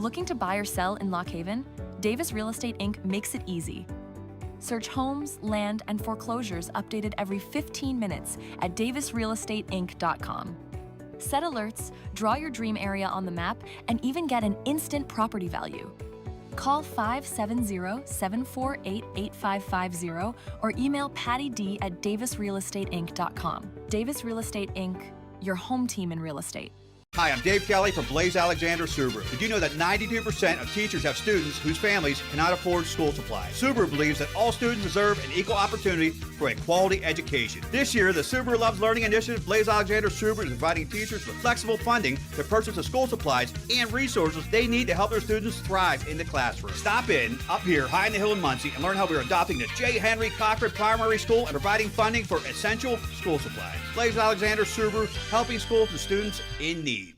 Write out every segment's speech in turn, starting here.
Looking to buy or sell in Lock Haven? Davis Real Estate Inc. makes it easy. Search homes, land, and foreclosures updated every 15 minutes at davisrealestateinc.com. Set alerts, draw your dream area on the map, and even get an instant property value. Call 570-748-8550 or email Patty D at davisrealestateinc.com. Davis Real Estate Inc., your home team in real estate. Hi, I'm Dave Kelly from Blaze Alexander Subaru. Did you know that 92% of teachers have students whose families cannot afford school supplies? Subaru believes that all students deserve an equal opportunity for a quality education. This year, the Subaru Loves Learning Initiative, Blaze Alexander Subaru, is providing teachers with flexible funding to purchase the school supplies and resources they need to help their students thrive in the classroom. Stop in up here, high in the hill in Muncie, and learn how we're adopting the J. Henry Cochran Primary School and providing funding for essential school supplies. Blaze Alexander Subaru, helping schools and students in need.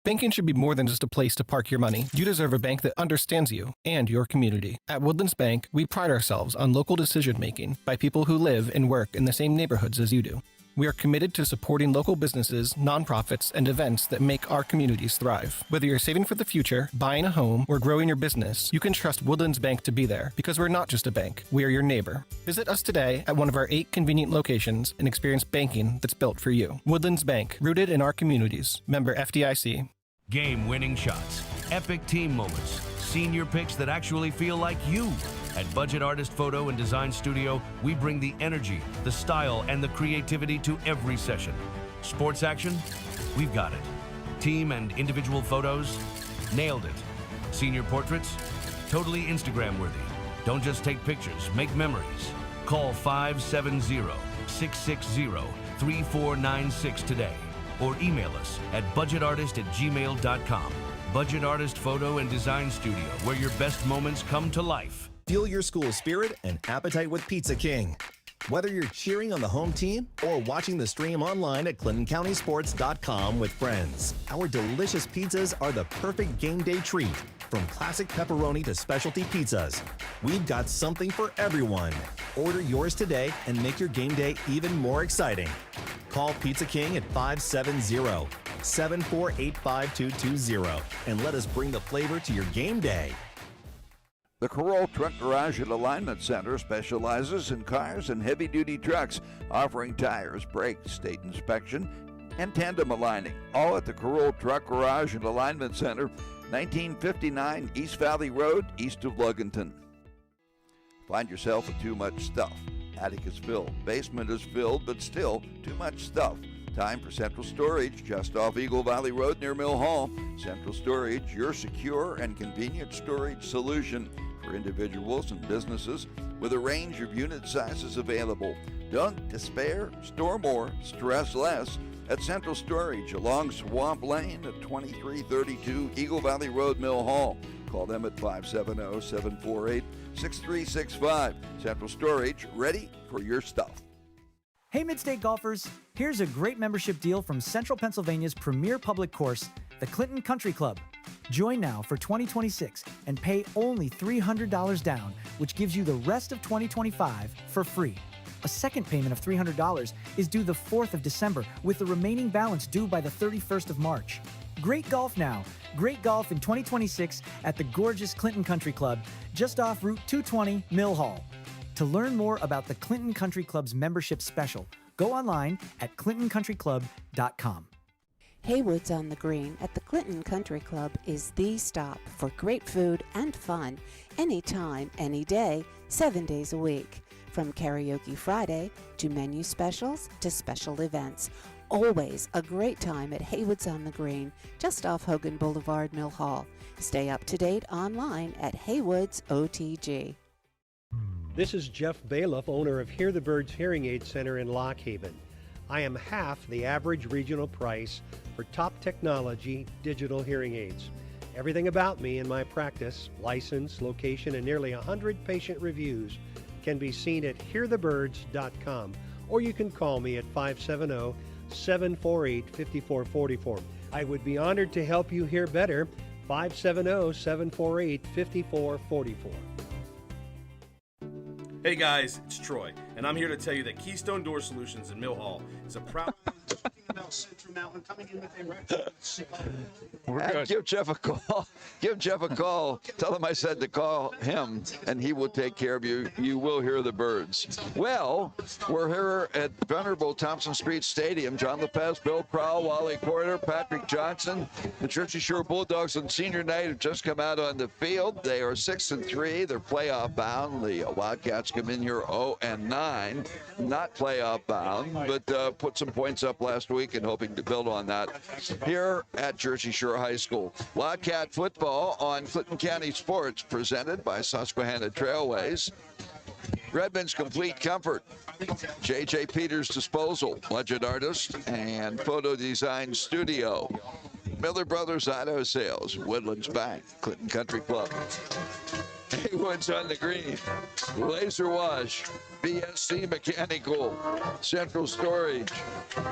Banking should be more than just a place to park your money. You deserve a bank that understands you and your community. At Woodlands Bank, we pride ourselves on local decision-making by people who live and work in the same neighborhoods as you do. We are committed to supporting local businesses, nonprofits, and events that make our communities thrive. Whether you're saving for the future, buying a home, or growing your business, you can trust Woodlands Bank to be there because we're not just a bank, we are your neighbor. Visit us today at one of our 8 convenient locations and experience banking that's built for you. Woodlands Bank, rooted in our communities. Member FDIC. Game-winning shots, epic team moments, senior picks that actually feel like you. At Budget Artist Photo and Design Studio, we bring the energy, the style, and the creativity to every session. Sports action? We've got it. Team and individual photos? Nailed it. Senior portraits? Totally Instagram-worthy. Don't just take pictures, make memories. Call 570-660-3496 today. Or email us at budgetartist@gmail.com. Budget Artist Photo and Design Studio, where your best moments come to life. Fuel your school spirit and appetite with Pizza King. Whether you're cheering on the home team or watching the stream online at ClintonCountySports.com with friends, our delicious pizzas are the perfect game day treat. From classic pepperoni to specialty pizzas, we've got something for everyone. Order yours today and make your game day even more exciting. Call Pizza King at 570-748-5220 and let us bring the flavor to your game day. The Carroll Truck Garage and Alignment Center specializes in cars and heavy-duty trucks, offering tires, brakes, state inspection, and tandem aligning. All at the Carroll Truck Garage and Alignment Center, 1959 East Valley Road, east of Luganton. Find yourself with too much stuff. Attic is filled, basement is filled, but still too much stuff. Time for Central Storage, just off Eagle Valley Road near Mill Hall. Central Storage, your secure and convenient storage solution for individuals and businesses with a range of unit sizes available. Don't despair, store more, stress less at Central Storage along Swamp Lane at 2332 Eagle Valley Road, Mill Hall. Call them at 570-748-6365. Central Storage, ready for your stuff. Hey Midstate golfers, here's a great membership deal from Central Pennsylvania's premier public course, the Clinton Country Club. Join now for 2026 and pay only $300 down, which gives you the rest of 2025 for free. A second payment of $300 is due the 4th of December, with the remaining balance due by the 31st of March. Great golf now. Great golf in 2026 at the gorgeous Clinton Country Club, just off Route 220, Mill Hall. To learn more about the Clinton Country Club's membership special, go online at clintoncountryclub.com. Haywood's on the Green at the Clinton Country Club is the stop for great food and fun anytime, any day, 7 days a week. From Karaoke Friday to menu specials to special events. Always a great time at Haywood's on the Green, just off Hogan Boulevard, Mill Hall. Stay up to date online at Haywood's OTG. This is Jeff Baliff, owner of Hear the Birds Hearing Aid Center in Lock Haven. I am half the average regional price for top technology digital hearing aids. Everything about me and my practice, license, location, and nearly 100 patient reviews can be seen at hearthebirds.com, or you can call me at 570-748-5444. I would be honored to help you hear better. 570-748-5444. Hey guys, it's Troy, and I'm here to tell you that Keystone Door Solutions in Mill Hall is a proud Central Mountain coming in with a record. And give Jeff a call. Give Jeff a call. Tell him I said to call him, and he will take care of you. You will hear the birds. Well, we're here at Venerable Thompson Street Stadium. John Lopez, Bill Crowell, Wally Porter, Patrick Johnson. The Jersey Shore Bulldogs on senior night have just come out on the field. They are 6-3. They're playoff bound. The Wildcats come in here 0-9. Not playoff bound, but put some points up last week and hoping to build on that here at Jersey Shore High School. Wildcat football on Clinton County Sports, presented by Susquehanna Trailways. Redmond's Complete Comfort, J.J. Peters Disposal, Budget Artist, and Photo Design Studio. Miller Brothers Auto Sales, Woodlands Bank, Clinton Country Club. Haywood's on the green, Laser Wash, BSC Mechanical, Central Storage,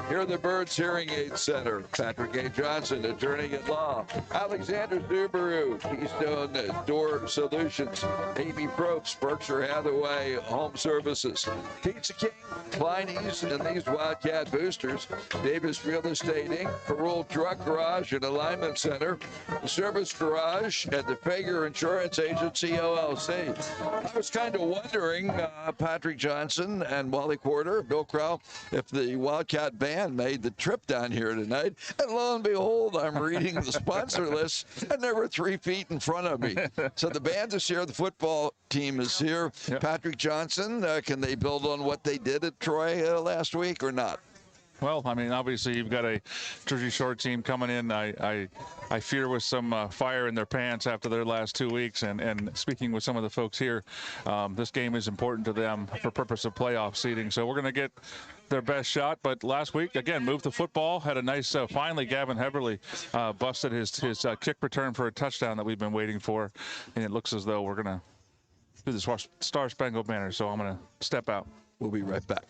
Hear the Birds Hearing Aid Center, Patrick A. Johnson, attorney at law, Alexander Subaru, Keystone Door Solutions, Amy Probst, Berkshire Hathaway Home Services, Pizza King, Plinies, and these Wildcat boosters, Davis Real Estate Inc., Parole Truck Garage and Alignment Center, the Service Garage, and the Fager Insurance Agency, LLC. I was kind of wondering, Patrick Johnson and Wally Porter, Bill Crowell, if the Wildcat band made the trip down here tonight. And lo and behold, I'm reading the sponsor list, and they were 3 feet in front of me. So the band is here, the football team is here. Yep. Patrick Johnson, can they build on what they did at Troy last week or not? Well, I mean, obviously you've got a Jersey Shore team coming in. I fear with some fire in their pants after their last 2 weeks. And speaking with some of the folks here, this game is important to them for purpose of playoff seeding. So we're going to get their best shot. But last week, again, moved the football. Had a nice, finally, Gavin Heberly busted his kick return for a touchdown that we've been waiting for. And it looks as though we're going to do the Star Spangled Banner. So I'm going to step out. We'll be right back.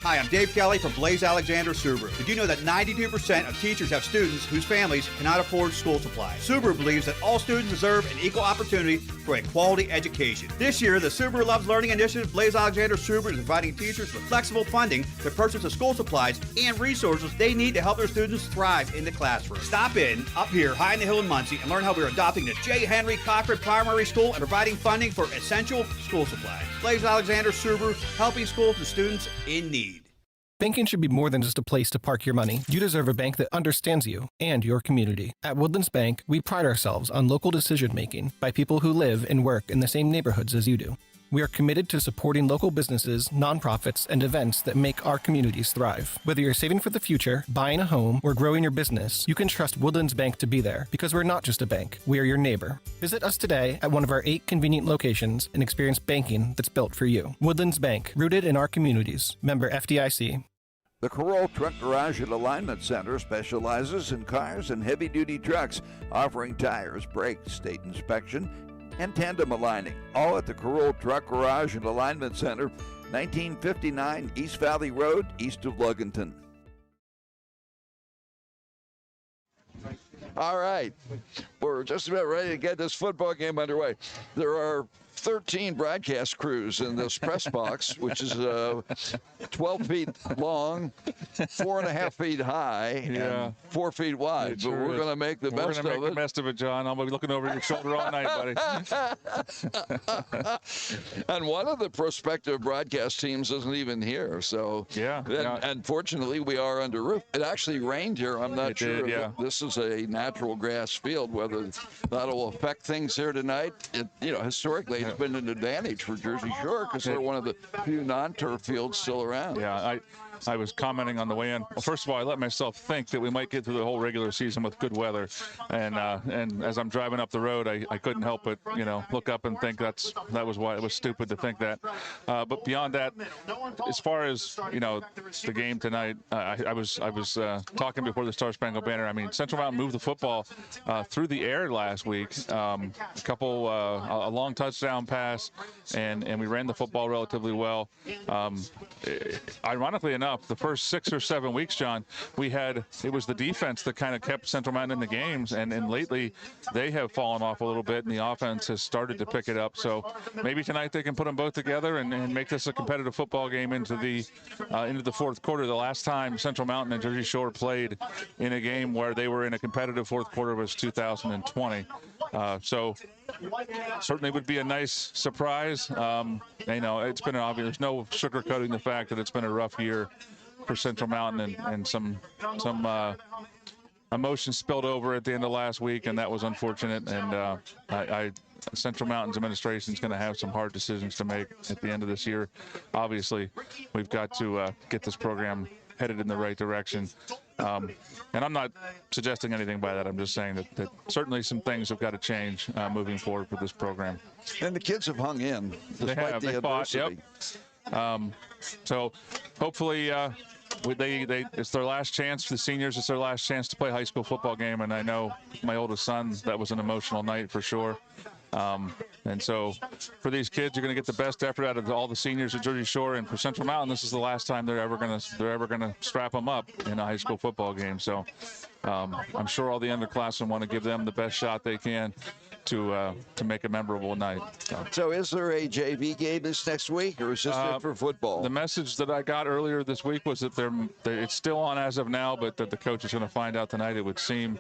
Hi, I'm Dave Kelly from Blaze Alexander Subaru. Did you know that 92% of teachers have students whose families cannot afford school supplies? Subaru believes that all students deserve an equal opportunity for a quality education. This year, the Subaru Loves Learning Initiative, Blaze Alexander Subaru, is providing teachers with flexible funding to purchase the school supplies and resources they need to help their students thrive in the classroom. Stop in up here high in the hill in Muncie and learn how we are adopting the J. Henry Cochran Primary School and providing funding for essential school supplies. Blaze Alexander Subaru, helping schools and students in need. Banking should be more than just a place to park your money. You deserve a bank that understands you and your community. At Woodlands Bank, we pride ourselves on local decision-making by people who live and work in the same neighborhoods as you do. We are committed to supporting local businesses, nonprofits, and events that make our communities thrive. Whether you're saving for the future, buying a home, or growing your business, you can trust Woodlands Bank to be there because we're not just a bank, we are your neighbor. Visit us today at one of our 8 convenient locations and experience banking that's built for you. Woodlands Bank, rooted in our communities. Member FDIC. The Carroll Truck Garage and Alignment Center specializes in cars and heavy-duty trucks, offering tires, brakes, state inspection, and tandem aligning. All at the Carroll Truck Garage and Alignment Center, 1959 East Valley Road, east of Luganton. All right, we're just about ready to get this football game underway. There are 13 broadcast crews in this press box, which is 12 feet long, 4.5 feet high, and 4 feet wide. But we're going to make the best of it. We're going to make the best of it, John. I'm going to be looking over your shoulder all night, buddy. And one of the prospective broadcast teams isn't even here. So, and fortunately, we are under roof. It actually rained here. I'm not sure. This is a natural grass field. Whether that'll affect things here tonight, historically, it's been an advantage for Jersey Shore because they're one of the few non-turf fields still around. Yeah, I was commenting on the way in. Well, first of all, I let myself think that we might get through the whole regular season with good weather, and as I'm driving up the road, I couldn't help but look up and think that was why it was stupid to think that. But beyond that, as far as the game tonight, I was talking before the Star Spangled Banner. I mean, Central Mountain moved the football through the air last week. A long touchdown pass, and we ran the football relatively well. Ironically enough, enough, the first 6 or 7 weeks, John, it was the defense that kind of kept Central Mountain in the games, and lately they have fallen off a little bit, and the offense has started to pick it up. So maybe tonight they can put them both together and make this a competitive football game into the fourth quarter. The last time Central Mountain and Jersey Shore played in a game where they were in a competitive fourth quarter was 2020. So certainly would be a nice surprise. It's been obvious. There's no sugarcoating the fact that it's been a rough year for Central Mountain, and some emotion spilled over at the end of last week, and that was unfortunate. And Central Mountain's administration is going to have some hard decisions to make at the end of this year. Obviously, we've got to get this program headed in the right direction. And I'm not suggesting anything by that. I'm just saying that certainly some things have got to change moving forward for this program. And the kids have hung in despite the adversity. So hopefully it's their last chance for the seniors. It's their last chance to play a high school football game. And I know my oldest son, that was an emotional night for sure. And so for these kids, you're going to get the best effort out of all the seniors at Jersey Shore, and for Central Mountain, this is the last time they're ever going to strap them up in a high school football game. So I'm sure all the underclassmen want to give them the best shot they can to make a memorable night. So is there a JV game this next week, or is this it for football? The message that I got earlier this week was that it's still on as of now, but that the coach is going to find out tonight, it would seem.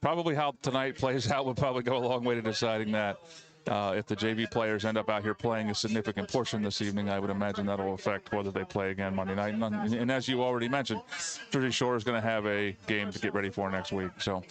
Probably how tonight plays out would probably go a long way to deciding that. If the JV players end up out here playing a significant portion this evening, I would imagine that'll affect whether they play again Monday night. And as you already mentioned, Jersey Shore is going to have a game to get ready for next week. So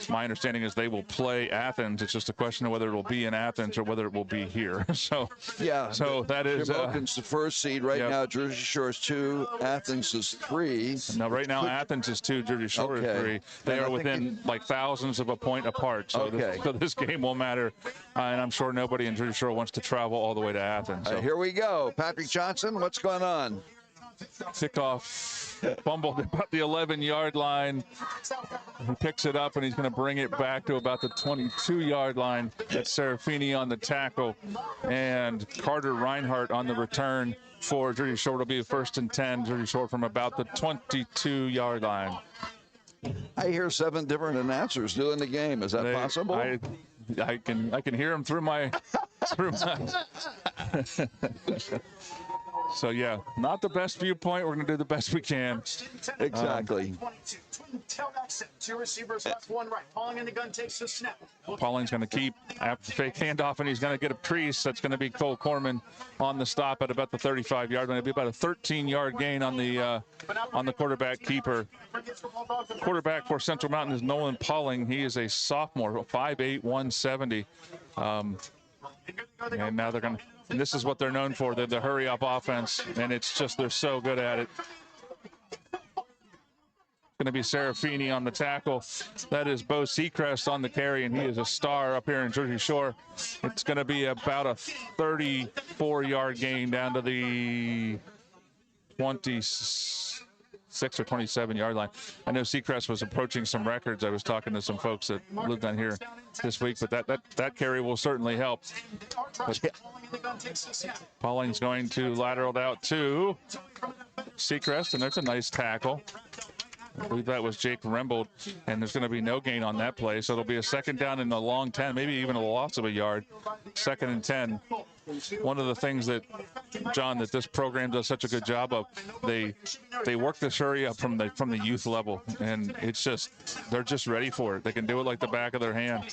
my understanding is they will play Athens. It's just a question of whether it will be in Athens or whether it will be here. So that is Shamokin's the first seed right now. Jersey Shore is 2, Athens is 3. Now right now Athens is 2, Jersey Shore is 3. They are within like thousands of a point apart. So this game will matter, and I'm sure nobody in Jersey Shore wants to travel all the way to Athens. So. Here we go. Patrick Johnson, what's going on? Kickoff fumbled about the 11-yard line. He picks it up, and he's going to bring it back to about the 22-yard line. That's Serafini on the tackle, and Carter Reinhardt on the return for Jersey Shore. It'll be 1st and 10, Jersey Shore from about the 22-yard line. I hear 7 different announcers doing the game. Is that possible? I can hear him through my So yeah, not the best viewpoint. We're going to do the best we can. Exactly. Two receivers left, one right. Pauling in the gun takes the snap. Pauling's going to keep after the fake handoff, and he's going to get a crease. That's going to be Cole Corman on the stop at about the 35-yard line. It'll be about a 13-yard gain on the quarterback keeper. Quarterback for Central Mountain is Nolan Pauling. He is a sophomore, 5'8", 170. And now they're going to. And this is what they're known for, the hurry-up offense, and it's just they're so good at it. Going to be Serafini on the tackle. That is Bo Seacrest on the carry, and he is a star up here in Jersey Shore. It's going to be about a 34-yard gain down to the 26 or 27-yard line. I know Seacrest was approaching some records. I was talking to some folks that live down here this week, but that carry will certainly help. But Pauling's going to lateral out to Seacrest, and that's a nice tackle. I believe that was Jake Rembold, and there's going to be no gain on that play. So it'll be a 2nd down and a long 10, maybe even a loss of a yard. 2nd and 10. One of the things that, John, that this program does such a good job of, they work this hurry up from the youth level, and it's just, they're just ready for it. They can do it like the back of their hand.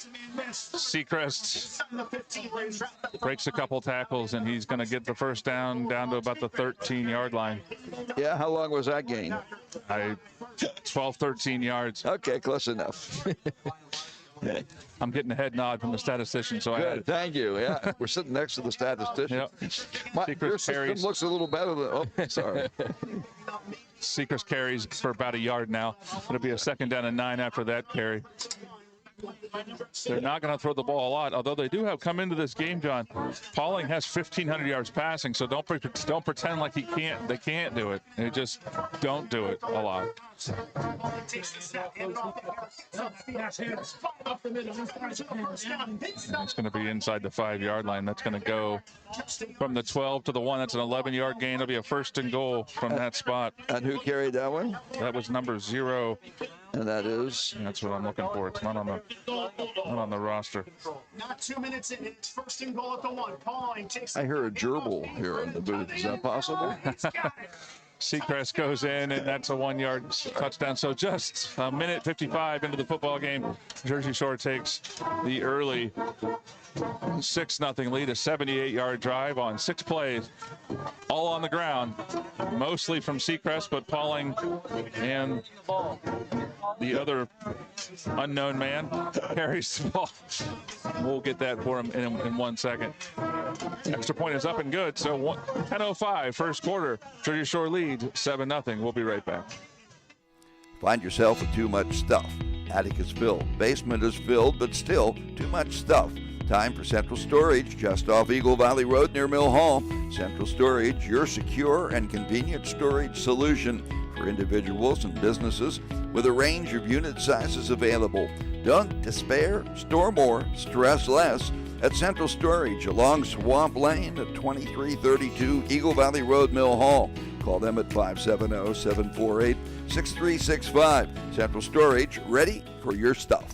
Seacrest breaks a couple tackles, and he's going to get the 1st down to about the 13-yard line. Yeah, how long was that gain? 12, 13 yards. Okay, close enough. I'm getting a head nod from the statistician, so Good, thank you. Yeah, we're sitting next to the statistician. Yep. Your system looks a little better than. Oh, sorry. Seacrest carries for about a yard now. It'll be a 2nd down and 9 after that carry. They're not going to throw the ball a lot, although they do have come into this game, John. Pauling has 1,500 yards passing, so don't pretend like they can't do it. They just don't do it a lot. It's going to be inside the 5-yard line. That's going to go from the 12 to the 1. That's an 11-yard gain. It'll be a 1st and goal from that spot. And who carried that one? That was number 0. And that is? That's what I'm looking for. It's not on the roster. Not 2 minutes in. It's 1st and goal at the 1. Pauling takes. I hear a gerbil here in the booth. Is that possible? Seacrest goes in, and that's a 1-yard touchdown. So just a minute 55 into the football game, Jersey Shore takes the early 6-0 lead, a 78-yard drive on 6 plays, all on the ground, mostly from Seacrest, but Pauling and the other unknown man carries the ball. We'll get that for him in 1 second. Extra point is up and good, so 10:05 first quarter. Jersey Shore lead 7-0. We'll be right back. Find yourself with too much stuff. Attic is filled, basement is filled, but still too much stuff. Time for Central Storage, just off Eagle Valley Road near Mill Hall. Central Storage, your secure and convenient storage solution for individuals and businesses with a range of unit sizes available. Don't despair, store more, stress less at Central Storage along Swamp Lane at 2332 Eagle Valley Road, Mill Hall. Call them at 570-748-6365. Central Storage, ready for your stuff.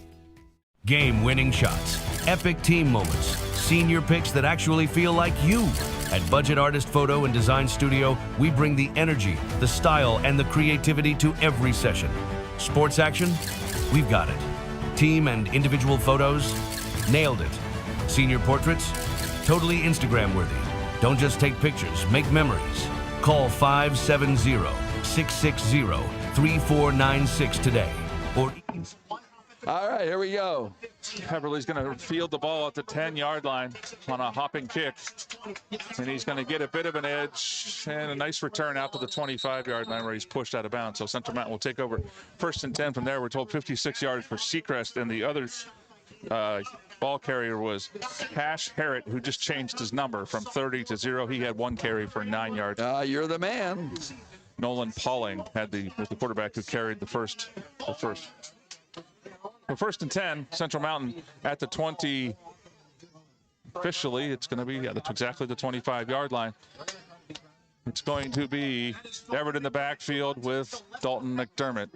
Game-winning shots, epic team moments, senior picks that actually feel like you. At Budget Artist Photo and Design Studio, we bring the energy, the style, and the creativity to every session. Sports action? We've got it. Team and individual photos? Nailed it. Senior portraits? Totally Instagram-worthy. Don't just take pictures, make memories. Call 570-660-3496 today. Or all right, here we go. Heverly's going to field the ball at the 10-yard line on a hopping kick. And he's going to get a bit of an edge and a nice return out to the 25-yard line where he's pushed out of bounds. So Central Mountain will take over 1st and 10 from there. We're told 56 yards for Seacrest, and the other ball carrier was Cash Harrett, who just changed his number from 30 to 0. He had 1 carry for 9 yards. You're the man. Nolan Pauling was the quarterback who carried the first. For 1st and 10, Central Mountain at the 20. Officially, it's going to be, that's exactly the 25-yard line. It's going to be Everett in the backfield with Dalton McDermott.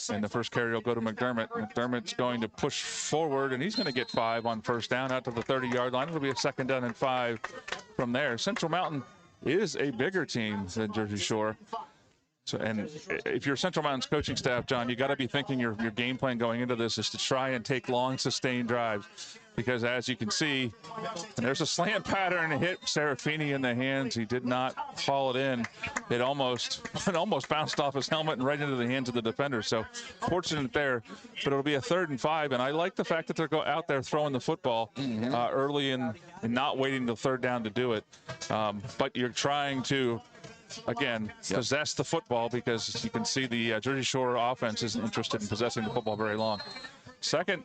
And the first carry will go to McDermott. McDermott's going to push forward, and he's going to get 5 on 1st down out to the 30-yard line. It'll be a 2nd down and 5 from there. Central Mountain is a bigger team than Jersey Shore. So, and if you're Central Mountain's coaching staff, John, you got to be thinking your game plan going into this is to try and take long, sustained drives. Because as you can see, and there's a slant pattern and hit Serafini in the hands. He did not haul it in. It almost bounced off his helmet and right into the hands of the defender. So fortunate there, but it'll be a 3rd and 5. And I like the fact that they're out there throwing the football early and not waiting till 3rd down to do it. But you're trying to, again, possess the football because you can see the Jersey Shore offense isn't interested in possessing the football very long. Second,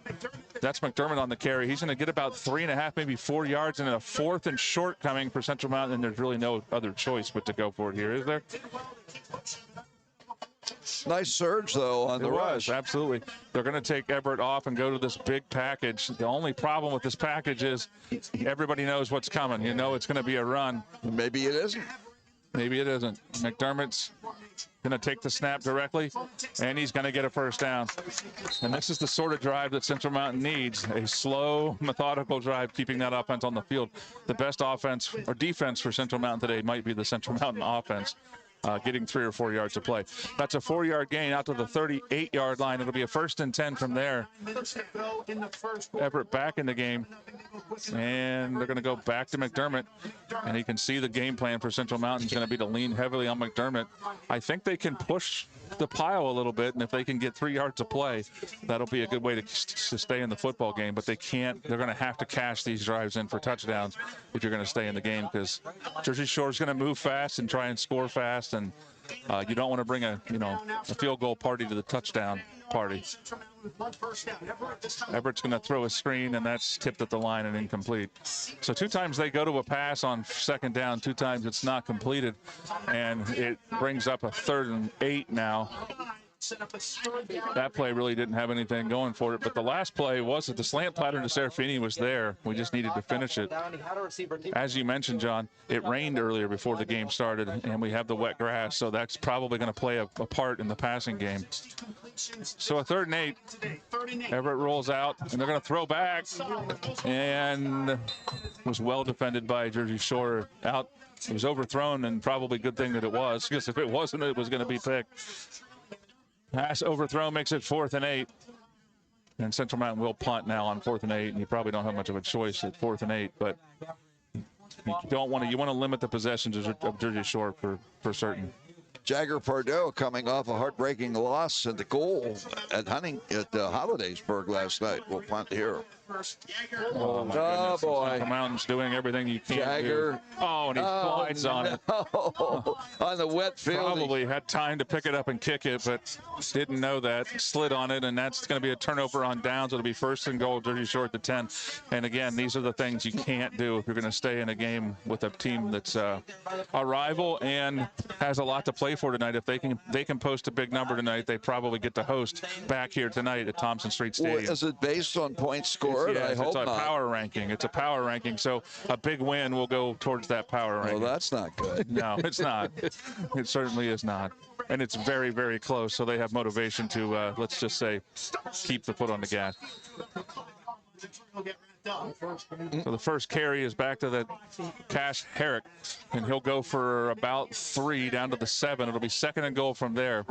that's McDermott on the carry. He's going to get about 3.5, maybe 4 yards, and then a 4th and short coming for Central Mountain, and there's really no other choice but to go for it here, is there? Nice surge, though, on the rush. Absolutely. They're going to take Everett off and go to this big package. The only problem with this package is everybody knows what's coming. You know it's going to be a run. Maybe it isn't. Maybe it isn't. McDermott's going to take the snap directly, and he's going to get a 1st down. And this is the sort of drive that Central Mountain needs, a slow, methodical drive, keeping that offense on the field. The best offense or defense for Central Mountain today might be the Central Mountain offense. Getting 3 or 4 yards of play. That's a 4-yard gain out to the 38-yard line. It'll be a 1st and 10 from there. Everett back in the game. And they're going to go back to McDermott. And you can see the game plan for Central Mountain is going to be to lean heavily on McDermott. I think they can push the pile a little bit, and if they can get 3 yards of play, that'll be a good way to stay in the football game. But they can't. They're going to have to cash these drives in for touchdowns if you're going to stay in the game, because Jersey Shore is going to move fast and try and score fast, and you don't want to bring a field goal party to the touchdown party. Everett's going to throw a screen, and that's tipped at the line and incomplete. So 2 times they go to a pass on second down, 2 times it's not completed, and it brings up a 3rd and 8 now. That play really didn't have anything going for it, but the last play was that the slant pattern to Serafini was there. We just needed to finish it. As you mentioned, John, it rained earlier before the game started, and we have the wet grass, so that's probably going to play a part in the passing game. So a 3rd and 8. Everett rolls out, and they're going to throw back, and was well defended by Jersey Shore. Out. It was overthrown, and probably a good thing that it was, because if it wasn't, it was going to be picked. Pass overthrow makes it 4th and 8. And Central Mountain will punt now on 4th and 8, and you probably don't have much of a choice at 4th and 8, but you want to limit the possessions of Jersey Shore for certain. Jagger Pardo coming off a heartbreaking loss at the goal at Hollidaysburg last night. We'll punt here. Oh, my goodness. Boy. Central Mountain's doing everything you can Jagger. do. Oh, and he slides on it. On the wet field. Probably had time to pick it up and kick it, but didn't know that. Slid on it, and that's going to be a turnover on downs. It'll be 1st and goal, Jersey Shore at the 10. And again, these are the things you can't do if you're going to stay in a game with a team that's a rival and has a lot to play for tonight. If they can post a big number tonight, they probably get to host back here tonight at Thompson Street Stadium. Well, is it based on points scored? Yes, I hope it's a not. power ranking. It's a power ranking, so a big win will go towards that power ranking. Well, that's not good. No, it's not. It certainly is not. And it's very, very close, so they have motivation to, let's just say, keep the foot on the gas. So the first carry is back to the Cash Herrick, and he'll go for about 3 down to the 7. It'll be 2nd and goal from there.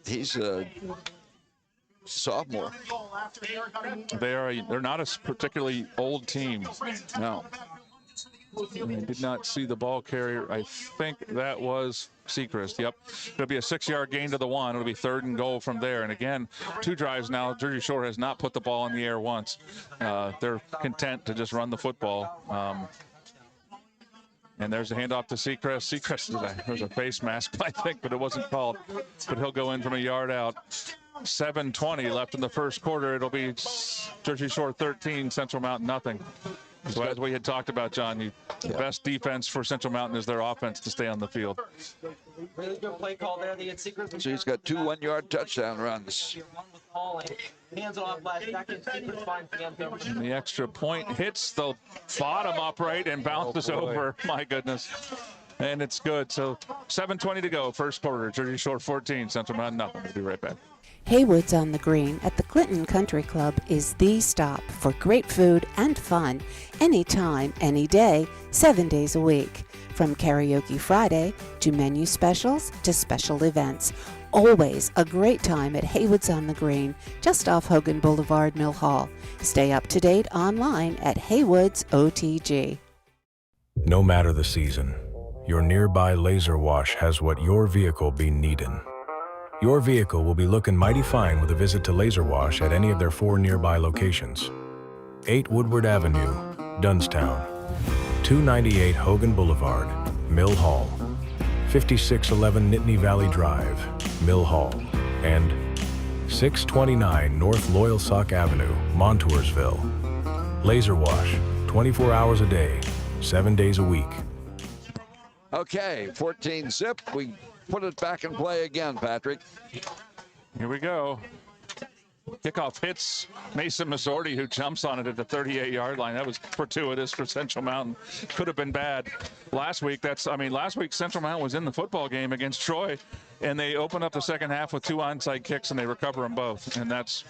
He's a sophomore. They're not a particularly old team. No. I did not see the ball carrier. I think that was Sechrist. Yep. It'll be a 6-yard gain to the 1. It'll be 3rd and goal from there. And again, 2 drives now. Jersey Shore has not put the ball in the air once. They're content to just run the football. And there's a handoff to Sechrist. Sechrist, there's a face mask, I think, but it wasn't called. But he'll go in from a yard out. 7:20 left in the first quarter. It'll be Jersey Shore 13, Central Mountain nothing. So as we had talked about, John, the best defense for Central Mountain is their offense to stay on the field. Really good play call there. They had Sechrist. So he's got 2 one-yard touchdown runs. Hands off last second. Sechrist finds the end zone. And the extra point hits the bottom upright and bounces over. My goodness. And it's good. So 7:20 to go, first quarter. Jersey Shore 14, Central Mountain nothing. We'll be right back. Haywood's on the Green at the Clinton Country Club is the stop for great food and fun anytime, any day, 7 days a week. From Karaoke Friday to menu specials to special events. Always a great time at Haywood's on the Green, just off Hogan Boulevard, Mill Hall. Stay up to date online at Haywood's OTG. No matter the season, your nearby Laser Wash has what your vehicle be needin'. Your vehicle will be looking mighty fine with a visit to Laser Wash at any of their 4 nearby locations. 8 Woodward Avenue, Dunstown. 298 Hogan Boulevard, Mill Hall. 5611 Nittany Valley Drive, Mill Hall. And 629 North Loyalsock Avenue, Montoursville. Laser Wash, 24 hours a day, 7 days a week. Okay, 14 zip. We put it back in play again, Patrick. Here we go. Kickoff hits Mason Masorti, who jumps on it at the 38-yard line. That was fortuitous for Central Mountain. Could have been bad. Last week Central Mountain was in the football game against Troy, and they opened up the second half with 2 onside kicks, and they recover them both. And that's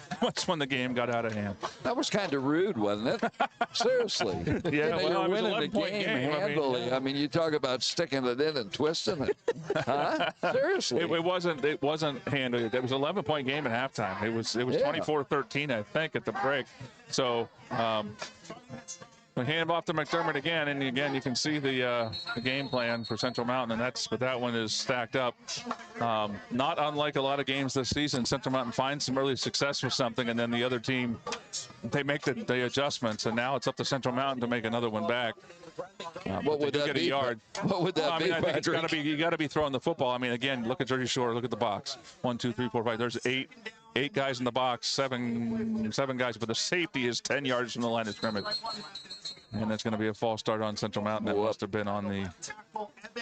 when the game got out of hand. That was kind of rude, wasn't it? Seriously. Yeah, you're winning the game handily. I mean, you talk about sticking it in and twisting it. Huh? Seriously. It wasn't handily. It was an 11-point game at halftime. It was 24-13, I think, at the break. So we hand off to McDermott again, and again you can see the game plan for Central Mountain, but that one is stacked up. Not unlike a lot of games this season, Central Mountain finds some early success with something, and then the other team, they make the adjustments, and now it's up to Central Mountain to make another one back. What would that be? What would that be, I think you got to be throwing the football. I mean, again, look at Jersey Shore. Look at the box. 1, 2, 3, 4, 5. There's 8 8 guys in the box, seven guys, but the safety is 10 yards from the line of scrimmage. And that's going to be a false start on Central Mountain. That must have been on the...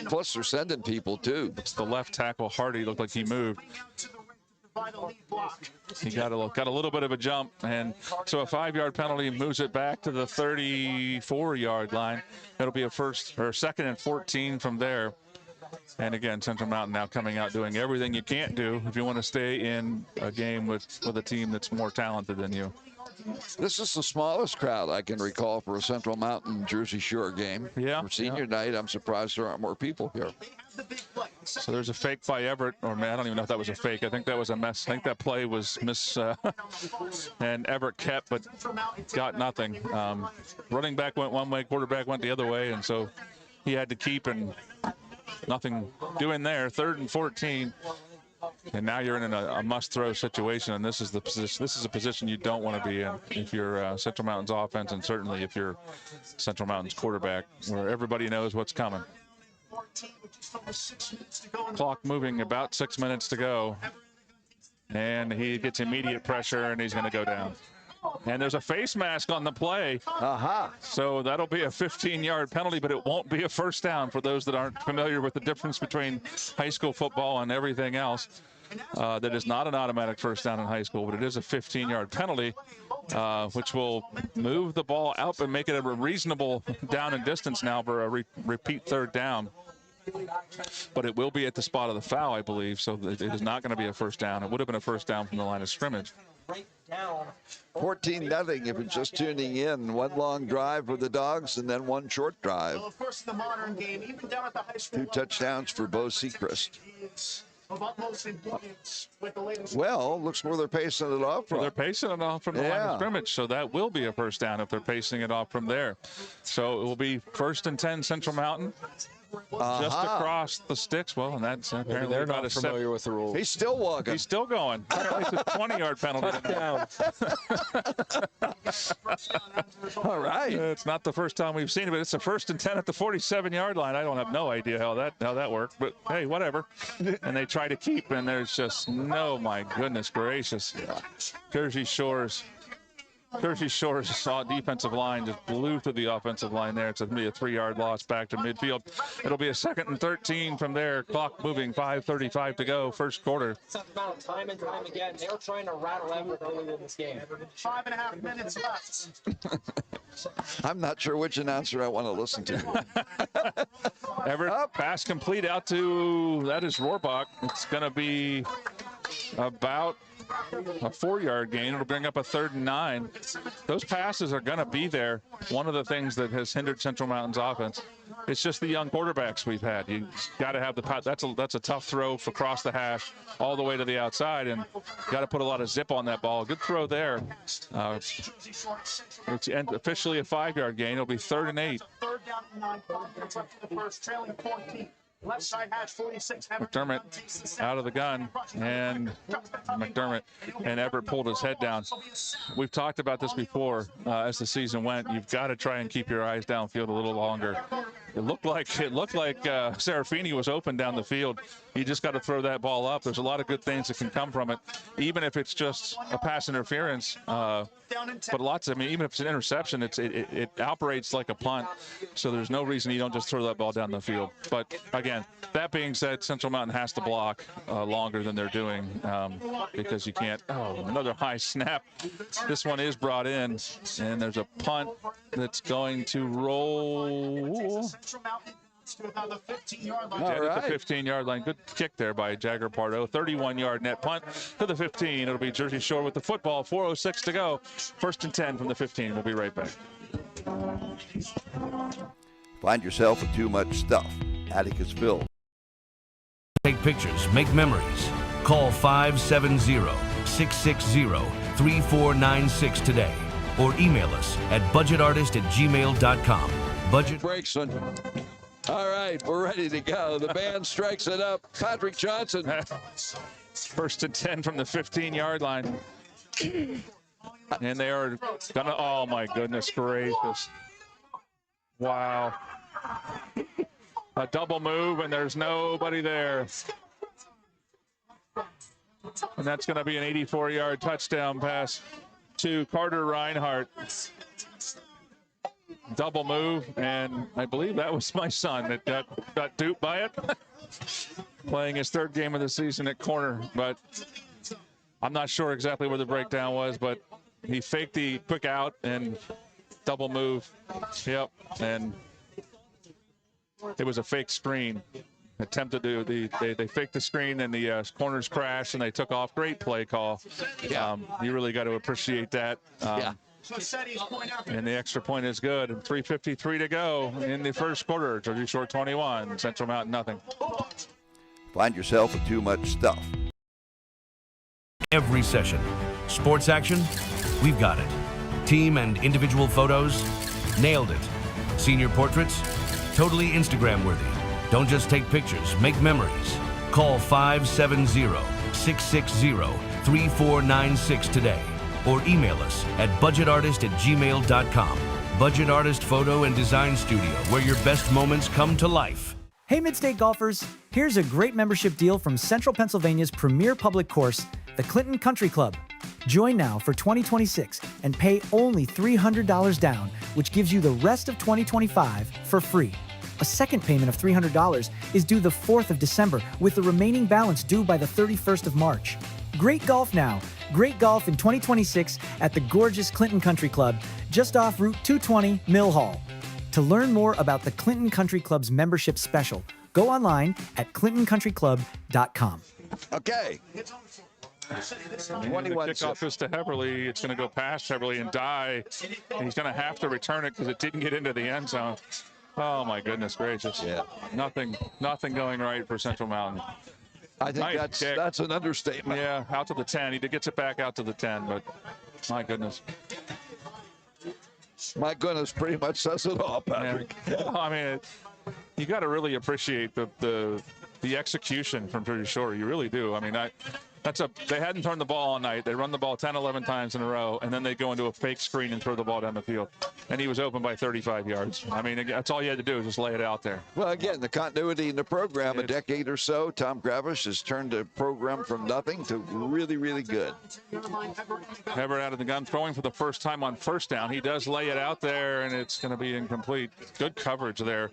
Plus, they're sending people, too. It's the left tackle, Hardy, looked like he moved. He got a little bit of a jump, and so a 5-yard penalty moves it back to the 34-yard line. It'll be a second and 14 from there. And again, Central Mountain now coming out doing everything you can't do if you want to stay in a game with a team that's more talented than you. This is the smallest crowd I can recall for a Central Mountain Jersey Shore game. Yeah. For senior night, I'm surprised there aren't more people here. So there's a fake by Everett, or man, I don't even know if that was a fake. I think that was a mess. I think that play was and Everett kept, but got nothing. Running back went one way, quarterback went the other way, and so he had to keep, and nothing doing there. 3rd and 14. And now you're in a must-throw situation, and this is a position you don't want to be in if you're Central Mountain's offense, and certainly if you're Central Mountain's quarterback, where everybody knows what's coming. Clock moving, about 6 minutes to go, and he gets immediate pressure, and he's going to go down. And there's a face mask on the play. So that'll be a 15-yard penalty, but it won't be a first down for those that aren't familiar with the difference between high school football and everything else. That is not an automatic first down in high school, but it is a 15-yard penalty, which will move the ball out and make it a reasonable down and distance now for a repeat 3rd down. But it will be at the spot of the foul, I believe, so it is not going to be a first down. It would have been a first down from the line of scrimmage. 14-0 if it's just tuning in. One long drive for the Dogs and then one short drive. Well, of course, the modern game, even down at the high school 2 touchdowns for Bo Sechrist. of utmost importance with the latest. Well, looks where they're pacing it off from. Well, they're pacing it off from the line of scrimmage, so that will be a first down if they're pacing it off from there. So it will be 1st and 10 Central Mountain. Just across the sticks. Well, and that's apparently they're not familiar with the rules. He's still walking. He's still going. It's a 20-yard penalty. All right. It's not the first time we've seen it, but it's a 1st and 10 at the 47-yard line. I don't have no idea how that worked, but hey, whatever. And they try to keep, and there's just no, my goodness gracious. Jersey Shore's defensive line just blew through the offensive line there. It's going to be a 3-yard loss back to midfield. It'll be a 2nd and 13 from there. Clock moving, 5:35 to go, first quarter. Time and time again, they were trying to rattle Everett early in this game. 5.5 minutes left. I'm not sure which announcer I want to listen to. Everett, pass complete out to, that is Rohrbach. It's going to be about a 4-yard gain. It'll bring up a 3rd and 9. Those passes are going to be there. One of the things that has hindered Central Mountain's offense, it's just the young quarterbacks we've had. You got to have that's a tough throw for across the hash all the way to the outside, and got to put a lot of zip on that ball. Good throw there. It's officially a 5-yard gain. It'll be 3rd and 8. 3rd down and 9. It's up to the first, trailing 14. Left side hash 46. McDermott out of the gun, and McDermott and Everett pulled his head down. We've talked about this before as the season went. You've got to try and keep your eyes downfield a little longer. It looked like Serafini was open down the field. You just got to throw that ball up. There's a lot of good things that can come from it, even if it's just a pass interference. But even if it's an interception, it operates like a punt. So there's no reason you don't just throw that ball down the field. But again, that being said, Central Mountain has to block longer than they're doing because you can't. Oh, another high snap. This one is brought in, and there's a punt that's going to roll. To about the 15-yard line. At the 15-yard line. Good kick there by Jagger Pardo. 31-yard net punt to the 15. It'll be Jersey Shore with the football. 4:06 to go. 1st and 10 from the 15. We'll be right back. Find yourself with too much stuff. Atticusville. Take pictures, make memories. Call 570-660-3496 today or email us at budgetartist@gmail.com. Budget Breakson. All right, we're ready to go. The band strikes it up. Patrick Johnson. 1st and 10 from the 15-yard line. And they are gonna, oh my goodness gracious. Wow. A double move and there's nobody there. And that's going to be an 84-yard touchdown pass to Carter Reinhardt. Double move, and I believe that was my son that got duped by it. Playing his third game of the season at corner, but I'm not sure exactly where the breakdown was, but he faked the quick out and double move. Yep, and it was a fake screen. Attempted to they faked the screen and the corners crashed and they took off. Great play call. Yeah. You really got to appreciate that. Yeah. And the extra point is good. And 3:53 to go in the first quarter. Jersey Shore 21, Central Mountain nothing. Find yourself with too much stuff. Every session. Sports action? We've got it. Team and individual photos? Nailed it. Senior portraits? Totally Instagram worthy. Don't just take pictures, make memories. Call 570-660-3496 today or email us at budgetartist@gmail.com. Budget Artist Photo and Design Studio, where your best moments come to life. Hey Midstate golfers, here's a great membership deal from Central Pennsylvania's premier public course, the Clinton Country Club. Join now for 2026 and pay only $300 down, which gives you the rest of 2025 for free. A second payment of $300 is due the 4th of December, with the remaining balance due by the 31st of March. Great golf now. Great golf in 2026 at the gorgeous Clinton Country Club, just off Route 220, Mill Hall. To learn more about the Clinton Country Club's membership special, go online at clintoncountryclub.com. Okay. 21 kickoff is to Heberly. It's going to go past Heberly and die. And he's going to have to return it because it didn't get into the end zone. Oh my goodness gracious! Yeah. Nothing going right for Central Mountain. I think that's an understatement. Yeah, out to the 10. He gets it back out to the 10, but my goodness. My goodness, pretty much says it all, Patrick. Yeah. I mean, you got to really appreciate the execution from Jersey Shore. You really do. I mean, they hadn't turned the ball all night. They run the ball 10, 11 times in a row, and then they go into a fake screen and throw the ball down the field. And he was open by 35 yards. I mean, that's all you had to do is just lay it out there. Well, again, the continuity in the program, a decade or so, Tom Gravish has turned the program from nothing to really, really good. Everett out of the gun, throwing for the first time on first down. He does lay it out there, and it's going to be incomplete. Good coverage there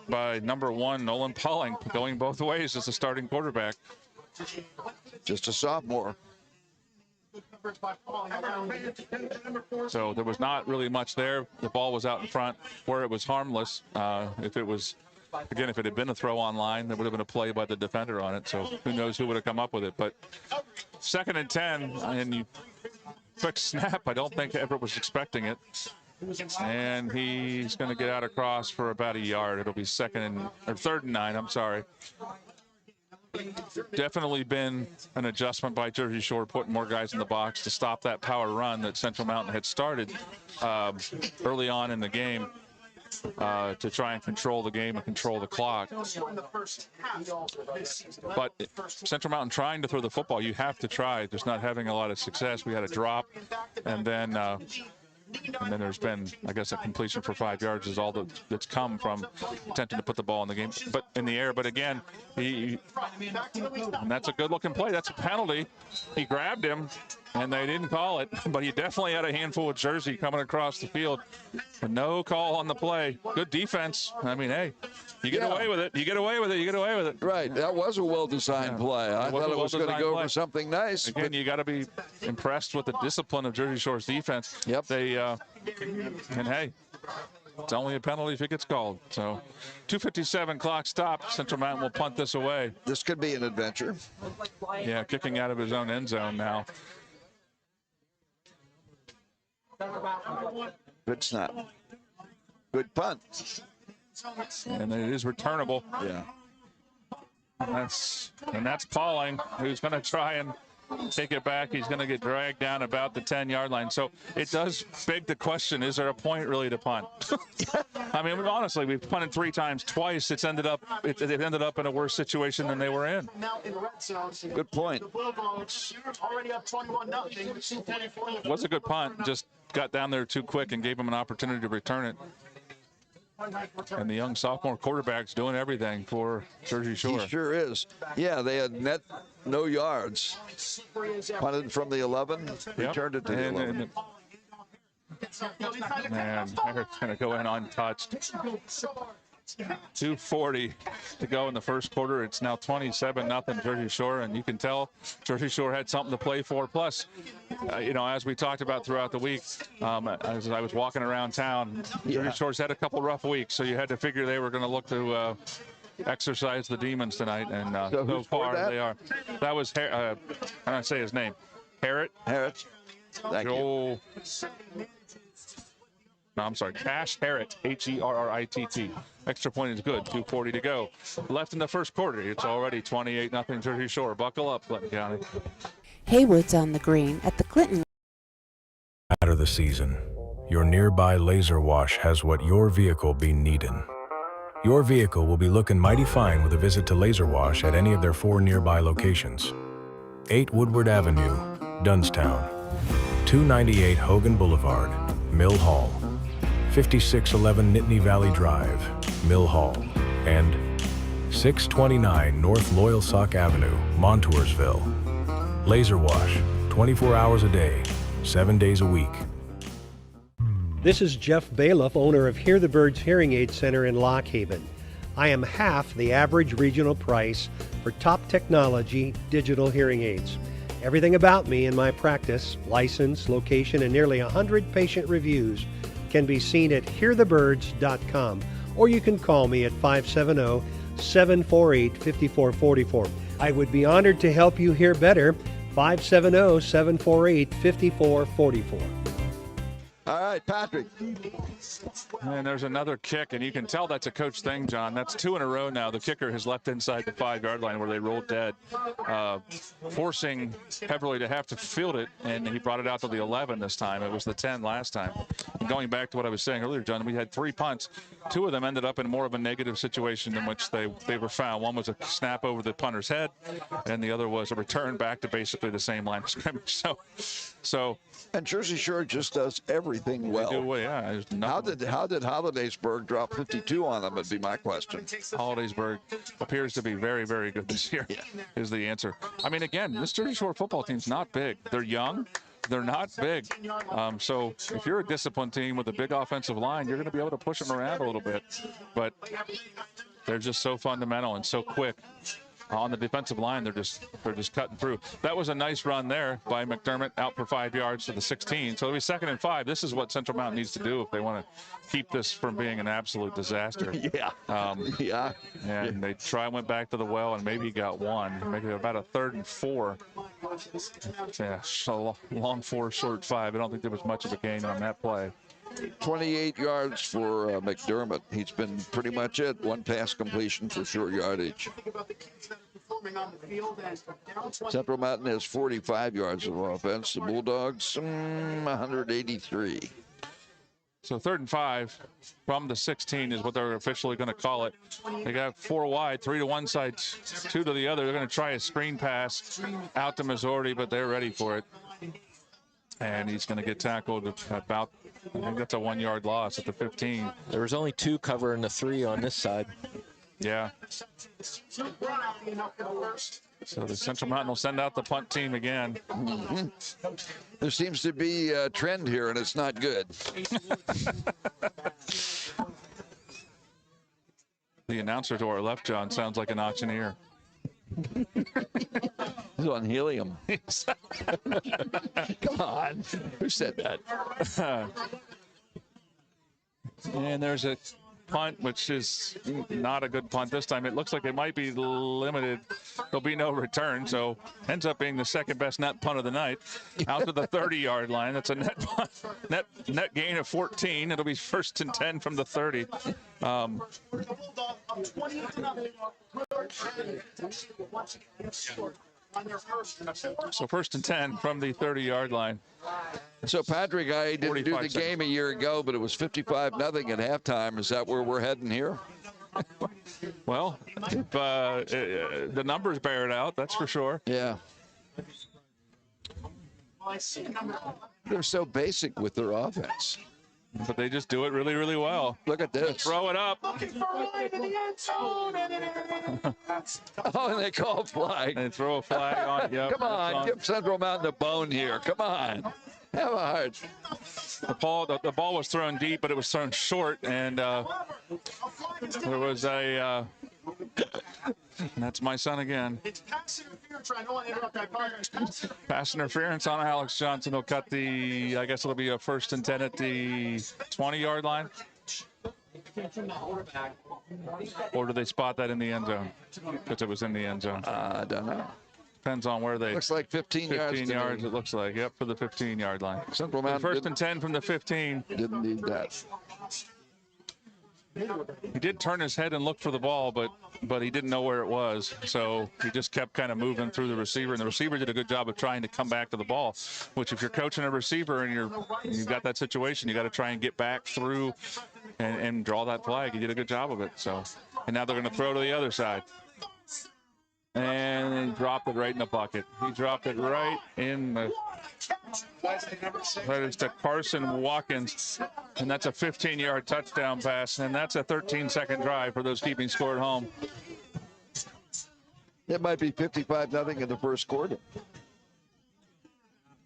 by number 1, Nolan Pauling, going both ways as the starting quarterback. Just a sophomore. So there was not really much there. The ball was out in front where it was harmless. If it had been a throw on line, there would have been a play by the defender on it. So who knows who would have come up with it. But 2nd and 10, and you quick snap. I don't think Everett was expecting it. And he's going to get out across for about a yard. It'll be 3rd and 9. I'm sorry. Definitely been an adjustment by Jersey Shore, putting more guys in the box to stop that power run that Central Mountain had started early on in the game to try and control the game and control the clock. But Central Mountain trying to throw the football, you have to try. Just not having a lot of success. We had a drop, and then there's been, I guess, a completion for 5 yards is all that's come from attempting to put the ball in the game, but in the air. But again, and that's a good-looking play. That's a penalty. He grabbed him, and they didn't call it. But he definitely had a handful of Jersey coming across the field. But no call on the play. Good defense. I mean, hey, you get away with it. You get away with it. You get away with it. Right. That was a well-designed play. I thought it was going to go for something nice. Again, you got to be impressed with the discipline of Jersey Shore's defense. Yep. And hey, it's only a penalty if it gets called. So 2:57 clock stop. Central Mountain will punt this away. This could be an adventure. Yeah, kicking out of his own end zone now. Good snap. Good punt. And it is returnable. Yeah. And that's Pauling, who's going to try and take it back. He's going to get dragged down about the 10-yard line. So it does beg the question, is there a point really to punt? I mean, honestly, we've punted 3 times. Twice it ended up in a worse situation than they were in. Good point. It was a good punt. Just got down there too quick and gave him an opportunity to return it. And the young sophomore quarterback's doing everything for Jersey Shore. He sure is. Yeah, they had net no yards. Punted from the 11, returned it to the 11. Man, they're going to go in untouched. 2:40 to go in the first quarter. It's now 27-0 Jersey Shore, and you can tell Jersey Shore had something to play for. Plus, as we talked about throughout the week, as I was walking around town, Jersey Shore's had a couple rough weeks, so you had to figure they were going to look to exercise the demons tonight, and so far they are. That was, how do I say his name? Herritt. Thank you. No, I'm sorry, Cash Herritt, Herritt. Extra point is good, 2:40 to go. Left in the first quarter, it's already 28-0 Jersey Shore. Buckle up, Clinton County. Haywood's on the green at the Clinton. Matter the season, your nearby Laser Wash has what your vehicle be needin'. Your vehicle will be looking mighty fine with a visit to Laser Wash at any of their 4 nearby locations. 8 Woodward Avenue, Dunstown. 298 Hogan Boulevard, Mill Hall. 5611 Nittany Valley Drive, Mill Hall, and 629 North Loyalsock Avenue, Montoursville. Laser Wash, 24 hours a day, 7 days a week. This is Jeff Bailiff, owner of Hear the Birds Hearing Aid Center in Lock Haven. I am half the average regional price for top technology digital hearing aids. Everything about me and my practice, license, location, and nearly 100 patient reviews can be seen at hearthebirds.com, or you can call me at 570-748-5444. I would be honored to help you hear better. 570-748-5444. All right, Patrick. And there's another kick, and you can tell that's a coach thing, John. That's 2 in a row now. The kicker has left inside the 5-yard line where they rolled dead, forcing Heverly to have to field it, and he brought it out to the 11 this time. It was the 10 last time. And going back to what I was saying earlier, John, we had 3 punts. 2 of them ended up in more of a negative situation in which they were found. One was a snap over the punter's head, and the other was a return back to basically the same line of scrimmage. So and Jersey Shore just does everything well. Yeah. How did Hollidaysburg drop 52 on them would be my question. Hollidaysburg appears to be very, very good this year, is the answer. I mean, again, this Jersey Shore football team's not big. They're young. They're not big. So if you're a disciplined team with a big offensive line, you're going to be able to push them around a little bit. But they're just so fundamental and so quick. On the defensive line, they're just cutting through. That was a nice run there by McDermott, out for 5 yards to the 16. So it'll be 2nd and 5. This is what Central Mountain needs to do if they want to keep this from being an absolute disaster. And they went back to the well and maybe got one. Maybe about a 3rd and 4. Yeah, so long 4, short 5. I don't think there was much of a gain on that play. 28 yards for McDermott. He's been pretty much it. 1 pass completion for short yardage. Central Mountain has 45 yards of offense. The Bulldogs, 183. So 3rd and 5 from the 16 is what they're officially going to call it. They got 4 wide, 3 to one side, 2 to the other. They're going to try a screen pass out to Missouri, but they're ready for it. And he's going to get tackled about, I think that's a 1-yard loss at the 15. There was only 2 covering the 3 on this side. Yeah. So the Central Mountain will send out the punt team again. There seems to be a trend here, and it's not good. The announcer to our left, John, sounds like an auctioneer. He's on helium. Come on. Who said that? And there's a punt, which is not a good punt this time. It looks like it might be limited. There'll be no return, so ends up being the 2nd best net punt of the night. Out to the 30-yard line. That's a net punt, net gain of 14. It'll be 1st and 10 from the 30. So 1st and 10 from the 30-yard line. So, Patrick, I didn't do the game a year ago, but it was 55-0 at halftime. Is that where we're heading here? Well, if, the numbers bear it out, that's for sure. Yeah. They're so basic with their offense. but they just do it really, really well. Look at this. Throw it up. Oh, and they call a flag. They throw a flag on. Yep, Come on, give Central Mountain a bone here. Come on. Have a heart. The ball was thrown deep, but it was thrown short, and there was a. That's my son again. It's pass interference. I don't want to interrupt. I apologize. Pass interference on Alex Johnson. He'll cut I guess it'll be a 1st and 10 at the 20-yard line. Or do they spot that in the end zone? Because it was in the end zone. I don't know. Depends on where they. Looks like 15 yards. 15 yards, it looks like. Yep, for the 15-yard line. Central Mountain 1st and 10 from the 15. Didn't need that. He did turn his head and look for the ball, but he didn't know where it was. So he just kept kind of moving through the receiver, and the receiver did a good job of trying to come back to the ball, which if you're coaching a receiver and you've got that situation, you got to try and get back through and draw that flag. He did a good job of it. So, and now they're going to throw to the other side. And he dropped it right in the bucket. He dropped it right in the. That is to Carson Watkins, and that's a 15-yard touchdown pass, and that's a 13-second drive for those keeping score at home. It might be 55-0 in the first quarter.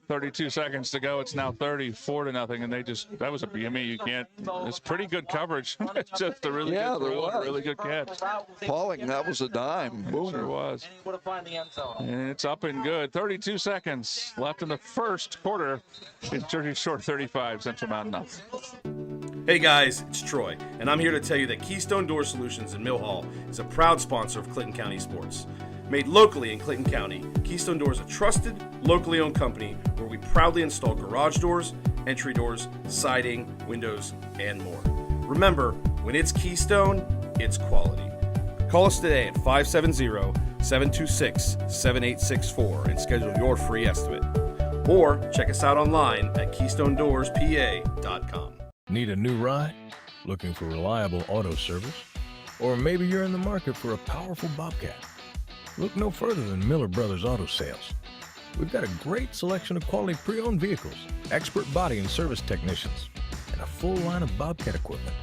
32 seconds to go. It's now 34-0, and that was you can't. It's pretty good coverage. It's just a really good throw, a really good catch. Pauling, that was a dime. Boom. Sure was. And he would have found the end zone. And it's up and good. 32 seconds left in the first quarter. It's Jersey Shore 35, Central Mountain nothing. Hey guys, it's Troy, and I'm here to tell you that Keystone Door Solutions in Mill Hall is a proud sponsor of Clinton County Sports. Made locally in Clinton County, Keystone Door is a trusted, locally owned company where we proudly install garage doors, entry doors, siding, windows, and more. Remember, when it's Keystone, it's quality. Call us today at 570-726-7864 and schedule your free estimate. Or check us out online at KeystoneDoorsPA.com. Need a new ride? Looking for reliable auto service? Or maybe you're in the market for a powerful Bobcat? Look no further than Miller Brothers Auto Sales. We've got a great selection of quality pre-owned vehicles, expert body and service technicians, and a full line of Bobcat equipment.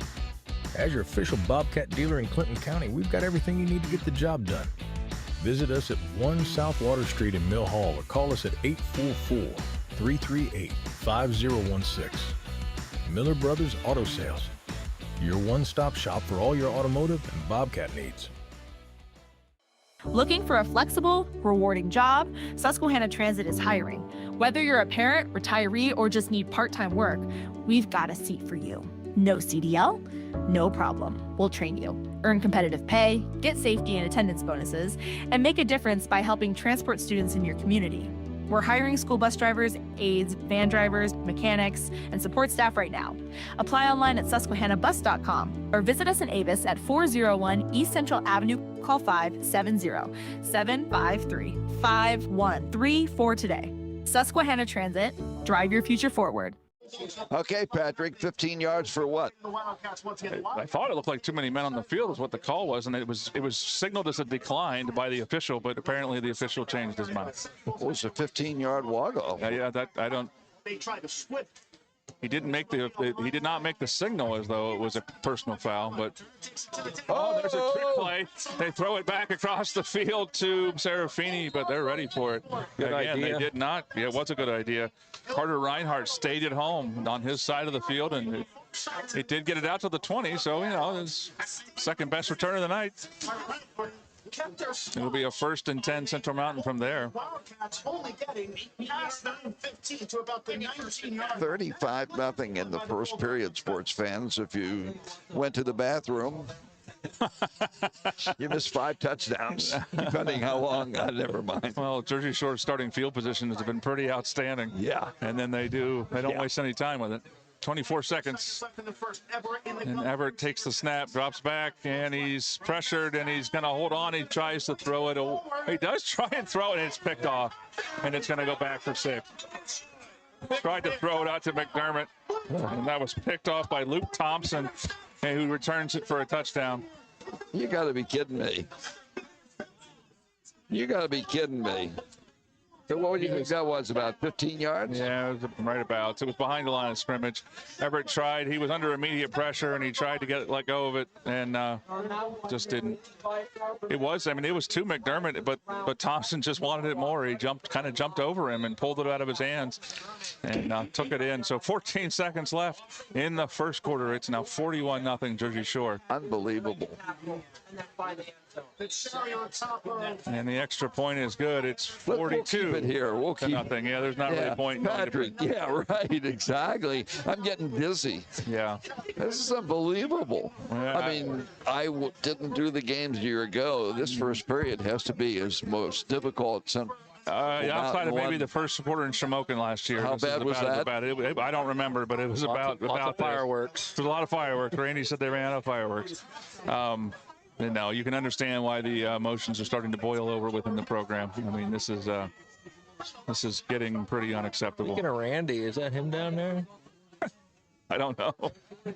As your official Bobcat dealer in Clinton County, we've got everything you need to get the job done. Visit us at 1 South Water Street in Mill Hall or call us at 844-338-5016. Miller Brothers Auto Sales, your one-stop shop for all your automotive and Bobcat needs. Looking for a flexible, rewarding job? Susquehanna Transit is hiring. Whether you're a parent, retiree, or just need part-time work, we've got a seat for you. No CDL? No problem. We'll train you. Earn competitive pay, get safety and attendance bonuses, and make a difference by helping transport students in your community. We're hiring school bus drivers, aides, van drivers, mechanics, and support staff right now. Apply online at susquehannabus.com or visit us in Avis at 401 East Central Avenue. Call 570-753-5134 today. Susquehanna Transit, drive your future forward. Okay, Patrick, 15 yards for what? I thought it looked like too many men on the field is what the call was, and it was signaled as a decline by the official, but apparently the official changed his mind. It was a 15-yard walk-off. Yeah, that I don't. They tried to split. He did not make the signal as though it was a personal foul, but there's a trick play. They throw it back across the field to Serafini, but they're ready for it. Good idea. They did not. Yeah, it was a good idea. Carter Reinhardt stayed at home on his side of the field, and it did get it out to the 20, so, it's second best return of the night. It'll be a 1st and 10 Central Mountain from there. Wildcats only getting past 9:15 to about the 19-yard. 35-0 in the first period, sports fans. If you went to the bathroom, you missed 5 touchdowns, depending how long. Never mind. Well, Jersey Shore's starting field position has been pretty outstanding. Yeah. And then they don't waste any time with it. 24 seconds. And Everett takes the snap, drops back, and he's pressured, and he's going to hold on. He tries to throw it. He does try and throw it, and it's picked off. And it's going to go back for 6. Tried to throw it out to McDermott, and that was picked off by Luke Thompson, who returns it for a touchdown. You got to be kidding me. You got to be kidding me. So what do you think that was, about 15 yards? Yeah, it was right about. It was behind the line of scrimmage. Everett tried. He was under immediate pressure, and he tried to let go of it, and just didn't. It was to McDermott, but Thompson just wanted it more. He kind of jumped over him and pulled it out of his hands and took it in. So 14 seconds left in the first quarter. It's now 41-0 Jersey Shore. Unbelievable. And the extra point is good. It's 42. We'll keep it here. We'll keep nothing. Yeah, there's not really a point. Patrick, yeah, right, exactly. I'm getting dizzy. Yeah. This is unbelievable. Yeah. I mean, didn't do the games a year ago. This first period has to be his most difficult. Outside of maybe the first quarter in Shamokin last year. How bad was that? I don't remember, but it was about fireworks. There's a lot of fireworks. Randy said they ran out of fireworks. And now you can understand why the emotions are starting to boil over within the program. I mean, this is getting pretty unacceptable. Speaking of Randy, is that him down there? I don't know.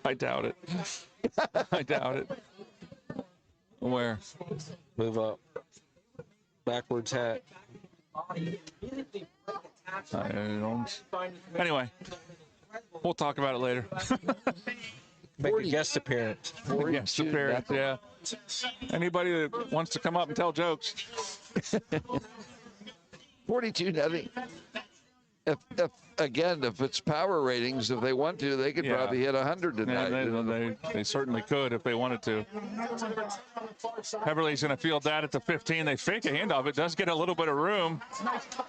I doubt it. I doubt it. Where? Move up. Backwards hat. Anyway, we'll talk about it later. Make a guest appearance. Guest appearance, yeah. Anybody that wants to come up and tell jokes. 42-0. If it's power ratings, if they want to, they could probably hit 100 tonight. They certainly could if they wanted to. Heverly's going to field that at the 15. They fake a handoff. It does get a little bit of room.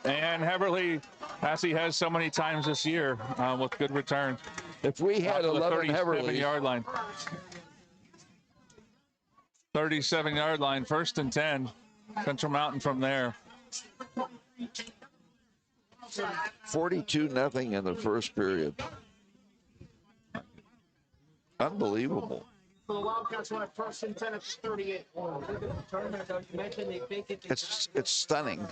And Heverly, as he has so many times this year, with good return. If we had 11 Heverly. 37-yard line. 37-yard line, 1st and 10. Central Mountain from there. 42-0 in the first period. Unbelievable. The Wildcats went 1st and 10 at 38. It's stunning.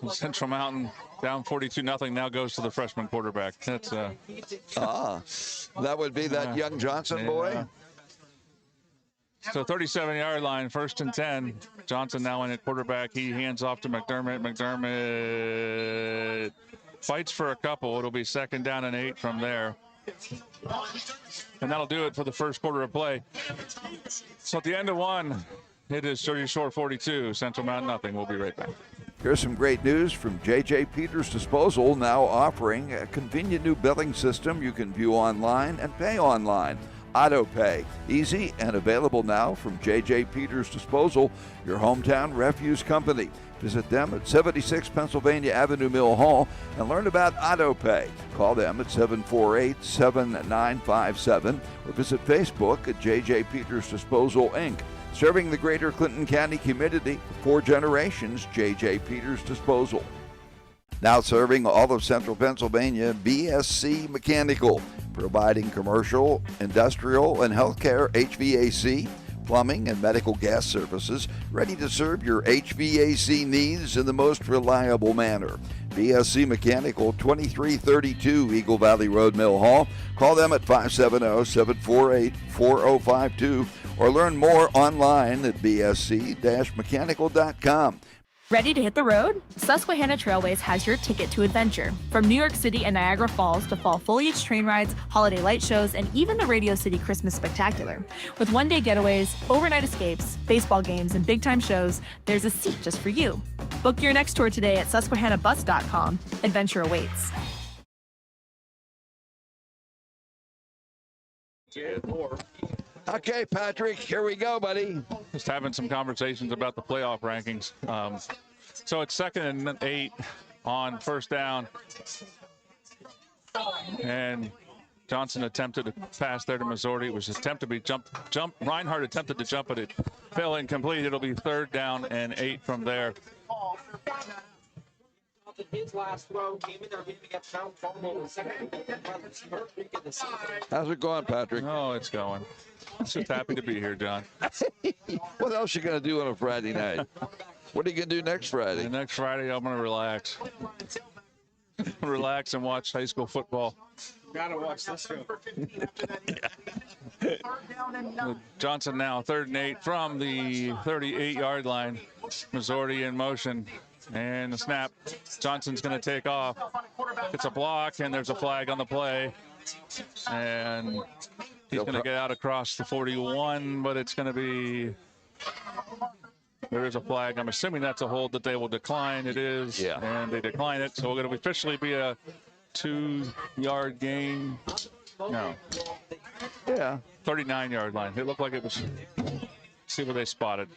Central Mountain down 42-0 now goes to the freshman quarterback. That's that would be that young Johnson boy. So 37-yard line, 1st and 10. Johnson now in at quarterback. He hands off to McDermott. McDermott fights for a couple. It'll be 2nd down and 8 from there. And that'll do it for the first quarter of play. So at the end of one, it is Jersey Shore 42, Central Mountain nothing. We'll be right back. Here's some great news from J.J. Peters Disposal, now offering a convenient new billing system you can view online and pay online. AutoPay, easy and available now from J.J. Peters Disposal, your hometown refuse company. Visit them at 76 Pennsylvania Avenue, Mill Hall, and learn about AutoPay. Call them at 748-7957 or visit Facebook at J.J. Peters Disposal, Inc. Serving the greater Clinton County community for 4 generations, J.J. Peters Disposal. Now serving all of central Pennsylvania, BSC Mechanical, providing commercial, industrial, and healthcare HVAC, plumbing, and medical gas services, ready to serve your HVAC needs in the most reliable manner. BSC Mechanical, 2332 Eagle Valley Road, Mill Hall. Call them at 570-748-4052 or learn more online at bsc-mechanical.com. Ready to hit the road? Susquehanna Trailways has your ticket to adventure. From New York City and Niagara Falls to fall foliage train rides, holiday light shows, and even the Radio City Christmas Spectacular. With one-day getaways, overnight escapes, baseball games, and big-time shows, there's a seat just for you. Book your next tour today at susquehannabus.com. Adventure awaits. Okay, Patrick, here we go, buddy. Just having some conversations about the playoff rankings. So it's 2nd and 8 on 1st down. And Johnson attempted to pass there to Missouri. It was attempted to be jump. Reinhardt attempted to jump, but it fell incomplete. It'll be 3rd down and 8 from there. His last throw came in there against Mount Fumble. How's it going, Patrick? Oh, it's going. I'm just happy to be here, John. What else are you going to do on a Friday night? What are you going to do next Friday? The next Friday, I'm going to relax. Relax and watch high school football. Gotta watch this show. Johnson now 3rd and 8 from the 38-yard line. Missouri in motion. And the snap. Johnson's going to take off. It's a block, and there's a flag on the play. And he's going to get out across the 41, but it's going to be... There is a flag. I'm assuming that's a hold that they will decline. It is. Yeah. And they decline it. So we're going to officially be a 2-yard gain. No. Yeah. 39-yard line. It looked like it was. See where they spotted.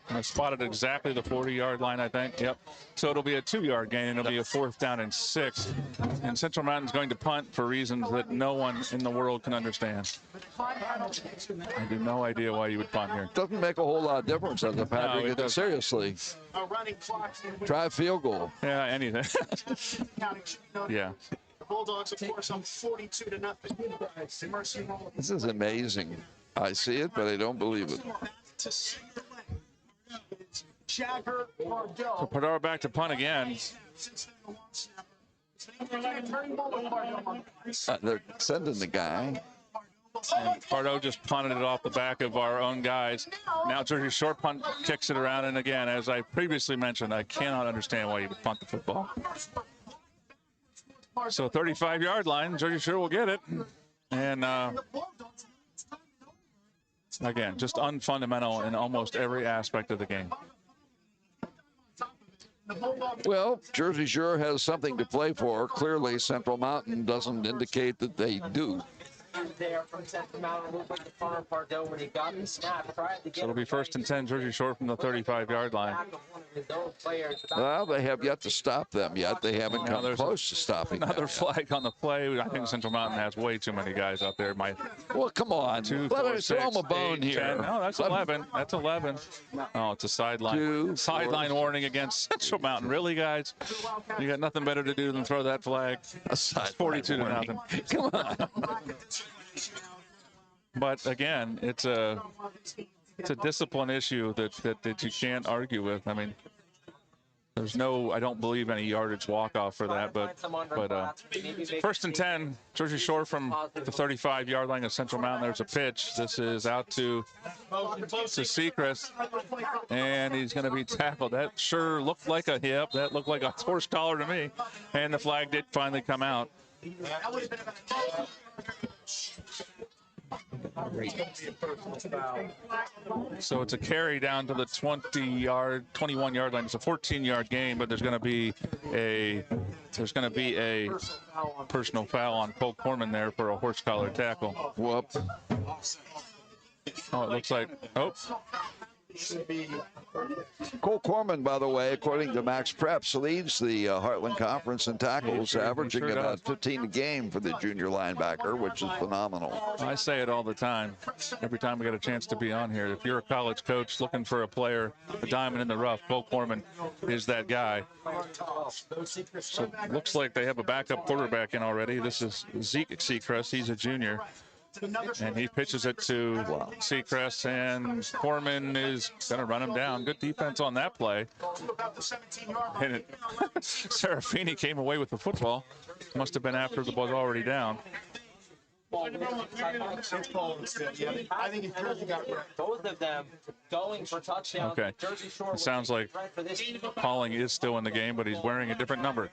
And I spotted exactly the 40-yard line, I think. Yep. So it'll be a 2-yard gain, and it'll be a 4th down and 6. And Central Mountain's going to punt for reasons that no one in the world can understand. I have no idea why you would punt here. Doesn't make a whole lot of difference, does it, Patrick? No, it doesn't. Seriously. Try a field goal. Yeah, anything. Yeah. Bulldogs, of course, on 42-0. This is amazing. I see it, but I don't believe it. Jagger or So Pardo back to punt again. They're sending the guy. And Pardo just punted it off the back of our own guys. Now Jersey Shore punt kicks it around, and again, as I previously mentioned, I cannot understand why you would punt the football. So 35-yard line, Jersey Shore will get it. And again, just unfundamental in almost every aspect of the game. Well, Jersey Shore has something to play for. Clearly, Central Mountain doesn't indicate that they do. There from Central Mountain, looked like the corner Pardo when he got the snap. Tried to get So it'll be 1st and 10, Jersey Shore from the 35-yard line. Well, they have yet to stop them yet. They haven't come close to stopping another them flag on the play. I think Central Mountain has way too many guys out there. Well, come on. Let us throw them a bone here. 10. No, that's 11. That's 11. Oh, it's a sideline. Sideline warning against Central Mountain. Really, guys? You got nothing better to do than throw that flag. It's 42-0. Come on. But again, it's a discipline issue that you can't argue with. I mean, there's no, I don't believe any yardage walk-off for that, but 1st and 10, Jersey Shore from the 35-yard line of Central Mountain. There's a pitch. This is out to Seacrest, and he's going to be tackled. That sure looked like a hip. That looked like a horse collar to me, and the flag did finally come out. So it's a carry down to the 21-yard line. It's a 14-yard game, but there's going to be a personal foul on Cole Corman there for a horse collar tackle. Whoop. Oh, it looks like. Oh. Cole Corman, by the way, according to Max Preps, leads the Heartland Conference in tackles, averaging about 15 a game for the junior linebacker, which is phenomenal. I say it all the time. Every time we get a chance to be on here, if you're a college coach looking for a player, a diamond in the rough, Cole Corman is that guy. So looks like they have a backup quarterback in already. This is Zeke Seacrest. He's a junior. And he pitches it to Seacrest, and Corman is going to run him down. Good defense on that play. And Serafini came away with the football. Must have been after the ball was already down. I think it's both of them going for touchdowns. Okay. It sounds like Calling is still in the game, but he's wearing a different number.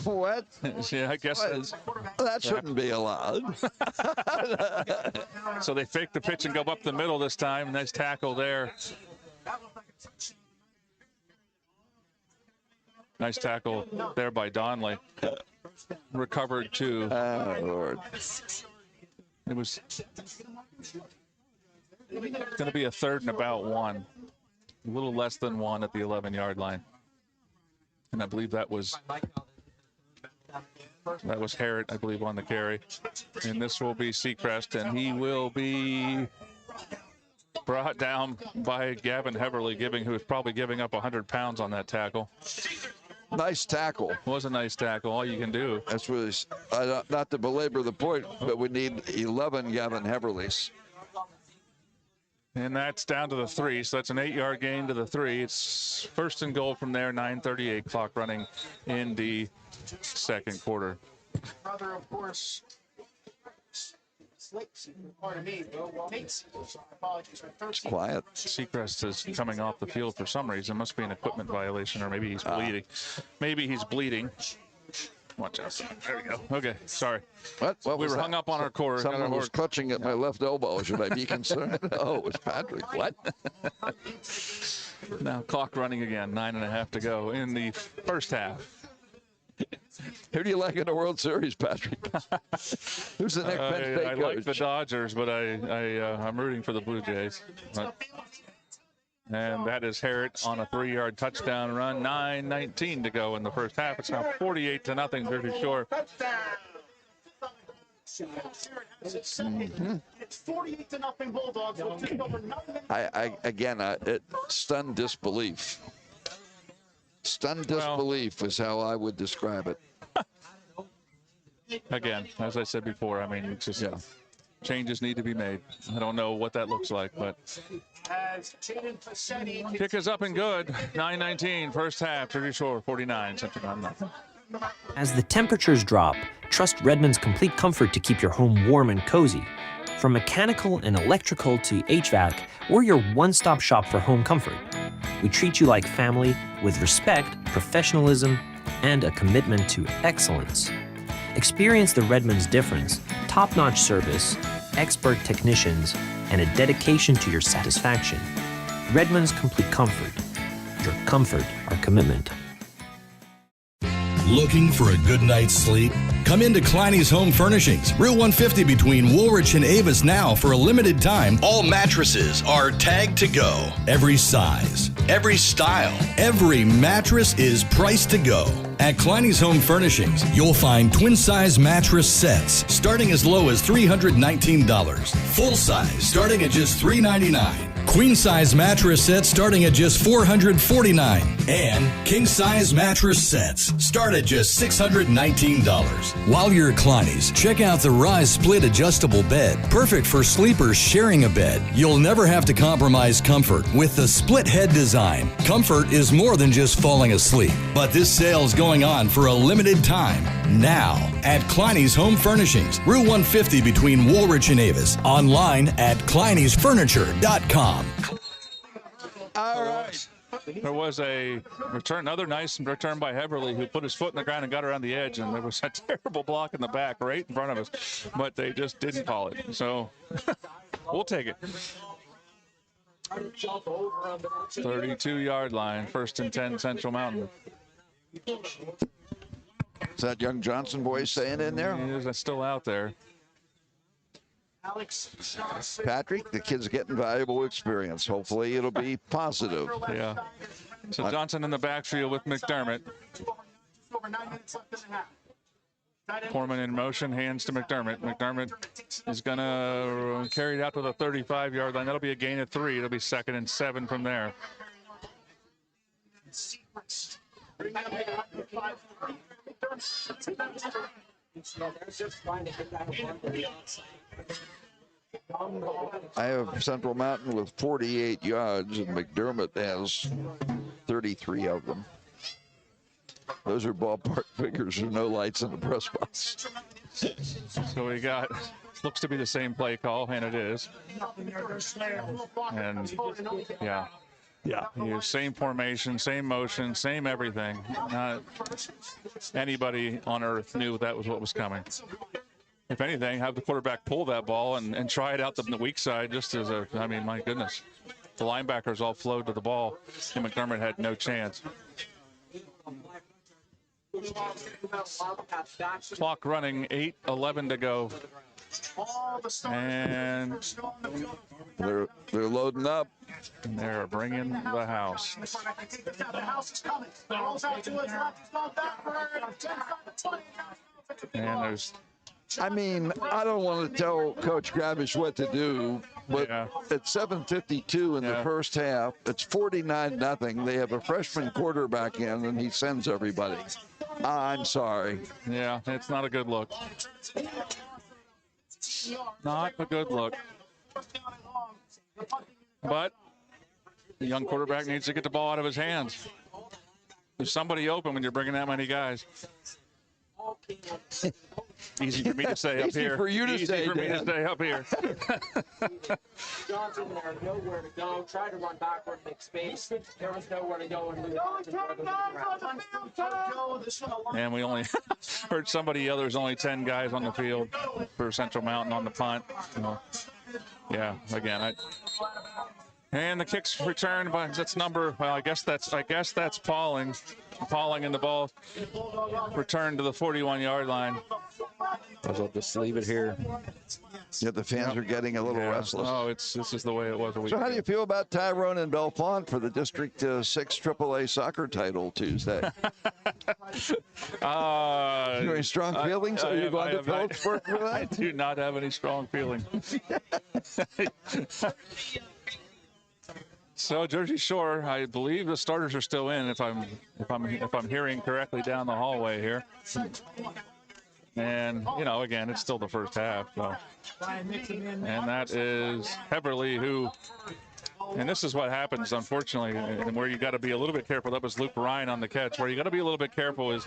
What? Yeah, I guess that shouldn't be allowed. So they fake the pitch and go up the middle this time. Nice tackle there. Nice tackle there by Donley. Recovered too. Oh, Lord. It was going to be a 3rd and about 1. A little less than 1 at the 11-yard line. And I believe that was Harrod, I believe, on the carry. And this will be Seacrest, and he will be brought down by Gavin Heverly, who is probably giving up 100 pounds on that tackle. Nice tackle. It was a nice tackle. All you can do. That's really, not to belabor the point, but we need 11 Gavin Heverleys. And that's down to the 3, so that's an 8-yard gain to the 3. It's 1st and goal from there, 9:38 clock running in the second quarter. Brother, of course, It's quiet. Seacrest is coming off the field for some reason. Must be an equipment violation, or maybe he's bleeding. Maybe he's bleeding. Watch out. There we go. Okay, sorry. What We were hung up on our cord. Someone was clutching at my left elbow. Should I be concerned? Oh, it was Patrick. What? Now clock running again. 9.5 to go in the first half. Who do you like in the World Series, Patrick? Who's the next Penn State I coach? like the Dodgers, but I'm rooting for the Blue Jays. And that is Harrod on a 3-yard touchdown run. 9:19 to go in the first half. It's now 48-0, Jersey Shore. Mm-hmm. It's 48-0 Bulldogs. We'll take over 9 minutes. It stunned disbelief. Stunned disbelief is how I would describe it. Again, as I said before, I mean, it's just changes need to be made. I don't know what that looks like, but kick is up and good. 9:19 first half. Jersey Shore 49, Central 9. As the temperatures drop, trust Redmond's Complete Comfort to keep your home warm and cozy. From mechanical and electrical to HVAC, we're your one-stop shop for home comfort. We treat you like family with respect, professionalism, and a commitment to excellence. Experience the Redmond's difference: top-notch service, expert technicians, and a dedication to your satisfaction. Redmond's Complete Comfort. Your comfort, our commitment. Looking for a good night's sleep? Come into Kleiny's Home Furnishings, Route 150 between Woolwich and Avis now for a limited time. All mattresses are tagged to go. Every size, every style, every mattress is priced to go. At Kleiny's Home Furnishings, you'll find twin-size mattress sets starting as low as $319. Full-size starting at just $399. Queen-size mattress sets starting at just $449. And king-size mattress sets start at just $619. While you're at Kleiny's, check out the Rise Split Adjustable Bed. Perfect for sleepers sharing a bed. You'll never have to compromise comfort with the split head design. Comfort is more than just falling asleep. But this sale's going on for a limited time. Now at Kleiny's Home Furnishings, Route 150 between Woolwich and Avis. Online at Kleiny'sFurniture.com. All right. There was a return, another nice return by Heverly, who put his foot in the ground and got around the edge, and there was a terrible block in the back right in front of us, but they just didn't call it. So we'll take it. 32-yard line, 1st and 10, Central Mountain. Is that young Johnson boy staying in there? He is still out there. Patrick, the kid's getting valuable experience. Hopefully it'll be positive. Yeah. So Johnson in the backfield with McDermott. Foreman in motion, hands to McDermott. McDermott is going to carry it out to the 35-yard line. That'll be a gain of 3. It'll be 2nd and 7 from there. I have Central Mountain with 48 yards, and McDermott has 33 of them. Those are ballpark figures. There's no lights in the press box. So we got, looks to be the same play call, and it is. And yeah. Same formation, same motion, same everything. Not anybody on earth knew that was what was coming. If anything, have the quarterback pull that ball and try it out the weak side just as a, I mean, my goodness. The linebackers all flowed to the ball, and McDermott had no chance. Clock running, 8:11 to go. And they're loading up. And they're bringing the house. And there's. I mean, I don't want to tell Coach Gravish what to do, but at 7:52 in the first half, it's 49-0. They have a freshman quarterback in, and he sends everybody. I'm sorry. Yeah, it's not a good look. Not a good look. But the young quarterback needs to get the ball out of his hands. There's somebody open when you're bringing that many guys. Easy for me to say up Easy here. for you to Easy say, for me to Dan. say up here. Johnson there, nowhere to go. Tried to run backward, make space. There was nowhere to go, and Lou Johnson And we only heard somebody yell there's only 10 guys on the field for Central Mountain on the punt. Yeah, again, and the kicks returned by that's number. Well, I guess that's Pauling. Pauling in the ball returned to the 41-yard line. I'll just leave it here. Yeah, the fans are getting a little restless. Oh, this is the way it was a week So how ago. do you feel about Tyrone and Belfont for the District 6 AAA soccer title Tuesday? Any strong feelings? Are you going to Phillipsburg for that? I do not have any strong feelings. So Jersey Shore, I believe the starters are still in. If I'm hearing correctly down the hallway here. And again, it's still the first half. So. And that is Heberly, who. And this is what happens, unfortunately, and where you got to be a little bit careful. That was Luke Ryan on the catch. Where you got to be a little bit careful is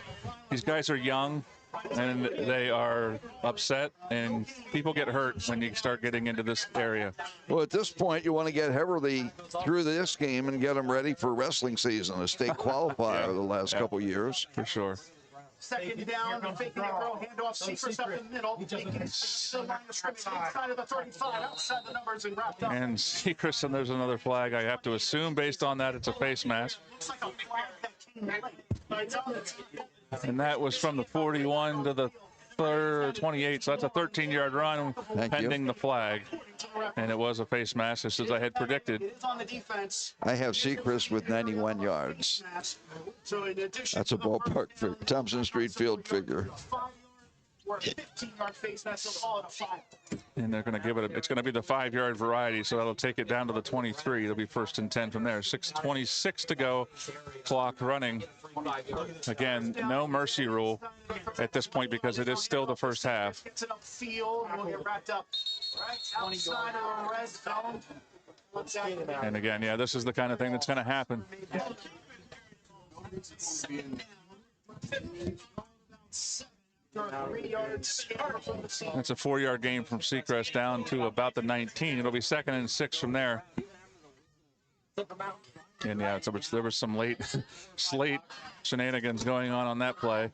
these guys are young. And they are upset, and people get hurt when you start getting into this area. Well, at this point, you want to get Heberly through this game and get them ready for wrestling season, a state qualifier the last couple years. For sure. Second down, faking it, throw, handoff, Seacrest up in the middle. The line of scrimmage inside of the 35, outside the numbers and wrapped up. And Seacrest, and there's another flag. I have to assume, based on that, it's a face mask. It's like a flag that came late. It's on the table. And that was from the 41 to the 28, so that's a 13-yard run pending the flag. And it was a face mask, just as I had predicted. It's on the defense. I have Seacrest with 91 yards. So in addition That's a ballpark figure, Thompson Street field figure. or a 15-yard face mask, they'll call it a 5. And they're going to give it it's going to be the 5-yard variety, so that'll take it down to the 23. It'll be 1st and 10 from there. 6:26 to go, clock running. Again, no mercy rule at this point because it is still the first half. Gets it upfield, we'll get wrapped up right outside of the red zone. And again, this is the kind of thing that's going to happen. That's a 4-yard gain from Seacrest down to about the 19. It'll be 2nd and 6 from there. And so there was some late slate shenanigans going on that play.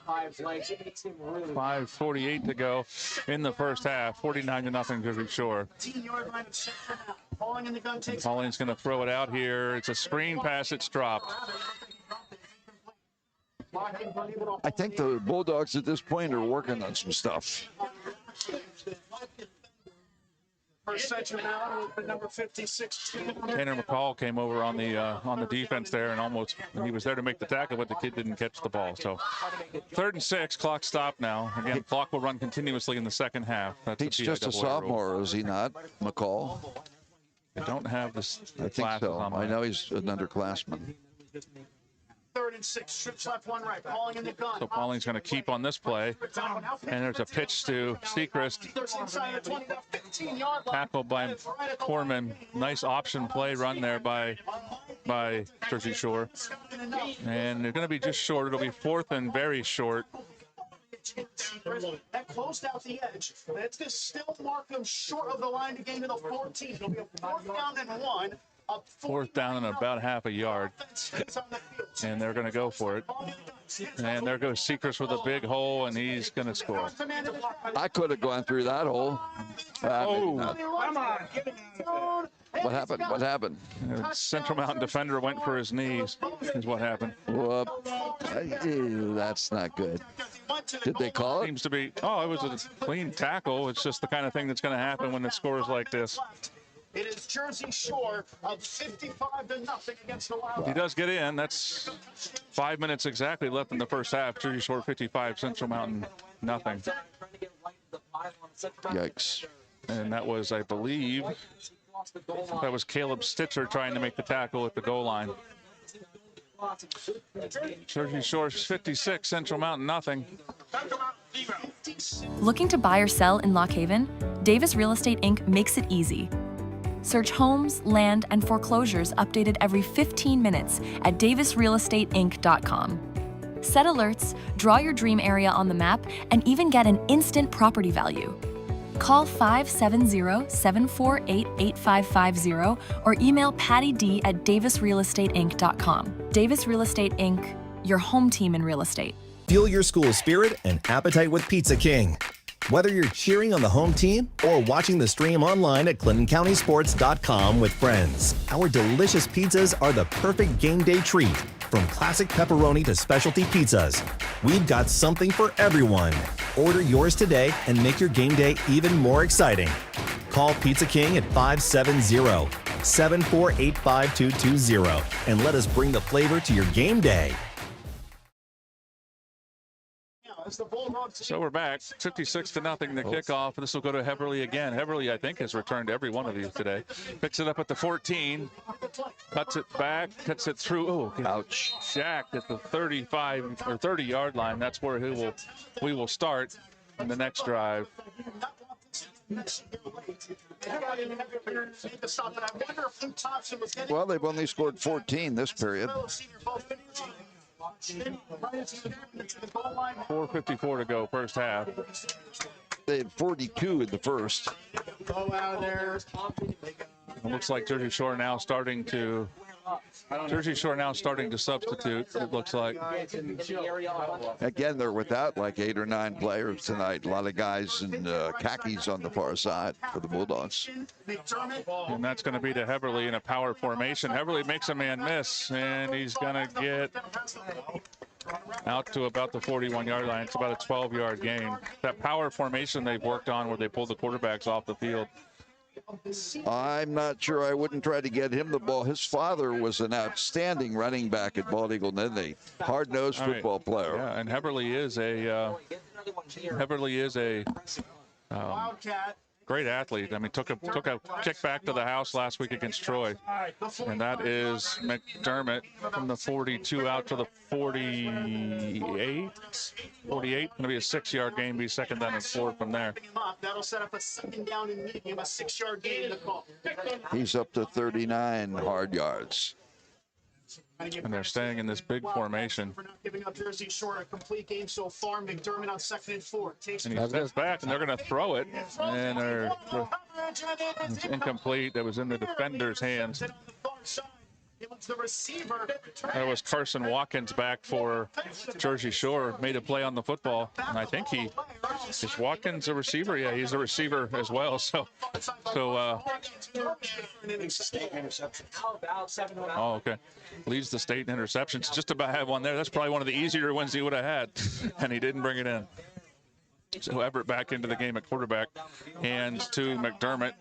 5:48 to go in the first half. 49-0 Jersey Shore. 15-yard line of center now. Pauling in the gun takes. Pauling's going to throw it out here. It's a screen pass. It's dropped. I think the Bulldogs at this point are working on some stuff. First center now with number 56. Tanner McCall came over on the defense there and he was there to make the tackle, but the kid didn't catch the ball. So 3rd and 6, clock stopped now. Again, clock will run continuously in the second half. That's He's just a sophomore, is he not, McCall? I don't have this. I think so. I know he's an underclassman. 3rd and 6, strips left, 1 right. Pauling in the gun. So Pauling's going to keep on this play. And there's a pitch to Seacrest. Tackled by Corman. Nice option play run there by Jersey Shore. And they're going to be just short. It'll be 4th and very short. That closed out the edge. That's going to still mark them short of the line to gain to the 14. It'll be a 4th down and 1. 4th down and about half a yard. And they're going to go for it. And there goes Seacrest with a big hole, and he's going to score. I could have gone through that hole. Oh. Come on. What happened? What happened? Central Mountain defender went for his knees, is what happened. Whoop. Ew, that's not good. Did they call it? Seems to be. It was a clean tackle. It's just the kind of thing that's going to happen when the score is like this. It is Jersey Shore of 55-0 against the Wild. He does get in. That's 5 minutes exactly left in the first half. Jersey Shore 55, Central Mountain nothing. Yikes. And that was, I believe, that was Caleb Stitzer trying to make the tackle at the goal line. Jersey Shore 56, Central Mountain nothing. Looking to buy or sell in Lock Haven? Davis Real Estate Inc. makes it easy. Search homes, land, and foreclosures updated every 15 minutes at davisrealestateinc.com. Set alerts, draw your dream area on the map, and even get an instant property value. Call 570-748-8550 or email pattyd@davisrealestateinc.com. Davis Real Estate Inc., your home team in real estate. Fuel your school spirit and appetite with Pizza King. Whether you're cheering on the home team or watching the stream online at ClintonCountySports.com with friends, our delicious pizzas are the perfect game day treat. From classic pepperoni to specialty pizzas, we've got something for everyone. Order yours today and make your game day even more exciting. Call Pizza King at 570-748-5220 and let us bring the flavor to your game day. So we're back, 56-0 the kickoff. This will go to Heverly again. Heverly, I think, has returned every one of these today. Picks it up at the 14, cuts it back, cuts it through. Oh, ouch! Jacked at the 35 or 30-yard line. That's where we will start in the next drive. Well, they've only scored 14 this period. 4:54 to go, first half. They had 42 in the first. It looks like Jersey Shore now starting to substitute, it looks like. Again, they're without like 8 or 9 players tonight. A lot of guys in khakis on the far side for the Bulldogs. And that's going to be to Heverly in a power formation. Heverly makes a man miss, and he's going to get out to about the 41-yard line. It's about a 12-yard gain. That power formation they've worked on where they pull the quarterbacks off the field. I'm not sure. I wouldn't try to get him the ball. His father was an outstanding running back at Bald Eagle Nittany. Hard-nosed football player. Yeah, and Heverly is a great athlete. I mean, took a kick back to the house last week against Troy. And that is McDermott from the 42 out to the 48. 48, going to be a 6-yard gain, be second down and 4 from there. That'll set up a second down and medium, a 6-yard gain in the call. He's up to 39 hard yards. And they're staying in this big formation. For not giving up Jersey Shore a complete game so far. McDermott on 2nd and 4. And he steps back, and they're going to throw it. And it's incomplete. That was in the defender's hands. It was the receiver. That was Carson Watkins back for Jersey Shore. Made a play on the football. And I think is Watkins a receiver? Yeah, he's a receiver as well. So oh, okay. Leads the state in interceptions. Just about had one there. That's probably one of the easier ones he would have had. And he didn't bring it in. So Everett back into the game at quarterback. Hands to McDermott.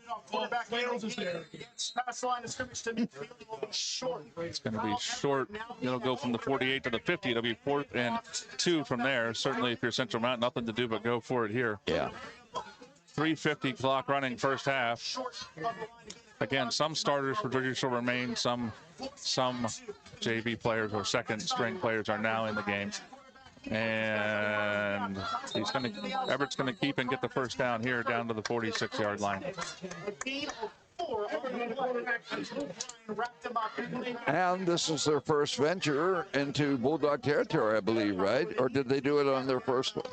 It's going to be short. It'll go from the 48 to the 50. It'll be 4th and 2 from there. Certainly if you're Central Mountain, nothing to do but go for it here. Yeah. 3:50 clock running first half. Again, some starters for Jersey Shore remain. Some JV players or second string players are now in the game. And Everett's going to keep and get the first down here down to the 46-yard line. And this is their first venture into Bulldog territory, I believe, right? Or did they do it on their first one?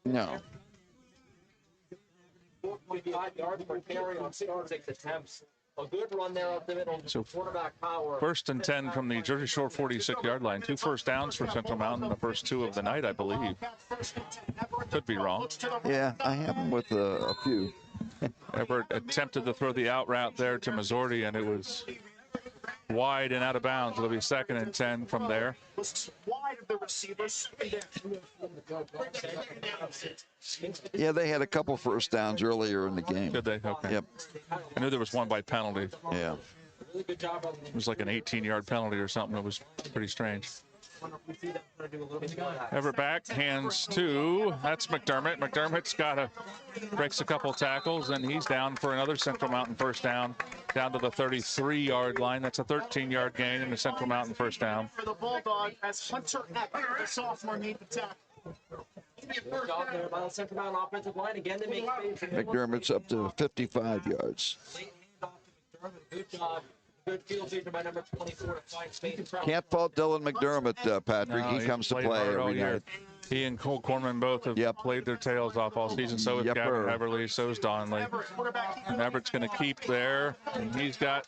No. 45 yards per carry on 6 attempts. A good run there up the middle. So quarterback power. 1st and 10 from the Jersey Shore 46-yard line. 2 first downs for Central Mountain, the first 2 of the night, I believe. Could be wrong. Yeah, I have them with a few. Everett attempted to throw the out route there to Missouri, and it was wide and out of bounds. It'll be 2nd and 10 from there. Wide of the receivers. Yeah, they had a couple first downs earlier in the game. Did they? Okay. Yep. I knew there was one by penalty. Yeah. It was like an 18-yard penalty or something. It was pretty strange. Everett back, hands to, that's McDermott. McDermott's breaks a couple tackles, and he's down for another Central Mountain first down, down to the 33-yard line. That's a 13-yard gain in the Central Mountain first down. For the Bulldog, as Hunter Eck, the sophomore, made the tackle. Good job there by the Central Mountain offensive line. Again, they make space. McDermott's up to 55 yards. Good job. good field vision by number 24 to find space. Can't fault Dylan McDermott, Patrick. No, he comes to played play hard all every year. night. He and Cole Corman both have played their tails off all season. So has Gavin Heverly, so is Donley. And Everett's going to keep there, and he's got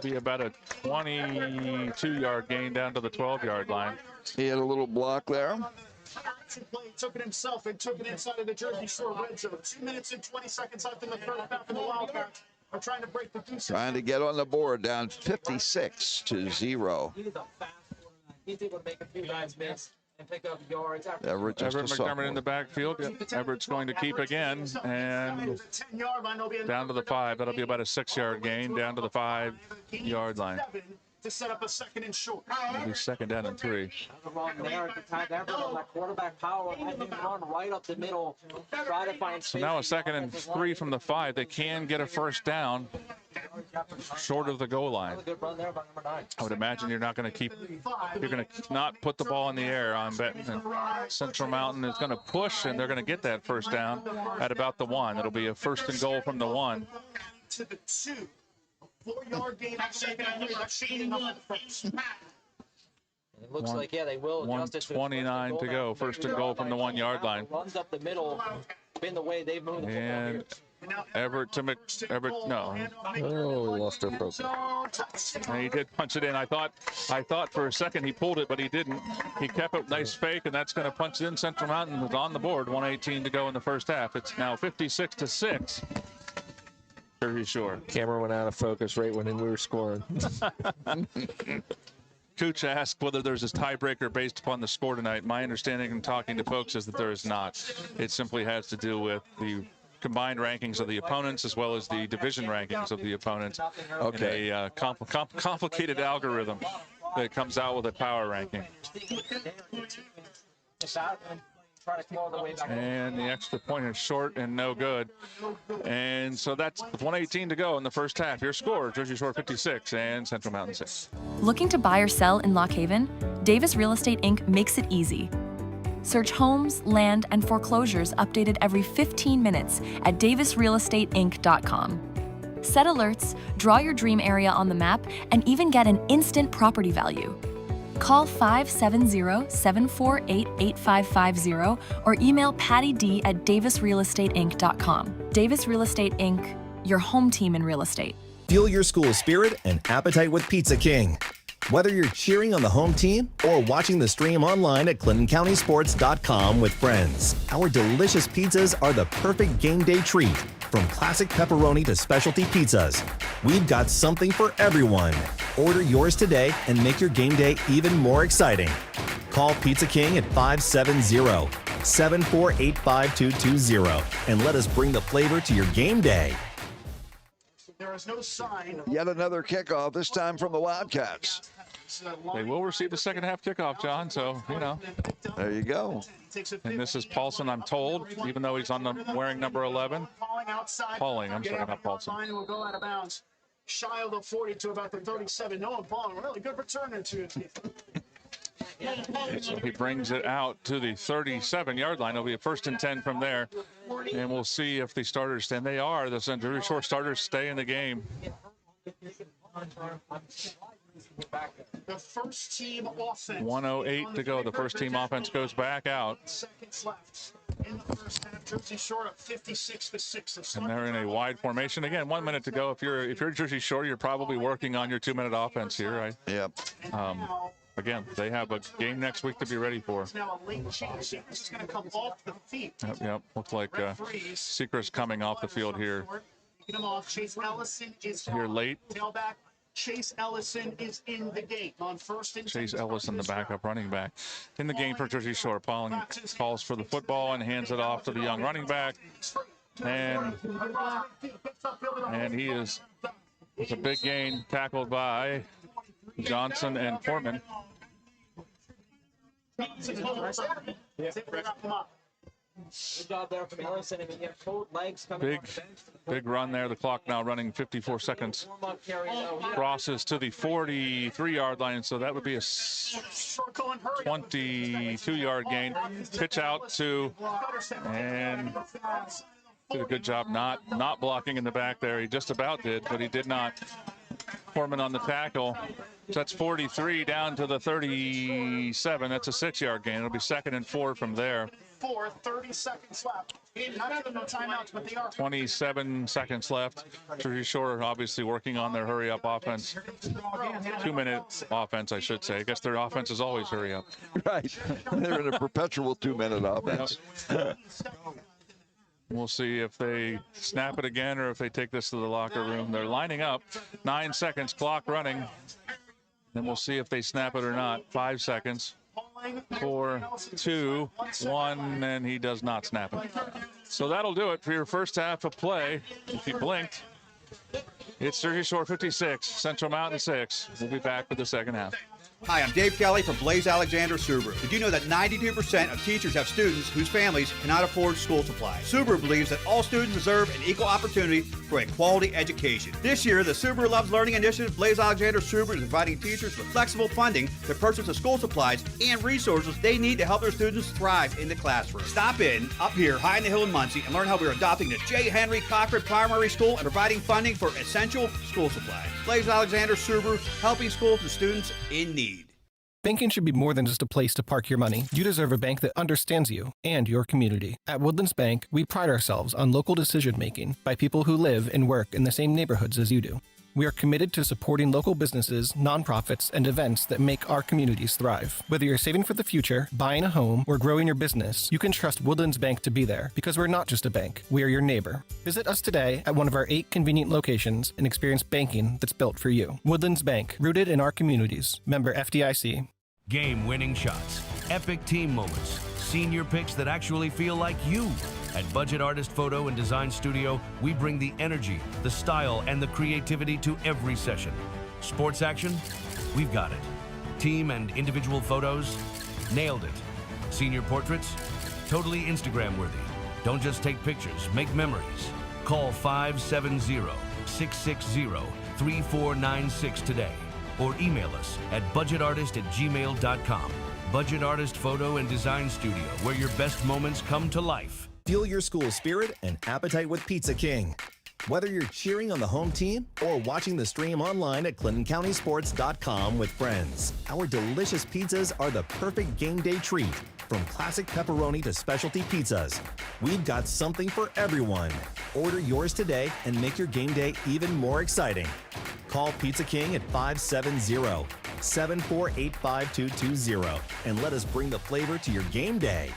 be about a 22-yard gain down to the 12-yard line. He had a little block there. He took it himself and took it inside of the Jersey Shore red zone. 2 minutes and 20 seconds left in the third half, and the Wildcats are trying to break the deuce. Trying to get on the board, down 56-0. He's able to make a few guys miss and pick up yards. Everett McDermott in the backfield. Everett's going to keep again, and down to the 5. That'll be about a 6-yard gain down to the 5-yard line. To set up a second and short. It'll be 2nd down and 3. Run there at the time. That quarterback power had him run right up the middle. Try to find So now a 2nd and 3 from the 5. They can get a first down short of the goal line. Good run there by number 9. I would imagine you're not going to you're going to not put the ball in the air. I'm betting Central Mountain is going to push, and they're going to get that first down at about the 1. It'll be a 1st and goal from the 1. To the 2. 4-yard gain on 2nd and 3. That's shooting up the first. It looks like, they will. 1:29 to go. 1st and goal from the 1-yard line. Runs up the middle. Been the way they've moved. And Everett to Everett. No. Oh, he lost their focus. And he did punch it in. I thought for a second he pulled it, but he didn't. He kept it nice fake, and that's going to punch it in. Central Mountain was on the board. 1:18 to go in the first half. It's now 56-6. Jersey Shore. Camera went out of focus right when we were scoring. Cooch asked whether there's a tiebreaker based upon the score tonight. My understanding from talking to folks is that there is not. It simply has to do with the combined rankings of the opponents as well as the division rankings of the opponents. Okay. In a complicated algorithm that comes out with a power ranking. And the extra point is short and no good. And so that's 1:18 to go in the first half. Your score, Jersey Shore 56 and Central Mountain 6. Looking to buy or sell in Lock Haven? Davis Real Estate Inc. makes it easy. Search homes, land, and foreclosures updated every 15 minutes at davisrealestateinc.com. Set alerts, draw your dream area on the map, and even get an instant property value. Call 570-748-8550 or email Patty D at davisrealestateinc.com. Davis Real Estate Inc., your home team in real estate. Fuel your school spirit and appetite with Pizza King. Whether you're cheering on the home team or watching the stream online at ClintonCountySports.com with friends, our delicious pizzas are the perfect game day treat. From classic pepperoni to specialty pizzas, we've got something for everyone. Order yours today and make your game day even more exciting. Call Pizza King at 570-748-5220 and let us bring the flavor to your game day. There is no sign. Yet another kickoff, this time from the Wildcats. They will receive the second half kickoff, John, so, There you go. And this is Paulson, I'm told, even though he's wearing number 11. Pauling, I'm sorry, not Paulson. Will go out of bounds. Shy of the 40 to about the 37. Noah Pauling, really good return into it. So he brings it out to the 37-yard line. It'll be a 1st and 10 from there. And we'll see if the starters, and they are, the Jersey Shore starters stay in the game. The first team offense. 1:08 to go. The first team offense goes back out. Seconds left in the first half. Jersey Shore up 56-6. And they're in a wide formation. Again, 1 minute to go. If you're Jersey Shore, you're probably working on your 2-minute offense here, right? Yep. Again, they have a game next week to be ready for. Now a late change. This is going to come off the feet. Yep. Looks like Secret's coming off the field here. Get him off. Chase Ellison is here late. Tailback. Chase Ellison is in the game on 1st and 10. Chase Ellison, the backup running back, in the game for Jersey Shore. Pauling calls for the football and hands it off to the young running back. And he is, it's a big gain, tackled by Johnson and Foreman. Good job there from Ellison. I mean, you have both legs coming Big run there. The clock now running 54 seconds. Crosses to the 43-yard line, so that would be a 22-yard gain. Pitch out to, and Did a good job not blocking in the back there. He just about did, but he did not. Foreman on the tackle. So that's 43 down to the 37. That's a 6-yard gain. It'll be 2nd and 4 from there. 30 seconds left. Not giving no timeouts, but they are. 27 seconds left. Jersey Shore obviously working on their hurry-up offense. 2-minute offense, I should say. I guess their offense is always hurry-up. Right. They're in a perpetual 2-minute offense. We'll see if they snap it again or if they take this to the locker room. They're lining up. 9 seconds, clock running. Then we'll see if they snap it or not. 5 seconds. 4, 2, 1, and he does not snap it. So that'll do it for your first half of play. If you blinked, it's Jersey Shore 56, Central Mountain 6. We'll be back for the second half. Hi, I'm Dave Kelly from Blaze Alexander Subaru. Did you know that 92% of teachers have students whose families cannot afford school supplies? Subaru believes that all students deserve an equal opportunity for a quality education. This year, the Subaru Loves Learning Initiative, Blaze Alexander Subaru is providing teachers with flexible funding to purchase the school supplies and resources they need to help their students thrive in the classroom. Stop in up here high in the hill in Muncie and learn how we're adopting the J. Henry Cochran Primary School and providing funding for essential school supplies. Blaze Alexander Subaru, helping schools and students in need. Banking should be more than just a place to park your money. You deserve a bank that understands you and your community. At Woodlands Bank, we pride ourselves on local decision making by people who live and work in the same neighborhoods as you do. We are committed to supporting local businesses, nonprofits, and events that make our communities thrive. Whether you're saving for the future, buying a home, or growing your business, you can trust Woodlands Bank to be there because we're not just a bank, we are your neighbor. Visit us today at one of our 8 convenient locations and experience banking that's built for you. Woodlands Bank, rooted in our communities. Member FDIC. Game-winning shots, epic team moments, senior picks that actually feel like you. At Budget Artist Photo and Design Studio, we bring the energy, the style, and the creativity to every session. Sports action? We've got it. Team and individual photos? Nailed it. Senior portraits? Totally Instagram-worthy. Don't just take pictures, make memories. Call 570-660-3496 today. Or email us at budgetartist@gmail.com. Budget Artist Photo and Design Studio, where your best moments come to life. Fuel your school spirit and appetite with Pizza King. Whether you're cheering on the home team or watching the stream online at ClintonCountySports.com with friends, our delicious pizzas are the perfect game day treat. From classic pepperoni to specialty pizzas, we've got something for everyone. Order yours today and make your game day even more exciting. Call Pizza King at 570-748-5220 and let us bring the flavor to your game day.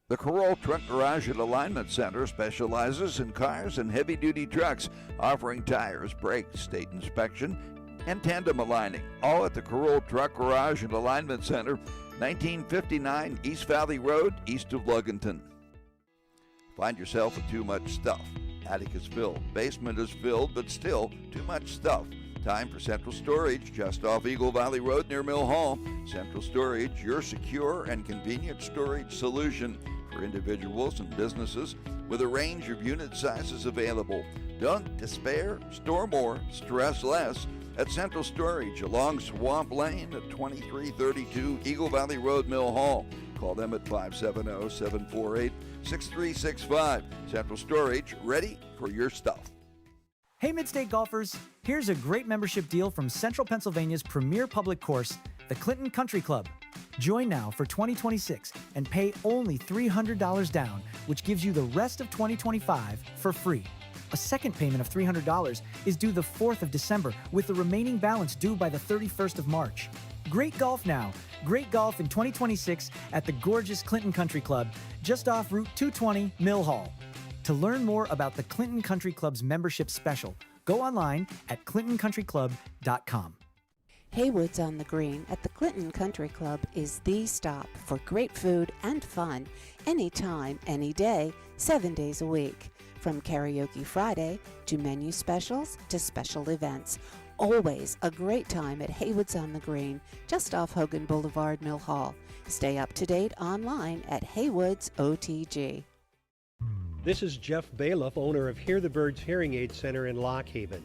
The Carroll Truck Garage and Alignment Center specializes in cars and heavy-duty trucks, offering tires, brakes, state inspection, and tandem aligning. All at the Carroll Truck Garage and Alignment Center, 1959 East Valley Road, east of Luganton. Find yourself with too much stuff. Attic is filled, basement is filled, but still too much stuff. Time for Central Storage, just off Eagle Valley Road near Mill Hall. Central Storage, your secure and convenient storage solution for individuals and businesses with a range of unit sizes available. Don't despair, store more, stress less at Central Storage along Swamp Lane at 2332 Eagle Valley Road, Mill Hall. Call them at 570-748-6365. Central Storage, ready for your stuff. Hey Midstate golfers, here's a great membership deal from Central Pennsylvania's premier public course, the Clinton Country Club. Join now for 2026 and pay only $300 down, which gives you the rest of 2025 for free. A second payment of $300 is due the 4th of December, with the remaining balance due by the 31st of March. Great golf now. Great golf in 2026 at the gorgeous Clinton Country Club, just off Route 220, Mill Hall. To learn more about the Clinton Country Club's membership special, go online at clintoncountryclub.com. Haywood's on the Green at the Clinton Country Club is the stop for great food and fun anytime, any day, 7 days a week. From Karaoke Friday to menu specials to special events. Always a great time at Haywood's on the Green, just off Hogan Boulevard, Mill Hall. Stay up to date online at Haywood's OTG. This is Jeff Bailiff, owner of Hear the Birds Hearing Aid Center in Lock Haven.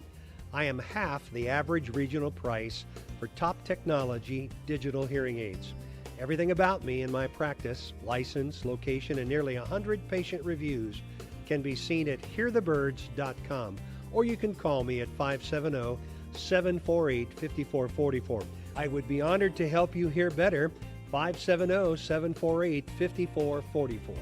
I am half the average regional price for top technology digital hearing aids. Everything about me and my practice, license, location, and nearly 100 patient reviews can be seen at hearthebirds.com, or you can call me at 570-748-5444. I would be honored to help you hear better. 570-748-5444.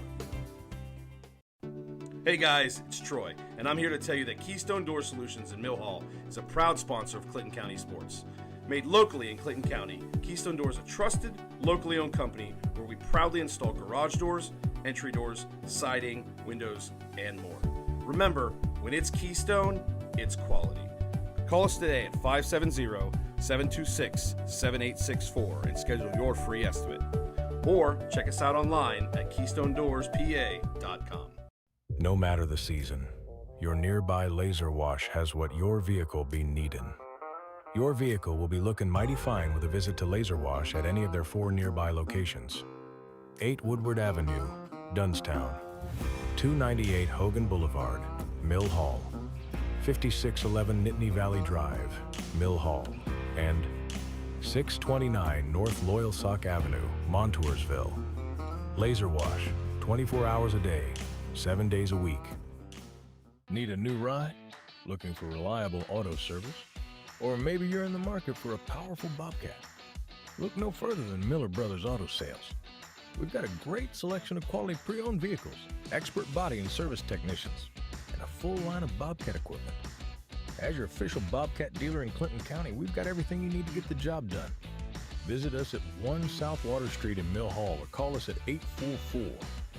Hey guys, it's Troy, and I'm here to tell you that Keystone Door Solutions in Mill Hall is a proud sponsor of Clinton County Sports. Made locally in Clinton County, Keystone Door is a trusted, locally owned company where we proudly install garage doors, entry doors, siding, windows, and more. Remember, when it's Keystone, it's quality. Call us today at 570-726-7864 and schedule your free estimate. Or check us out online at KeystoneDoorsPA.com. No matter the season, your nearby Laser Wash has what your vehicle be needin'. Your vehicle will be looking mighty fine with a visit to Laser Wash at any of their 4 nearby locations. 8 Woodward Avenue, Dunstown, 298 Hogan Boulevard, Mill Hall, 5611 Nittany Valley Drive, Mill Hall, and 629 North Loyalsock Avenue, Montoursville. Laser Wash, 24 hours a day, 7 days a week. Need a new ride? Looking for reliable auto service? Or maybe you're in the market for a powerful Bobcat? Look no further than Miller Brothers Auto Sales. We've got a great selection of quality pre-owned vehicles, expert body and service technicians, and a full line of Bobcat equipment. As your official Bobcat dealer in Clinton County, we've got everything you need to get the job done. Visit us at 1 South Water Street in Mill Hall or call us at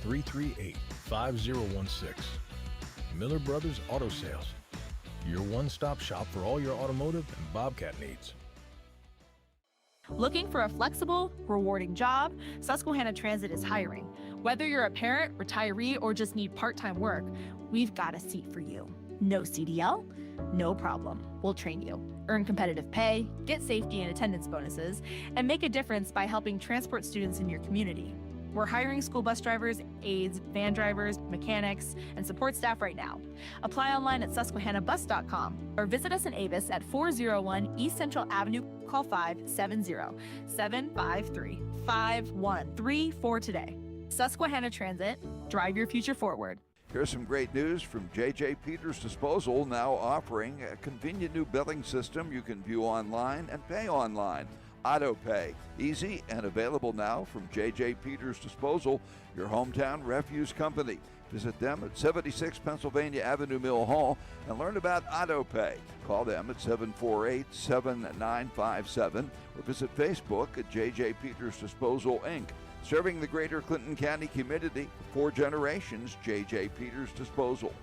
844-338-5016. Miller Brothers Auto Sales, your one-stop shop for all your automotive and Bobcat needs. Looking for a flexible, rewarding job? Susquehanna Transit is hiring. Whether you're a parent, retiree, or just need part-time work, we've got a seat for you. No CDL? No problem. We'll train you. Earn competitive pay, get safety and attendance bonuses, and make a difference by helping transport students in your community. We're hiring school bus drivers, aides, van drivers, mechanics, and support staff right now. Apply online at susquehannabus.com or visit us in Avis at 401 East Central Avenue. Call 570-753-5134 today. Susquehanna Transit, drive your future forward. Here's some great news from J.J. Peters Disposal, now offering a convenient new billing system you can view online and pay online. AutoPay, easy and available now from J.J. Peters Disposal, your hometown refuse company. Visit them at 76 Pennsylvania Avenue, Mill Hall, and learn about AutoPay. Call them at 748-7957 or visit Facebook at J.J. Peters Disposal, Inc. Serving the greater Clinton County community for 4 generations, J.J. Peters Disposal.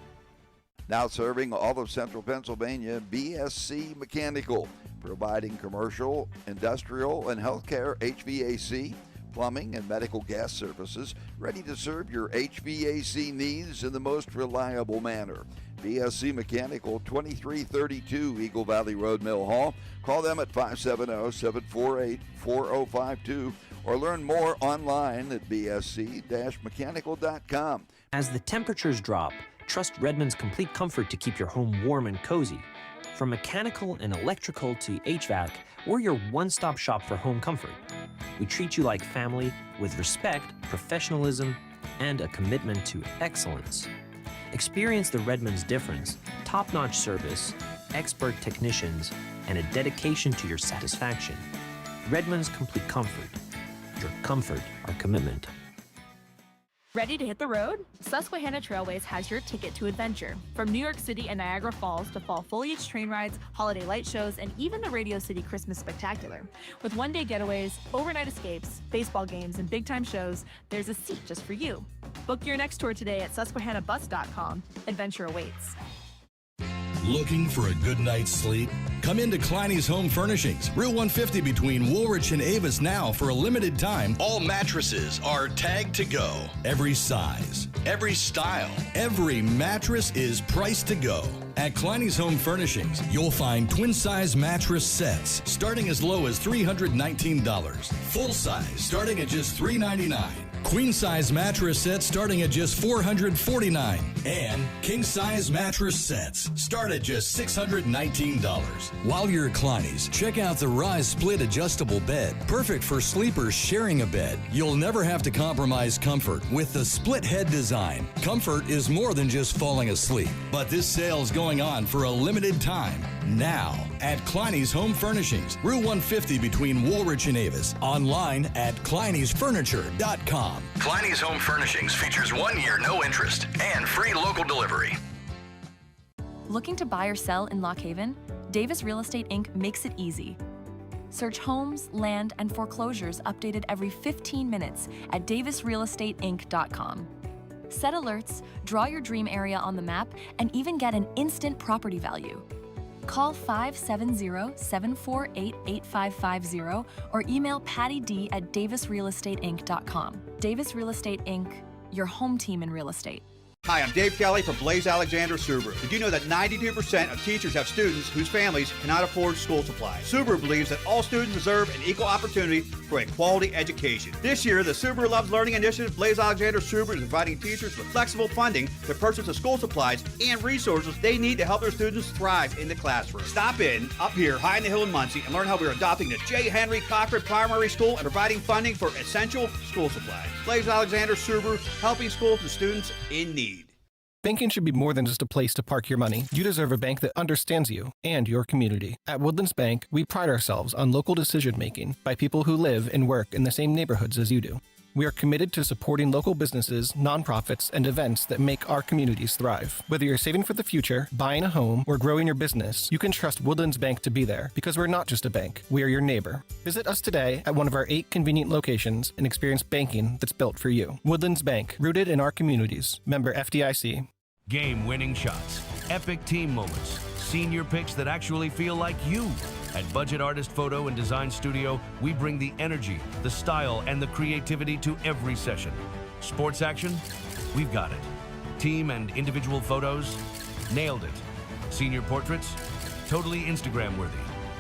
Now serving all of central Pennsylvania, BSC Mechanical, providing commercial, industrial, and healthcare HVAC, plumbing, and medical gas services, ready to serve your HVAC needs in the most reliable manner. BSC Mechanical, 2332 Eagle Valley Road, Mill Hall. Call them at 570-748-4052 or learn more online at bsc-mechanical.com. As the temperatures drop, trust Redmond's Complete Comfort to keep your home warm and cozy. From mechanical and electrical to HVAC, we're your one-stop shop for home comfort. We treat you like family with respect, professionalism, and a commitment to excellence. Experience the Redmond's difference, top-notch service, expert technicians, and a dedication to your satisfaction. Redmond's Complete Comfort. Your comfort, our commitment. Ready to hit the road? Susquehanna Trailways has your ticket to adventure. From New York City and Niagara Falls to fall foliage train rides, holiday light shows, and even the Radio City Christmas Spectacular. With one-day getaways, overnight escapes, baseball games, and big-time shows, there's a seat just for you. Book your next tour today at susquehannabus.com. Adventure awaits. Looking for a good night's sleep? Come into Kleiny's Home Furnishings, Route 150 between Woolwich and Avis now for a limited time. All mattresses are tagged to go. Every size, every style, every mattress is priced to go. At Kleiny's Home Furnishings, you'll find twin-size mattress sets starting as low as $319. Full size starting at just $399. Queen size mattress sets starting at just $449. And king size mattress sets start at just $619. While you're at Kleiny's, check out the Rise Split Adjustable Bed. Perfect for sleepers sharing a bed. You'll never have to compromise comfort with the split head design. Comfort is more than just falling asleep. But this sale's going on for a limited time now at Kleiny's Home Furnishings, Rue 150 between Woolrich and Avis. Online at Kleiny'sFurniture.com. Kleiny's Home Furnishings features 1 year no interest and free local delivery. Looking to buy or sell in Lock Haven? Davis Real Estate Inc. makes it easy. Search homes, land, and foreclosures updated every 15 minutes at DavisRealEstateInc.com. Set alerts, draw your dream area on the map, and even get an instant property value. Call 570-748-8550 or email Patty D at DavisRealEstateInc.com. Davis Real Estate Inc., your home team in real estate. Hi, I'm Dave Kelly from Blaze Alexander Subaru. Did you know that 92% of teachers have students whose families cannot afford school supplies? Subaru believes that all students deserve an equal opportunity for a quality education. This year, the Subaru Loves Learning Initiative, Blaze Alexander Subaru is providing teachers with flexible funding to purchase the school supplies and resources they need to help their students thrive in the classroom. Stop in up here high in the hill in Muncie and learn how we're adopting the J. Henry Cochran Primary School and providing funding for essential school supplies. Blaze Alexander Subaru, helping schools and students in need. Banking should be more than just a place to park your money. You deserve a bank that understands you and your community. At Woodlands Bank, we pride ourselves on local decision making by people who live and work in the same neighborhoods as you do. We are committed to supporting local businesses, nonprofits, and events that make our communities thrive. Whether you're saving for the future, buying a home, or growing your business, you can trust Woodlands Bank to be there because we're not just a bank, we are your neighbor. Visit us today at one of our 8 convenient locations and experience banking that's built for you. Woodlands Bank, rooted in our communities. Member FDIC. Game-winning shots, epic team moments, senior picks that actually feel like you. At Budget Artist Photo and Design Studio, we bring the energy, the style, and the creativity to every session. Sports action? We've got it. Team and individual photos? Nailed it. Senior portraits? Totally Instagram-worthy.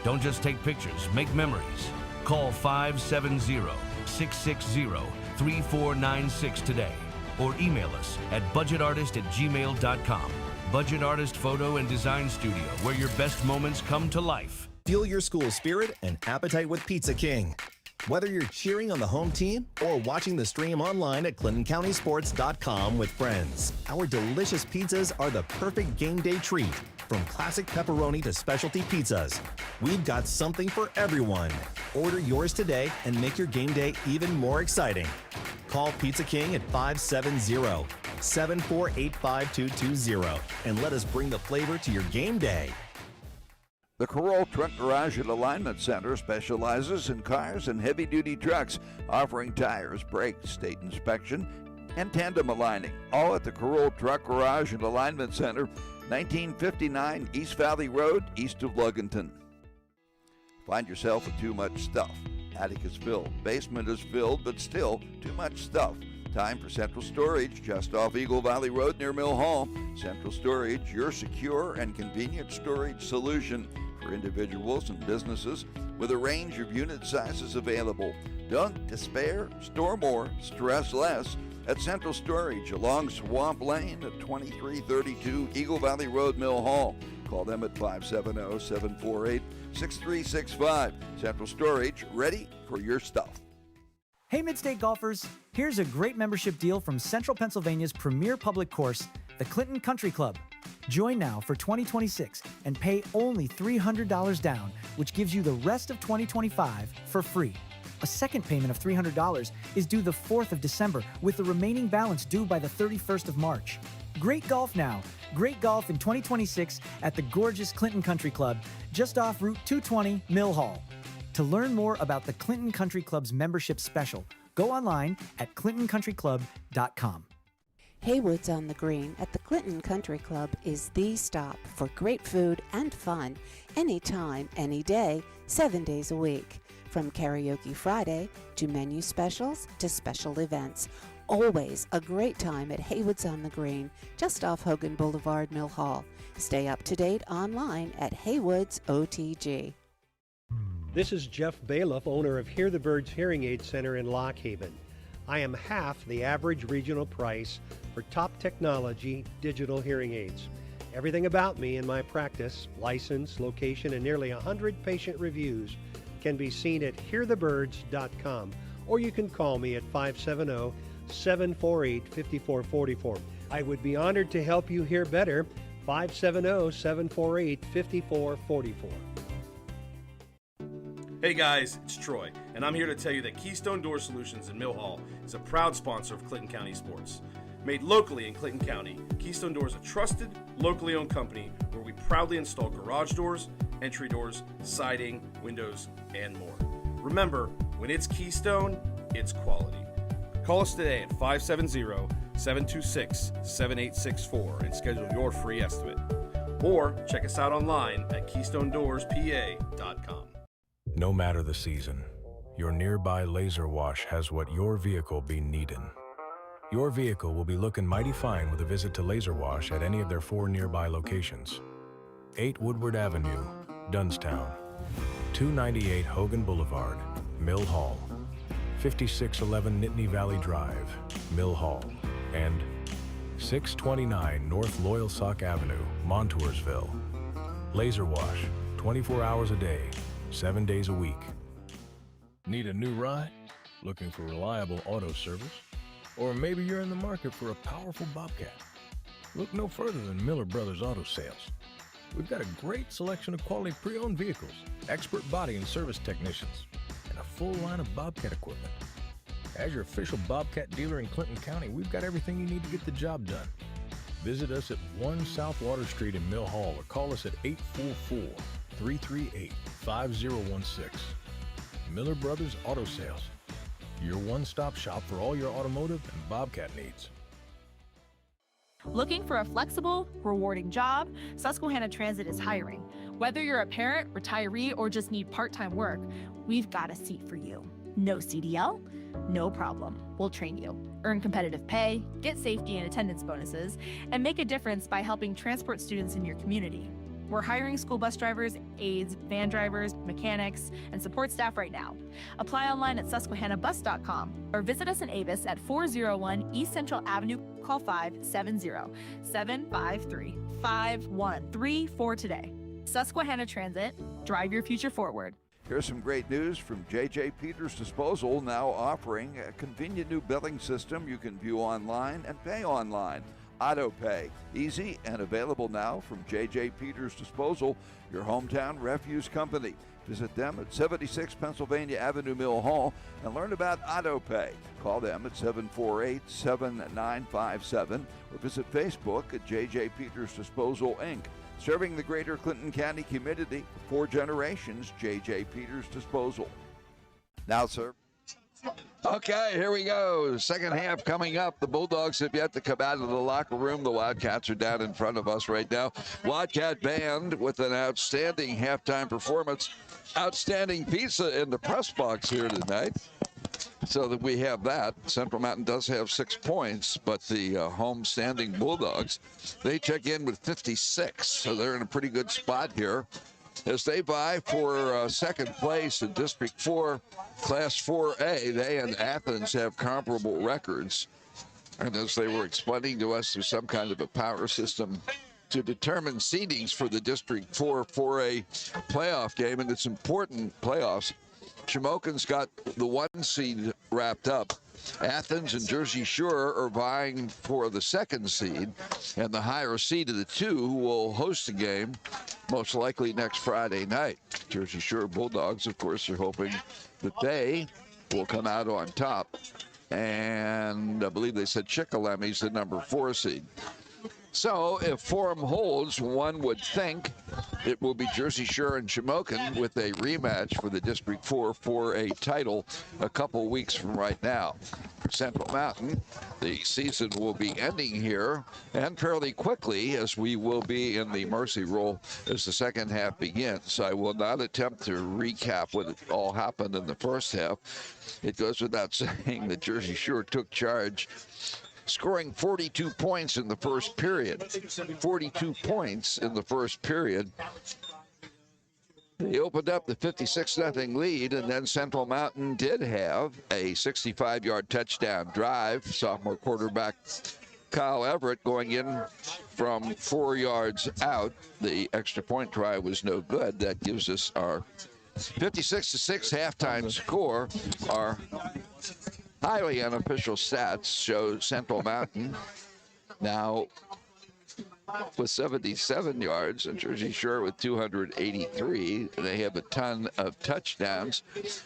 Don't just take pictures, make memories. Call 570-660-3496 today. Or email us at budgetartist@gmail.com. Budget Artist Photo and Design Studio, where your best moments come to life. Fuel your school spirit and appetite with Pizza King. Whether you're cheering on the home team or watching the stream online at ClintonCountySports.com with friends, our delicious pizzas are the perfect game day treat. From classic pepperoni to specialty pizzas, we've got something for everyone. Order yours today and make your game day even more exciting. Call Pizza King at 570-748-5220 and let us bring the flavor to your game day. The Carroll Truck Garage and Alignment Center specializes in cars and heavy-duty trucks, offering tires, brakes, state inspection, and tandem aligning. All at the Carroll Truck Garage and Alignment Center, 1959 East Valley Road, east of Luganton. Find yourself with too much stuff. Attic is filled, basement is filled, but still too much stuff. Time for Central Storage, just off Eagle Valley Road near Mill Hall. Central Storage, your secure and convenient storage solution for individuals and businesses with a range of unit sizes available. Don't despair, store more, stress less at Central Storage along Swamp Lane at 2332 Eagle Valley Road, Mill Hall. Call them at 570-748-6365. Central Storage, ready for your stuff. Hey Midstate golfers, here's a great membership deal from Central Pennsylvania's premier public course, the Clinton Country Club. Join now for 2026 and pay only $300 down, which gives you the rest of 2025 for free. A second payment of $300 is due the 4th of December, with the remaining balance due by the 31st of March. Great golf now. Great golf in 2026 at the gorgeous Clinton Country Club, just off Route 220, Mill Hall. To learn more about the Clinton Country Club's membership special, go online at ClintonCountryClub.com. Haywood's on the Green at the Clinton Country Club is the stop for great food and fun anytime, any day, 7 days a week. From Karaoke Friday to menu specials to special events. Always a great time at Haywood's on the Green, just off Hogan Boulevard, Mill Hall. Stay up to date online at Haywood's OTG. This is Jeff Bailiff, owner of Hear the Birds Hearing Aid Center in Lock Haven. I am half the average regional price for top technology digital hearing aids. Everything about me and my practice, license, location, and nearly 100 patient reviews can be seen at hearthebirds.com, or you can call me at 570-748-5444. I would be honored to help you hear better. 570-748-5444. Hey guys, it's Troy, and I'm here to tell you that Keystone Door Solutions in Mill Hall is a proud sponsor of Clinton County Sports. Made locally in Clinton County, Keystone Door is a trusted, locally owned company where we proudly install garage doors, entry doors, siding, windows, and more. Remember, when it's Keystone, it's quality. Call us today at 570-726-7864 and schedule your free estimate. Or check us out online at KeystoneDoorsPA.com. No matter the season, your nearby Laser Wash has what your vehicle be needin'. Your vehicle will be looking mighty fine with a visit to Laser Wash at any of their 4 nearby locations. 8 Woodward Avenue, Dunstown, 298 Hogan Boulevard, Mill Hall, 5611 Nittany Valley Drive, Mill Hall, and 629 North Loyalsock Avenue, Montoursville. Laser Wash, 24 hours a day, 7 days a week. Need a new ride? Looking for reliable auto service? Or maybe you're in the market for a powerful Bobcat? Look no further than Miller Brothers Auto Sales. We've got a great selection of quality pre-owned vehicles, expert body and service technicians, and a full line of Bobcat equipment. As your official Bobcat dealer in Clinton County, we've got everything you need to get the job done. Visit us at 1 South Water Street in Mill Hall or call us at 844-338-5016. Miller Brothers Auto Sales, your one-stop shop for all your automotive and Bobcat needs. Looking for a flexible, rewarding job? Susquehanna Transit is hiring. Whether you're a parent, retiree, or just need part-time work, we've got a seat for you. No CDL? No problem. We'll train you. Earn competitive pay, get safety and attendance bonuses, and make a difference by helping transport students in your community. We're hiring school bus drivers, aides, van drivers, mechanics, and support staff right now. Apply online at susquehannabus.com or visit us in Avis at 401 East Central Avenue. Call 570-753-5134 today. Susquehanna Transit, drive your future forward. Here's some great news from J.J. Peters Disposal, now offering a convenient new billing system you can view online and pay online. AutoPay, easy and available now from J.J. Peters Disposal, your hometown refuse company. Visit them at 76 Pennsylvania Avenue, Mill Hall, and learn about AutoPay. Call them at 748-7957 or visit Facebook at J.J. Peters Disposal, Inc. Serving the greater Clinton County community for 4 generations, J.J. Peters Disposal. Now, sir. Okay, here we go. Second half coming up. The Bulldogs have yet to come out of the locker room. The Wildcats are down in front of us right now. Wildcat band with an outstanding halftime performance. Outstanding pizza in the press box here tonight. So that we have that. Central Mountain does have 6 points, but the home-standing Bulldogs, they check in with 56. So they're in a pretty good spot here as they vie for second place in District 4, Class 4A. They and Athens have comparable records. And as they were explaining to us, there's some kind of a power system to determine seedings for the District 4 4A playoff game, and it's important playoffs. Shamokin's got the 1 seed wrapped up. Athens and Jersey Shore are vying for the 2nd seed, and the higher seed of the 2 will host the game most likely next Friday night. Jersey Shore Bulldogs, of course, are hoping that they will come out on top, and I believe they said Chickalemmy's the number 4 seed. So if form holds, one would think it will be Jersey Shore and Shamokin with a rematch for the District 4 4A title a couple weeks from right now. For Central Mountain, the season will be ending here and fairly quickly, as we will be in the mercy roll as the second half begins. I will not attempt to recap what all happened in the first half. It goes without saying that Jersey Shore took charge, scoring 42 points in the first period. 42 points in the first period. They opened up the 56-0 lead, and then Central Mountain did have a 65-yard touchdown drive. Sophomore quarterback Kyle Everett going in from 4 yards out. The extra point try was no good. That gives us our 56-6 halftime score. Our highly unofficial stats show Central Mountain now with 77 yards and Jersey Shore with 283. They have a ton of touchdowns.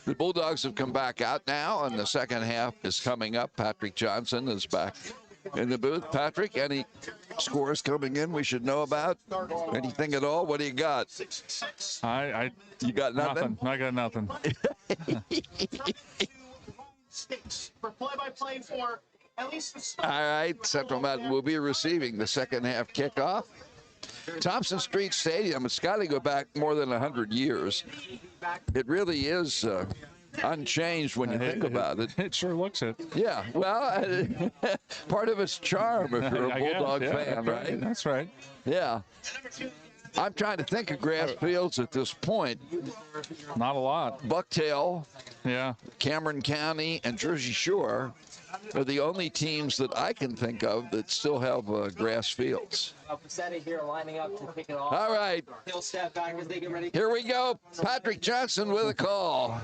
The Bulldogs have come back out now, and the second half is coming up. Patrick Johnson is back in the booth. Patrick, any scores coming in we should know about? Anything at all? What do you got? You got nothing? I got nothing. For play-by-play for at least the All right, Central Mountain will be receiving the second half kickoff. Thompson Street Stadium, it's got to go back more than 100 years. It really is unchanged when you think about it. It sure looks it. Yeah, well, part of its charm if you're a I Bulldog guess, fan, right? That's right. Yeah. I'm trying to think of grass fields at this point. Not a lot. Bucktail, yeah, Cameron County, and Jersey Shore are the only teams that I can think of that still have grass fields. Here lining up to pick it off. All right. He'll step back as they get ready. Here we go. Patrick Johnson with a call.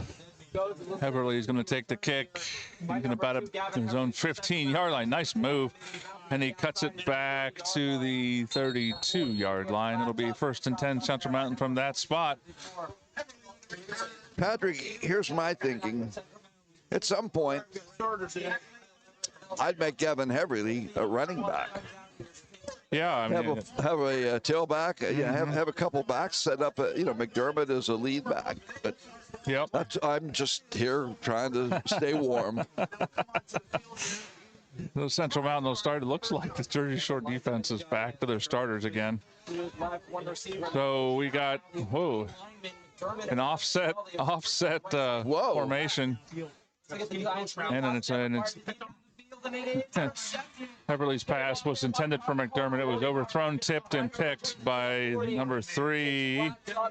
Everly is going to take the kick. He's going to about his own 15-yard line. Nice move. And he cuts it back to the 32-yard line. It'll be 1st and 10 Central Mountain from that spot. Patrick, here's my thinking. At some point, I'd make Gavin Heverly a running back. Yeah, I mean, have a tailback. Yeah, have a couple backs set up. McDermott as a lead back. But yep, I'm just here trying to stay warm. The Central Mountain will start. It looks like the Jersey Shore defense is back to their starters again. So we got an offset formation, and it's Everly's pass was intended for McDermott. It was overthrown, tipped, and picked by number 3. Tackle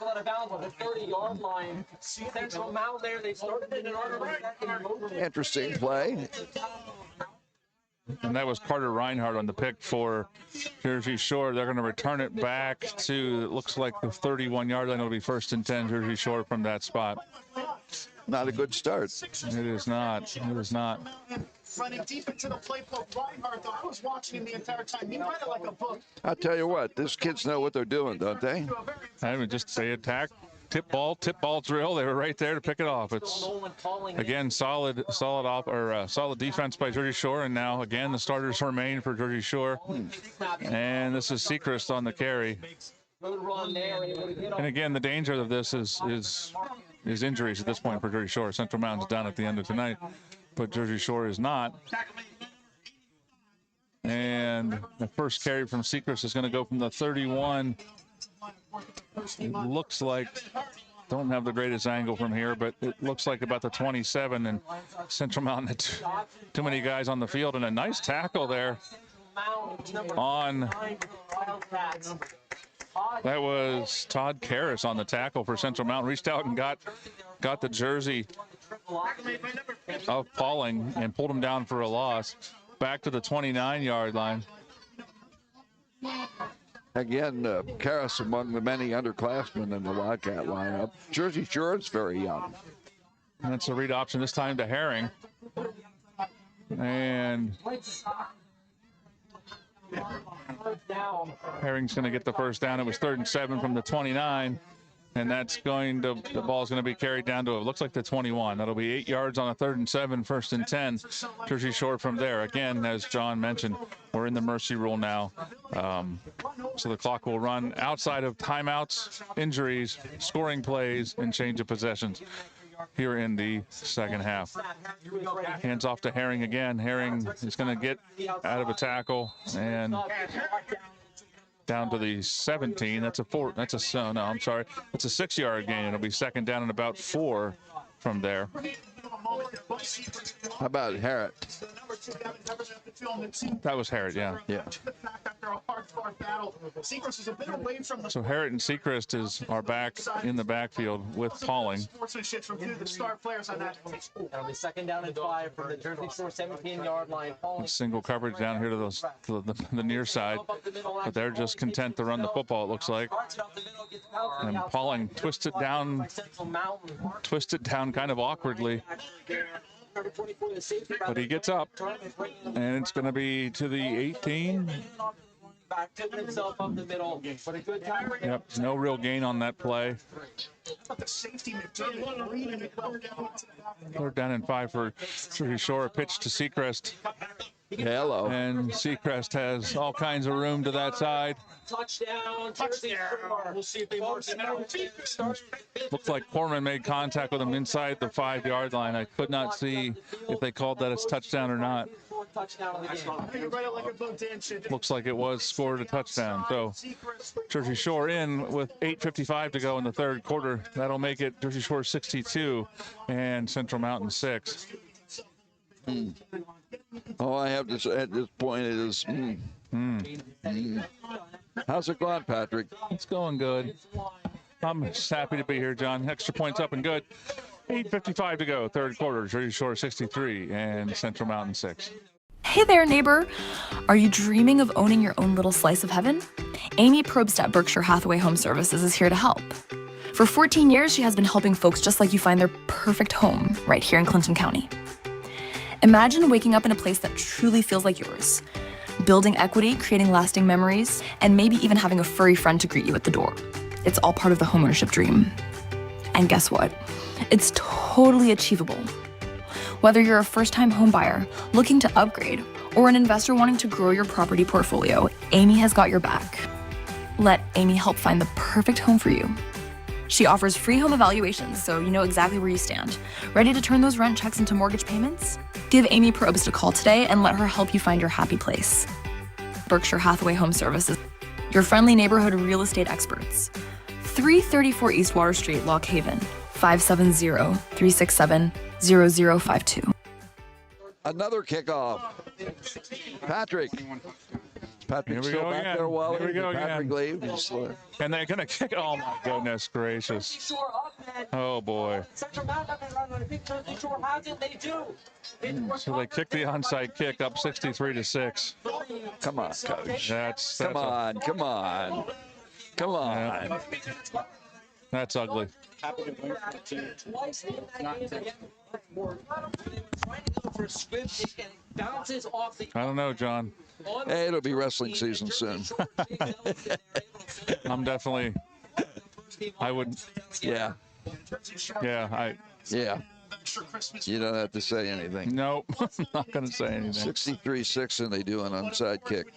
out of bounds on the 30-yard line. Central Mountain there. They started in an order. Interesting play. And that was Carter Reinhardt on the pick for Jersey Shore. They're going to return it back to, it looks like the 31-yard line. It'll be 1st and 10 Jersey Shore from that spot. Not a good start. It is not. It is not. running deep into the playbook. Reinhardt, though, I was watching him the entire time. He read it like a book. I'll tell you what, these kids know what they're doing, don't they? I would just say attack, tip ball drill. They were right there to pick it off. It's again solid defense by Jersey Shore, and now again the starters remain for Jersey Shore. And this is Sechrist on the carry. And again, the danger of this is injuries at this point for Jersey Shore. Central Mountain's done at the end of tonight, but Jersey Shore is not. And the first carry from Sechrist is going to go from the 31. It looks like, don't have the greatest angle from here, but it looks like about the 27, and Central Mountain had too many guys on the field, and a nice tackle there on, that was Todd Karras on the tackle for Central Mountain. Reached out and got the jersey of Pauling and pulled him down for a loss. Back to the 29-yard line. Again, Karras among the many underclassmen in the Wildcat lineup. Jersey Shore is very young. And that's a read option this time to Herring. And Herring's going to get the first down. It was 3rd and 7 from the 29. And that's the ball's going to be carried down to, it looks like the 21. That'll be 8 yards on a 3rd and 7, 1st and 10. Jersey Shore from there. Again, as John mentioned, we're in the mercy rule now. So the clock will run outside of timeouts, injuries, scoring plays, and change of possessions here in the second half. Hands off to Herring again. Herring is going to get out of a tackle and down to the 17. That's a 6-yard gain. It'll be 2nd down and about 4 from there. How about Harrod? That was Harrod, yeah. Yeah. So Harrod and Seacrest are back in the backfield with Pauling. Sportsmanship from two of the star players on that team. That'll be 2nd down and 5 from the Jersey Shore 17-yard line. Single coverage down here to the near side, but they're just content to run the football, it looks like. And Pauling twists it down kind of awkwardly. But he gets up, and it's going to be to the 18. Back tipping himself up the middle, but a good time. Yep, no real gain on that play. They're down in 5 for Jersey Shore. Pitch to Seacrest. Hello. And Seacrest has all kinds of room to that side. Touchdown, Jersey Shore. We'll see if they mark it out. Looks like Foreman made contact with him inside the 5-yard line. I could not see if they called that as touchdown or not. Looks like it was scored a touchdown. So Jersey Shore in with 8:55 to go in the third quarter. That'll make it Jersey Shore 62 and Central Mountain 6. All I have to say at this point is, how's it going, Patrick? It's going good. I'm just happy to be here, John. Extra points up and good. 8:55 to go, third quarter. Jersey Shore 63 and Central Mountain 6. Hey there, neighbor. Are you dreaming of owning your own little slice of heaven? Amy Probst at Berkshire Hathaway Home Services is here to help. For 14 years, she has been helping folks just like you find their perfect home right here in Clinton County. Imagine waking up in a place that truly feels like yours, building equity, creating lasting memories, and maybe even having a furry friend to greet you at the door. It's all part of the homeownership dream. And guess what? It's totally achievable. Whether you're a first-time home buyer looking to upgrade or an investor wanting to grow your property portfolio, Amy has got your back. Let Amy help find the perfect home for you. She offers free home evaluations so you know exactly where you stand. Ready to turn those rent checks into mortgage payments? Give Amy Probst a call today and let her help you find your happy place. Berkshire Hathaway Home Services, your friendly neighborhood real estate experts. 334 East Water Street, Lock Haven, 570-367-0052. Another kickoff. Patrick still back there, Wally. Here we go Patrick again. leaves. And they're going to kick. Oh, my goodness gracious. Oh, boy. So they kick the onside kick up 63-6. Come on, coach. Come on. Yeah. That's ugly. I don't know, John. Hey, it'll be wrestling season soon. I'm definitely. I would. Yeah. Yeah. You don't have to say anything. Nope. I'm not going to say anything. 63-6, and they do an onside kick.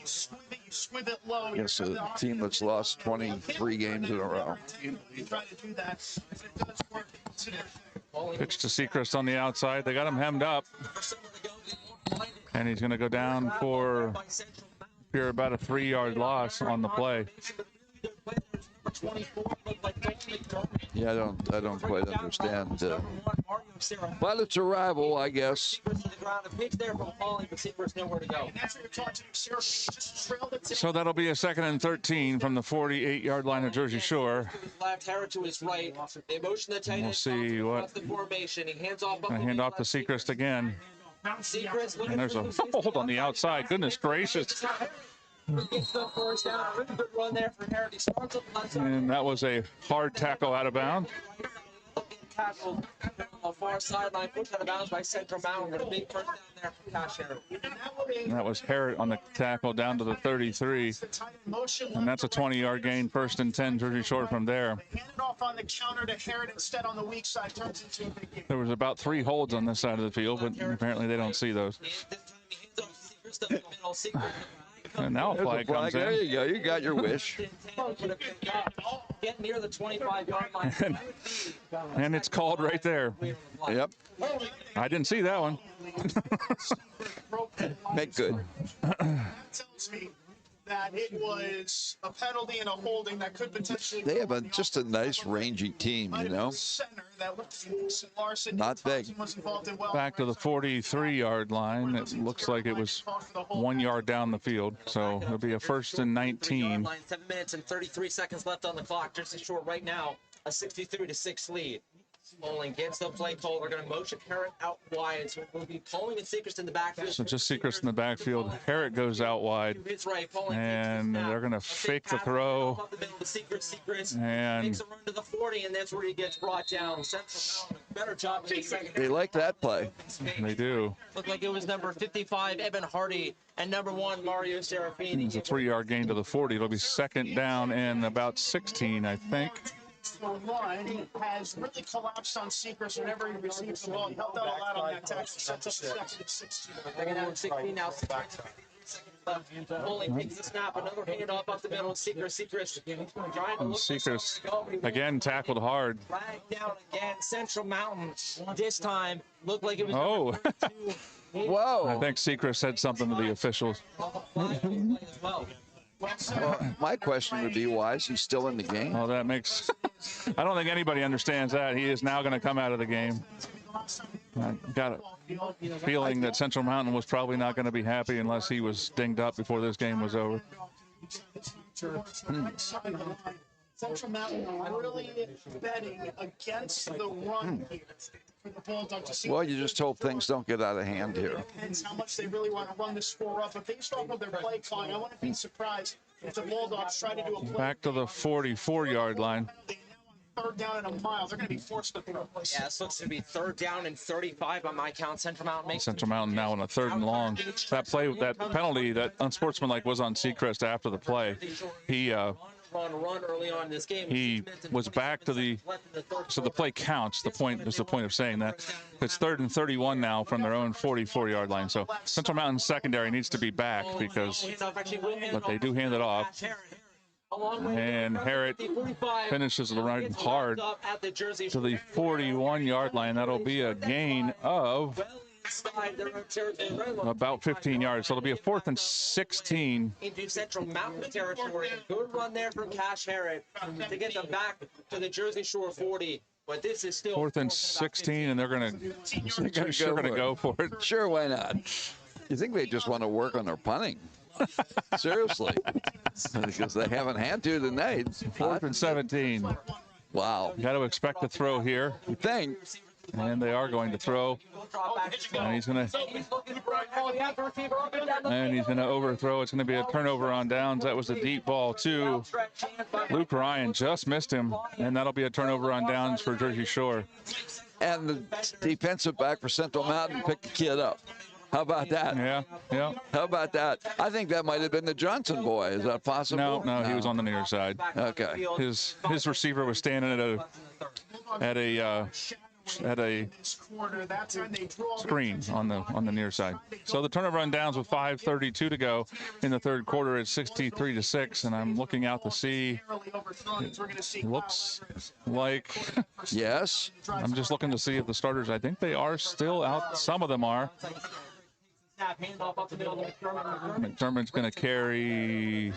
Against a team that's lost 23 games in a row. Pitch to Seacrest on the outside. They got him hemmed up. And he's going to go down for about a 3-yard loss on the play. Yeah, I don't quite understand. But it's a rival, I guess. So that'll be a 2nd and 13 from the 48-yard line of Jersey Shore. And we'll see what. I hand off to Seacrest again. And there's a hold on the outside. Goodness gracious. And that was a hard tackle out of bounds. Tackle on far sideline, put out of bounds by Central Mountain with a big first down there for Cash Harrod. And that was Harrod on the tackle down to the 33. And that's a 20-yard gain, 1st and 10, Jersey Shore from there. Off on the counter to Harrod instead on the weak side, turns into a big game. There was about 3 holds on this side of the field, but apparently they don't see those. And now a flag comes in. There you go. You got your wish. Get near the 25-yard line. And it's called right there. Yep. I didn't see that one. Make good. that it was a penalty and a holding that could potentially. They have just a nice rangy team, you know. Center that looked Larson. Not big. Was involved in well. Back to the 43-yard line. It looks like it was 1 yard down the field, so it'll be a 1st and 19. 7 minutes and 33 seconds left on the clock. Jersey Shore right now a 63-6 lead. Smalling gets the play call. We're going to motion Herrick out wide. So we'll be calling it Sechrest in the backfield. So just Sechrest in the backfield. Herrick goes out wide. And they're going to fake the throw. And makes a run to the 40, and that's where he gets brought down. Better job in the second. They like that play. They do. Looked like it was number 55, Evan Hardy, and number 1, Mario Serafini. It's a 3-yard gain to the 40. It'll be 2nd down and about 16, I think. The line has really collapsed on Sechrest whenever he receives the ball. He helped out a lot on that tackle. Set to 2nd and 16. Bringing out 16 now. Only takes the snap. Another handoff up the middle. Sechrest trying to look. Sechrest again tackled hard. Dragged down again. Central Mountain this time looked like it was. Oh. Whoa. I think Sechrest said something to the officials. Well, my question would be, why is he still in the game? Well, that makes. I don't think anybody understands that. He is now going to come out of the game. I got a feeling that Central Mountain was probably not going to be happy unless he was dinged up before this game was over. Central Mountain really betting against the run here for the Bulldogs to see. Well, you just hope things don't get out of hand here. Depends how much they really want to run the score up. If they start with their play calling, I wouldn't be surprised if the Bulldogs try to do a play. Back to the 44-yard line. 3rd down and a mile. They're going to be forced to throw. Yeah, this looks to be 3rd down and 35 on my count. Central Mountain makes. Central Mountain now on a 3rd and long. That play, that penalty, that unsportsmanlike was on Sechrest after the play. He run early on in this game. He was back to the, so the play counts. The point is the point of saying that. It's 3rd and 31 now from their own 44-yard line. So Central Mountain secondary needs to be back because, but they do hand it off. And Herrick finishes the run hard to the 41-yard line. That'll be a gain of about 15 yards. So it'll be a 4th and 16. Into Central Mountain territory. Good run there from Cash Herrick to get them back to the Jersey Shore 40. But this is still 4th and 16, and they're going to go for it. Sure, why not? You think they just want to work on their punting? Seriously, because they haven't had to tonight. 4th and 17. Wow. You got to expect a throw here. You think? And they are going to throw. And he's going to overthrow. It's going to be a turnover on downs. That was a deep ball to Luke Ryan. Just missed him. And that'll be a turnover on downs for Jersey Shore. And the defensive back for Central Mountain picked the kid up. How about that? Yeah. How about that? I think that might have been the Johnson boy. Is that possible? No, he was on the near side. Okay. His receiver was standing at a screen on the near side. So the turnover on downs with 5:32 to go in the 3rd quarter. It's 63-6, and I'm looking out to see. It looks like yes. I'm just looking to see if the starters. I think they are still out. Some of them are. McDermott's going to carry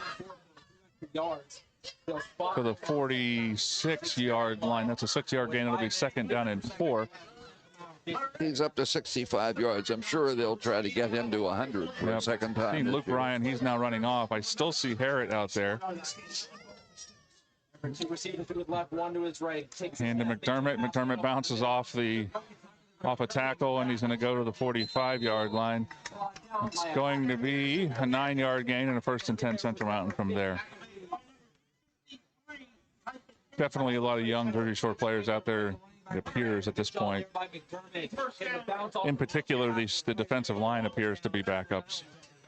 to the 46-yard line. That's a 6-yard gain. It'll be 2nd down and 4. He's up to 65 yards. I'm sure they'll try to get him to 100 for a second time. Seeing Luke Ryan, he's now running off. I still see Herrick out there. 2 receivers to his left, 1 to his right. And to McDermott. McDermott bounces off a tackle, and he's going to go to the 45-yard line. It's going to be a 9-yard gain and a 1st and 10 Central Mountain from there. Definitely a lot of young Jersey Shore players out there, it appears, at this point. In particular, the defensive line appears to be backups.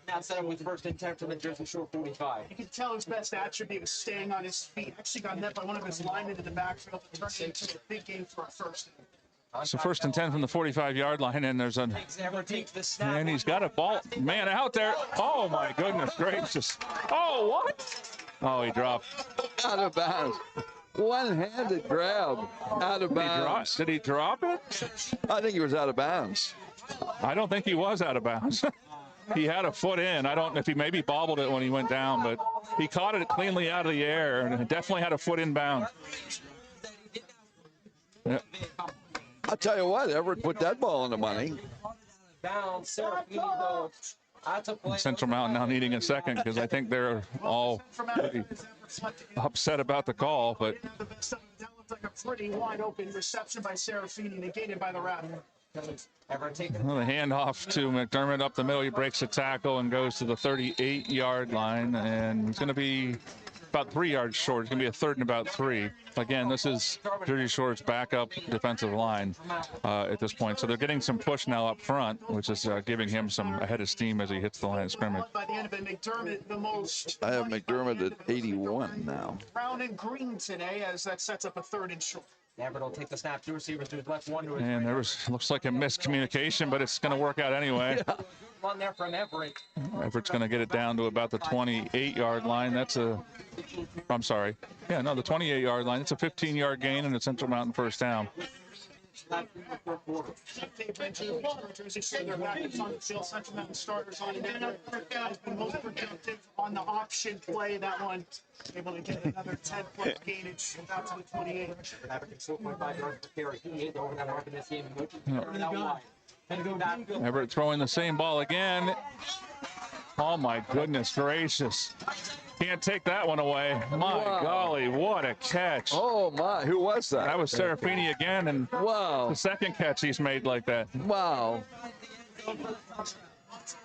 Now set up with 1st and 10 from the Jersey Shore 45. You can tell his best attribute was staying on his feet. Actually got met by one of his linemen in the backfield to turn it into a big game for a 1st. So 1st and 10 from the 45-yard line, and there's and he's got a ball man out there. Oh my goodness gracious! Oh, what? Oh, he dropped out of bounds. One-handed grab out of bounds. Did he drop it? I think he was out of bounds. I don't think he was out of bounds. he had a foot in. I don't know if he maybe bobbled it when he went down, but he caught it cleanly out of the air and definitely had a foot inbound. Yeah. I'll tell you what, Everett put that ball in the money. Central Mountain now needing a second because I think they're all pretty upset about the call, but That looked like a pretty wide open reception by Serafini, negated by the ref. well, the handoff to McDermott up the middle. He breaks a tackle and goes to the 38-yard line, and he's going to be about 3 yards short. It's going to be a third and about 3. Again, this is Jersey Shore's backup defensive line at this point. So they're getting some push now up front, which is giving him some a head of steam as he hits the line of scrimmage. By the end of it, McDermott the most. I have McDermott at 81 now. Brown and green today as that sets up a third and short. Everett will take the snap. Two receivers to his left, one to his And there was looks like a miscommunication, but it's going to work out anyway. one there from Everett. Everett's going to get it down to about the 28-yard line. That's a, I'm sorry. Yeah, no, the 28-yard line. It's a 15-yard gain and a Central Mountain first down. Jersey Shore, they're back on the field. Central Mountain starters on it. Has been most productive on the option play. That one able to get another 10-point gainage out to the 28. Everett throwing the same ball again. Oh my goodness gracious. Can't take that one away. My golly, what a catch. Oh my, who was that? That was Serafini again, and the second catch he's made like that. Wow.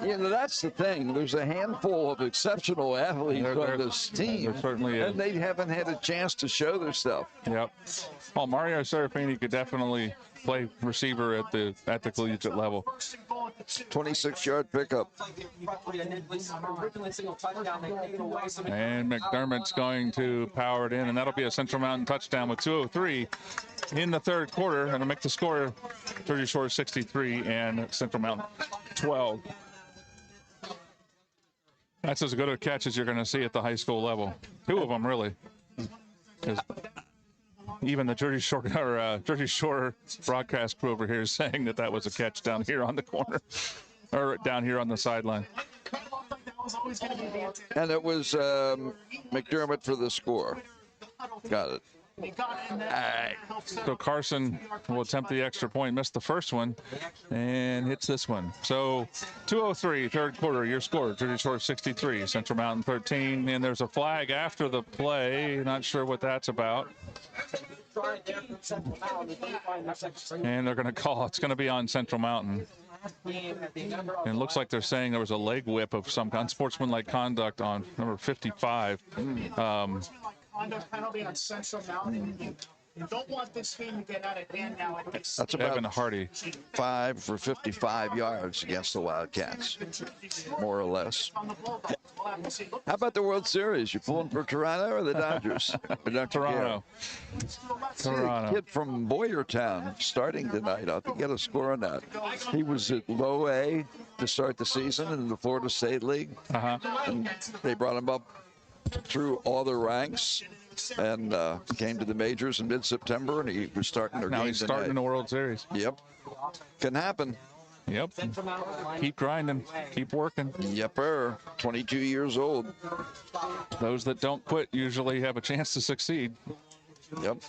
You know, that's the thing. There's a handful of exceptional athletes on this team. There certainly is. And they haven't had a chance to show their stuff. Yep. Well, Mario Serafini could definitely play receiver at the collegiate level. 26-yard pickup. And McDermott's going to power it in, and that'll be a Central Mountain touchdown with 2:03 in the third quarter, and it'll make the score Jersey Shore 63 and Central Mountain 12. That's as good a catch as you're going to see at the high school level. Two of them, really. Even the Jersey Shore broadcast crew over here is saying that was a catch down here on the corner, or down here on the sideline. And it was McDermott for the score. Got it. So Carson will attempt the extra point, missed the first one, and hits this one. So 2:03, third quarter, your score, Jersey Shore 63, Central Mountain 13, and there's a flag after the play. Not sure what that's about. And they're going to call, it's going to be on Central Mountain. And it looks like they're saying there was a leg whip of some unsportsmanlike conduct on number 55. Conduct penalty on Central Mountain. You don't want this game to get out of hand now. That's about Evan Hardy. 5 for 55 yards against the Wildcats, more or less. How about the World Series? You pulling for Toronto or the Dodgers? Toronto. Toronto. Kid from Boyertown starting tonight. I'll get a score on that. He was at low A to start the season in the Florida State League. And they brought him up through all the ranks and came to the majors in mid-September, and he was starting their Now games he's starting in the World Series. Yep. Can happen. Yep. Keep grinding. Keep working. Yepper. 22 years old. Those that don't quit usually have a chance to succeed. Yep.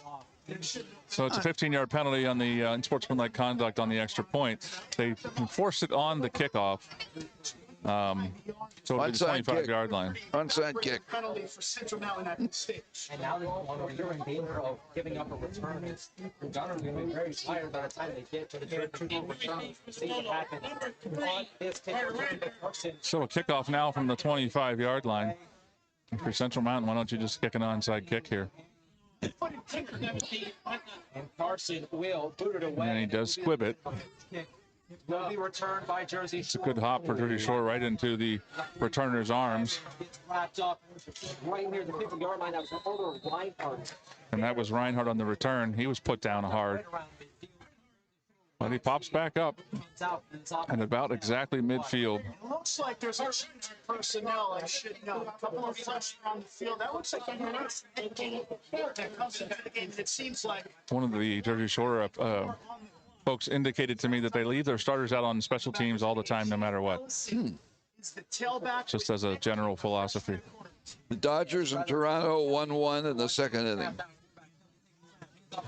So it's a 15-yard penalty on the unsportsmanlike conduct on the extra point. They forced it on the kickoff. So it's the 25-yard line. Onside kick. Penalty for Central Mountain at this stage. And now when you're in danger of giving up a return, the Gunners are going to be very tired by the time they get to the return. See what happens. So a kickoff now from the 25-yard line. For Central Mountain, why don't you just kick an onside kick here? And Carson will boot it away. And he does squib it. Will be returned by Jersey It's a good hop for Jersey Shore right into the returner's arms. Wrapped up right near the 50-yard line. That was over Reinhardt. And that was Reinhardt on the return. He was put down hard. But he pops back up and about exactly midfield. It looks like there's a change in personnel. I should know. A couple of freshmen on the field. That looks like a nice game that comes into the game. It seems like One of the Jersey Shore folks indicated to me that they leave their starters out on special teams all the time, no matter what. The tailback. just as a general philosophy. The Dodgers and Toronto 1-1 in the second inning.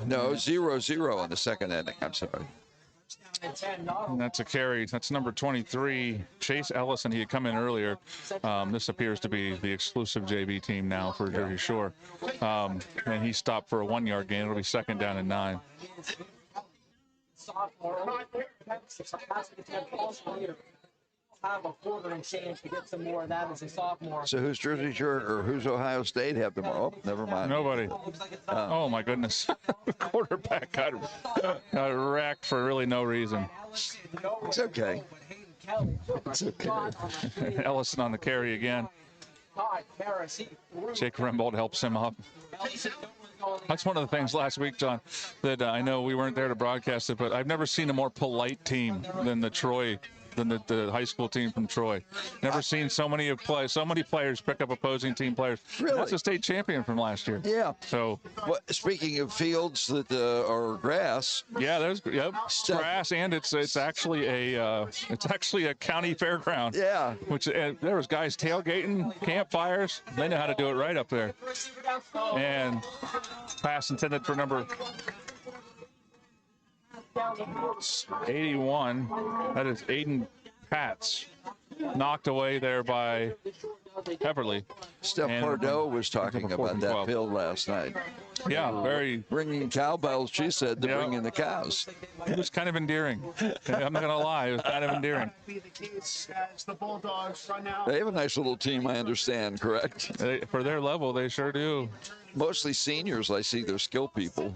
No, 0-0 in the second inning. I'm sorry. And that's a carry. That's number 23, Chase Ellison. He had come in earlier. This appears to be the exclusive JV team now for Jersey Shore. And he stopped for a 1-yard gain. It'll be 2nd down and 9. Have a quarter and change to get some more of that as a sophomore. So who's Jersey Shore or who's Ohio State have tomorrow? Oh, never mind. Nobody. Oh, my goodness. Quarterback got wrecked for really no reason. It's okay. It's okay. Ellison on the carry again. Jake Rembold helps him up. That's one of the things last week, John, that I know we weren't there to broadcast it, but I've never seen a more polite team than the high school team from Troy. Never seen so many players pick up opposing team players. Really? That's a state champion from last year. Yeah. So, speaking of fields that are grass. Yeah, there's grass, and it's actually a county fairground. Yeah. Which there was guys tailgating, campfires. They know how to do it right up there. And pass intended for number 81. That is Aiden Patz. Knocked away there by Everly. Steph Pardo was talking about that field last night. Yeah, very ringing cowbells, she said, to bring in the cows. It was kind of endearing. I'm not going to lie. It was kind of endearing. The Bulldogs run out. They have a nice little team, I understand, correct? For their level, they sure do. Mostly seniors, I see. They're skill people.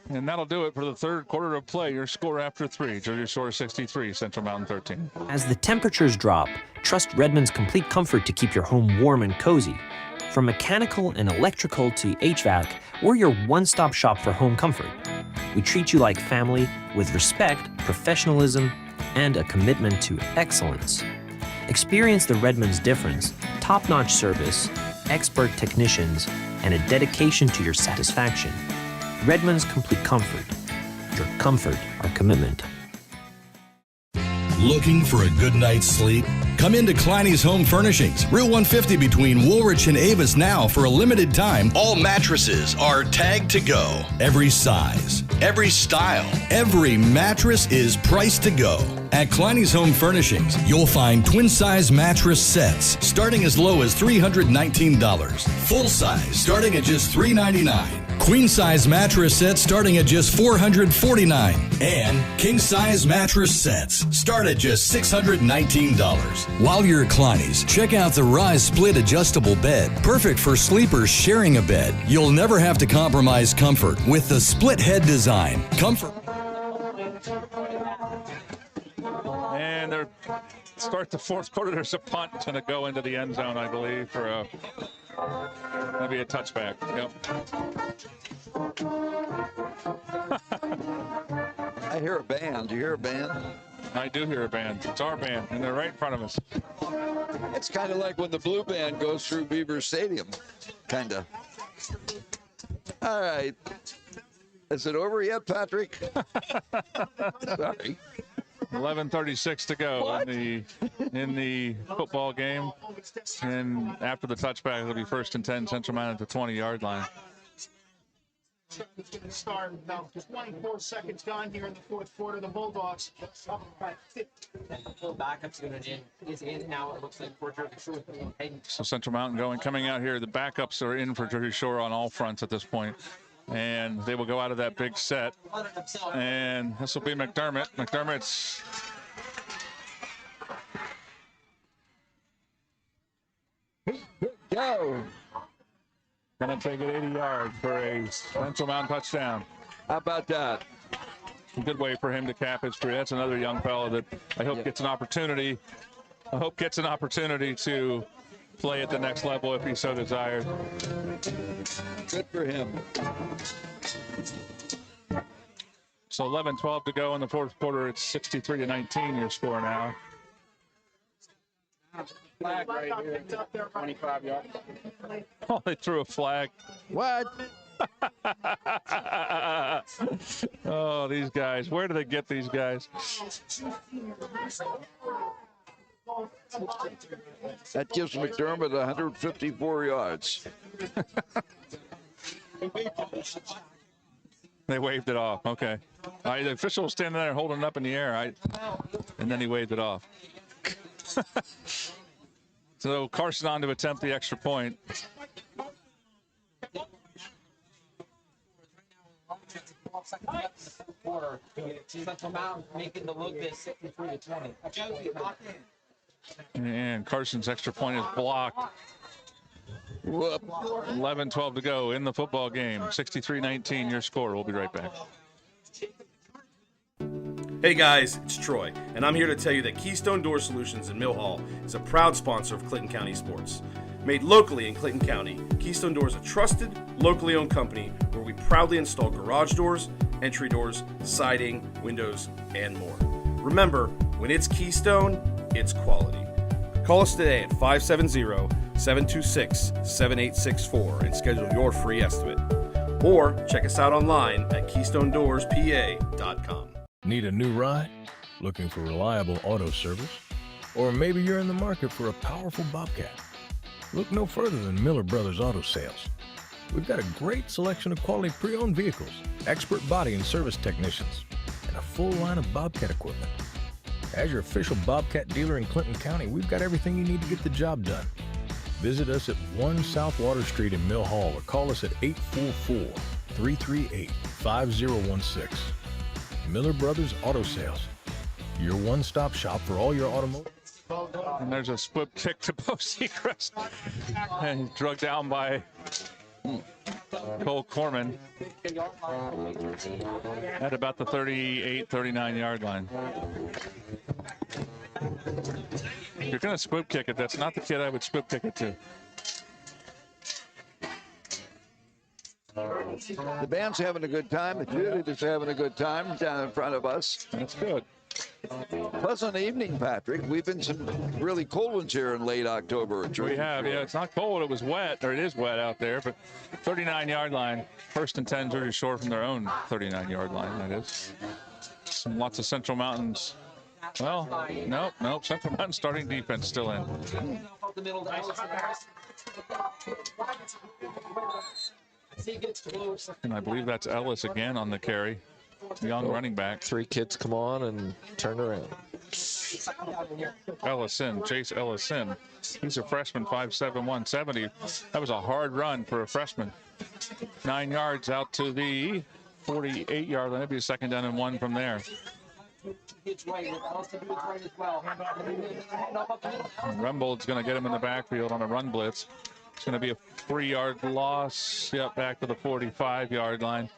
And that'll do it for the third quarter of play. Your score after 3, Jersey Shore 63, Central Mountain 13. As the temperatures drop, trust Redmond's Complete Comfort to keep your home warm and cozy. From mechanical and electrical to HVAC, we're your one-stop shop for home comfort. We treat you like family with respect, professionalism, and a commitment to excellence. Experience the Redmond's difference, top-notch service, expert technicians, and a dedication to your satisfaction. Redmond's Complete Comfort. Your comfort, our commitment. Looking for a good night's sleep? Come into Kleiny's Home Furnishings, Route 150 between Woolwich and Avis now for a limited time. All mattresses are tagged to go. Every size, every style, every mattress is priced to go. At Kleiny's Home Furnishings, you'll find twin-size mattress sets starting as low as $319. Full size starting at just $399. Queen-size mattress sets starting at just $449. And king-size mattress sets start at just $619. While you're at Kleiny's, check out the Rise Split Adjustable Bed. Perfect for sleepers sharing a bed. You'll never have to compromise comfort with the split head design. Comfort. And they're start the fourth quarter. There's a punt going to go into the end zone, I believe, for maybe a touchback. Yep. I hear a band. Do you hear a band? I do hear a band. It's our band, and they're right in front of us. It's kind of like when the Blue Band goes through Beaver Stadium. Kind of. All right. Is it over yet, Patrick? Sorry. 11:36 to go in the football game, and after the touchback, it'll be 1st and 10, Central Mountain at the 20-yard line. It's going to start about 24 seconds gone here in the fourth quarter. The Bulldogs up by 50. The backup's going to is in now. It looks like for Jersey Shore. So Central Mountain coming out here. The backups are in for Jersey Shore on all fronts at this point. And they will go out of that big set. And this will be McDermott. McDermott's go. Gonna take it 80 yards for a Central Mountain touchdown. How about that? A good way for him to cap his career. That's another young fellow that I hope gets an opportunity. I hope gets an opportunity to play at the next level if he so desired. Good for him. So 11-12 to go in the fourth quarter. It's 63-19 your score now. Flag right here. 25 yards. Oh, they threw a flag. What? Oh, these guys. Where do they get these guys? That gives McDermott 154 yards. They waved it off. Okay. The official was standing there holding it up in the air. And then he waved it off. So Carson on to attempt the extra point. Central Mountain making the look this 63-20. And Carson's extra point is blocked. 11-12 to go in the football game. 63-19 your score. We'll be right back. Hey guys, it's Troy, and I'm here to tell you that Keystone Door Solutions in Mill Hall is a proud sponsor of Clinton County sports. Made locally in Clinton County, Keystone Door is a trusted, locally owned company where we proudly install garage doors, entry doors, siding, windows, and more. Remember, when it's Keystone, it's quality. Call us today at 570-726-7864 and schedule your free estimate. Or check us out online at KeystoneDoorsPA.com. Need a new ride? Looking for reliable auto service? Or maybe you're in the market for a powerful Bobcat? Look no further than Miller Brothers Auto Sales. We've got a great selection of quality pre-owned vehicles, expert body and service technicians, and a full line of Bobcat equipment. As your official Bobcat dealer in Clinton County, we've got everything you need to get the job done. Visit us at 1 South Water Street in Mill Hall or call us at 844-338-5016. Miller Brothers Auto Sales, your one-stop shop for all your automotive. And there's a split kick to Bo Sechrest. And drugged down by Cole Corman at about the 38-39 yard line. If you're going to split kick it, that's not the kid I would split kick it to. The band's having a good time. The cheerleaders are having a good time down in front of us. That's good. Pleasant evening, Patrick. We've been some really cold ones here in late October. We have, yeah. It's not cold. It was wet, or it is wet out there, but 39-yard line. First and 10 Jersey Shore from their own 39-yard line, that is. Lots of Central Mountains. Well, nope. Central Mountain starting defense still in. And I believe that's Ellis again on the carry. Young running back. 3 kids come on and turn around. Ellison, Chase Ellison. He's a freshman, 5'7", 170. That was a hard run for a freshman. 9 yards out to the 48-yard line. That'd be a second down and 1 from there. Rumbold's going to get him in the backfield on a run blitz. It's going to be a 3-yard loss. Yep, back to the 45-yard line.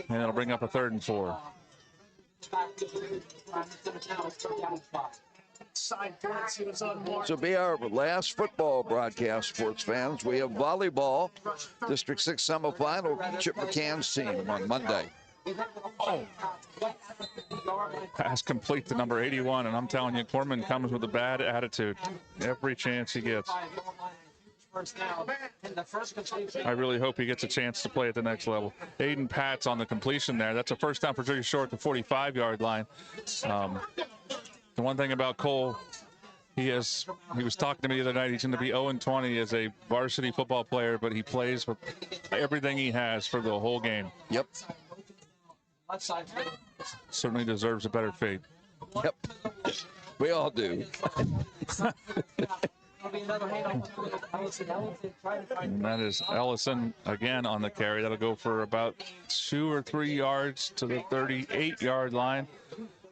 And it'll bring up a 3rd and 4. This will be our last football broadcast, sports fans. We have volleyball, District 6 semifinal, Chip McCann's team on Monday. Pass complete to number 81, and I'm telling you, Corman comes with a bad attitude every chance he gets. I really hope he gets a chance to play at the next level. Aiden Pat's on the completion there. That's a first down for Jersey Shore at the 45-yard line. The one thing about Cole, he was talking to me the other night. He's going to be 0-20 as a varsity football player, but he plays with everything he has for the whole game. Yep. Certainly deserves a better fate. Yep. We all do. And that is Ellison again on the carry. That'll go for about 2 or 3 yards to the 38-yard line.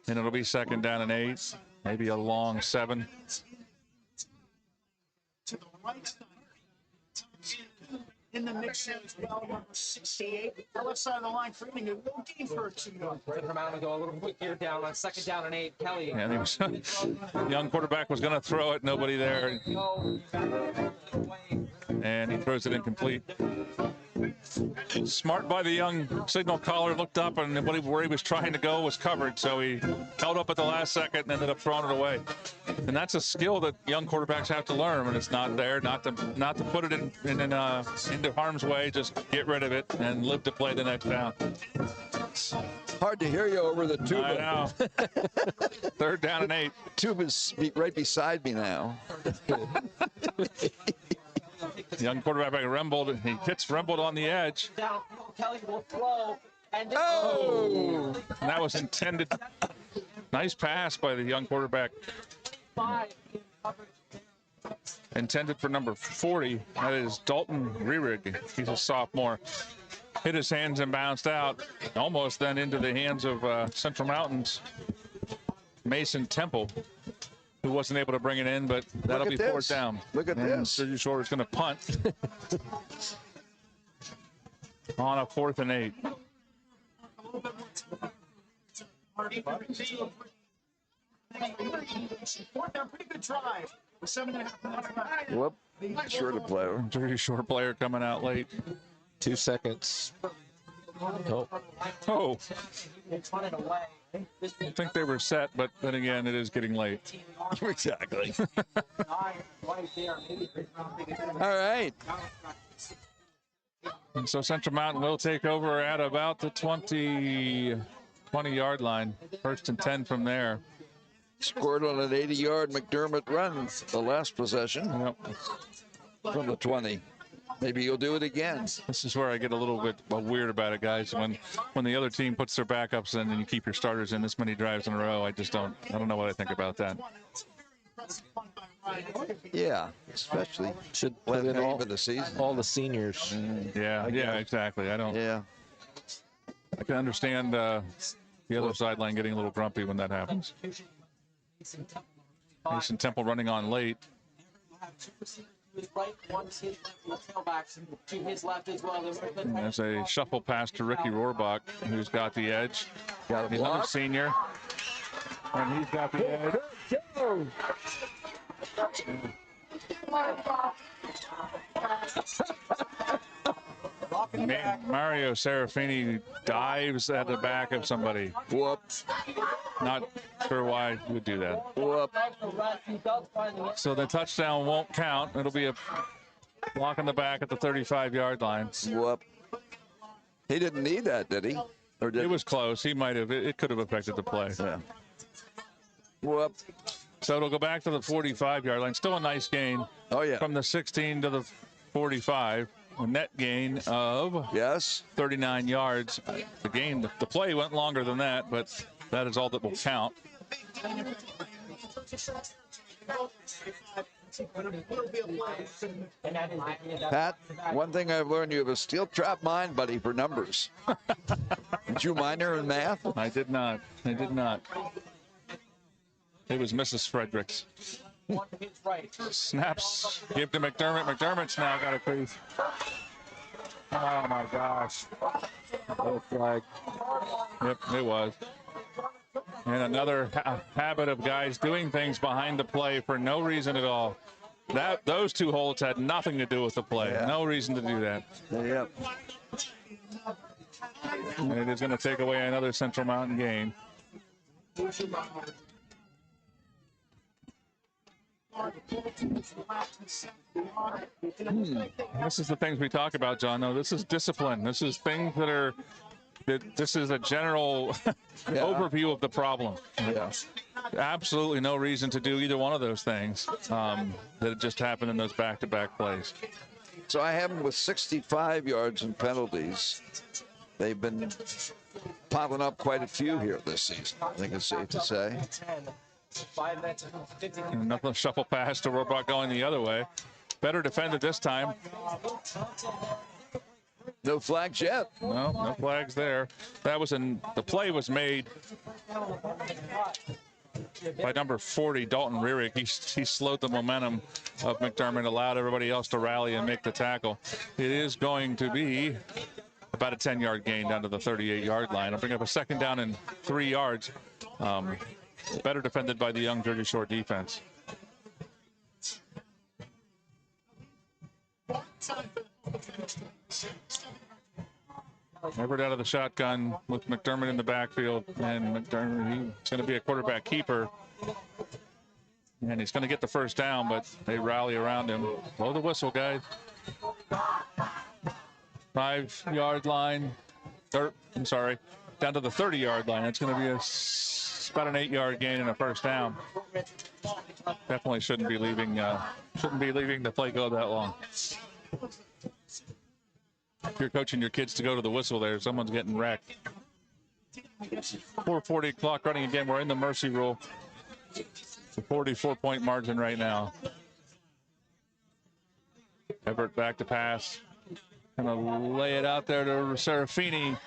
And it'll be second down and 8, maybe a long 7. To the right in the mix as well, number 68. The left side of the line for Eating. It will gain for 2 yards. Come out and go a little quick here down on second down and 8. Kelly. Yeah, he was, young quarterback was going to throw it. Nobody there. And he throws it incomplete. Smart by the young signal caller, looked up, and where he was trying to go was covered, so he held up at the last second and ended up throwing it away. And that's a skill that young quarterbacks have to learn when it's not there, not to put it into harm's way, just get rid of it and live to play the next down. Hard to hear you over the tuba. I know. 3rd down and 8. Tuba's right beside me now. Young quarterback Rembold, he hits Rembold on the edge. Kelly will throw. And And that was intended. Nice pass by the young quarterback. Intended for number 40. That is Dalton Rerig. He's a sophomore. Hit his hands and bounced out. Almost then into the hands of Central Mountain's Mason Temple, who wasn't able to bring it in, but that'll be 4th down. Look at this. Jersey Shore is going to punt on a 4th and 8. Pretty good drive. 7.5 Whoop. Short of player. Jersey Shore player coming out late. 2 seconds. Oh. I think they were set, but then again, it is getting late. Exactly. All right. And so Central Mountain will take over at about the 20-yard line. 1st and 10 from there. Scored on an 80-yard McDermott run the last possession. Yep. From the 20. Maybe you'll do it again. This is where I get a little bit weird about it, guys. When the other team puts their backups in and you keep your starters in this many drives in a row, I don't know what I think about that. Yeah, especially should put in all the season. All the seniors. Yeah, exactly. I can understand the other sideline getting a little grumpy when that happens. Mason Temple running on late. There's a shuffle pass to Ricky Rohrbach, who's got the edge. He's another senior, and he's got the edge. Mario Serafini dives at the back of somebody. Whoops. Not sure why he would do that. Whoop. So the touchdown won't count. It'll be a block in the back at the 35-yard line. Whoop. He didn't need that, did he? Or did it was close. He might have. It could have affected the play. Yeah. Whoop. So it'll go back to the 45-yard line. Still a nice gain. Oh, yeah. From the 16 to the 45. A net gain of 39 yards. The play went longer than that, but that is all that will count. Pat, one thing I've learned, you have a steel trap mind, buddy, for numbers. Did you minor in math? I did not. It was Mrs. Fredericks. Snaps, give to McDermott. McDermott's now got a crease. Oh my gosh. No flag. Yep, it was. And another habit of guys doing things behind the play for no reason at all. Those two holds had nothing to do with the play. Yeah. No reason to do that. Yep. And it is going to take away another Central Mountain gain. This is the things we talk about, John. No, this is discipline. This is things this is a general overview of the problem. Yes. Absolutely no reason to do either one of those things that just happened in those back-to-back plays. So I have them with 65 yards and penalties. They've been popping up quite a few here this season, I think it's safe to say. Another shuffle pass to Rohrbach going the other way. Better defended this time. No flags yet. No flags there. The play was made by number 40, Dalton Rearick. He slowed the momentum of McDermott, allowed everybody else to rally and make the tackle. It is going to be about a 10-yard gain down to the 38-yard line. I'll bring up a 2nd down and 3 yards. Better defended by the young Jersey Shore defense. Everett out of the shotgun with McDermott in the backfield, and McDermott, he's going to be a quarterback keeper. And he's going to get the first down, but they rally around him. Blow the whistle, guys. 5-yard line. Down to the 30-yard line. It's going to be about an 8-yard gain and a first down. Definitely shouldn't be leaving the play go that long. If you're coaching your kids to go to the whistle there, someone's getting wrecked. 4:40 clock running again. We're in the mercy rule. It's a 44-point margin right now. Everett back to pass. Gonna lay it out there to Serafini.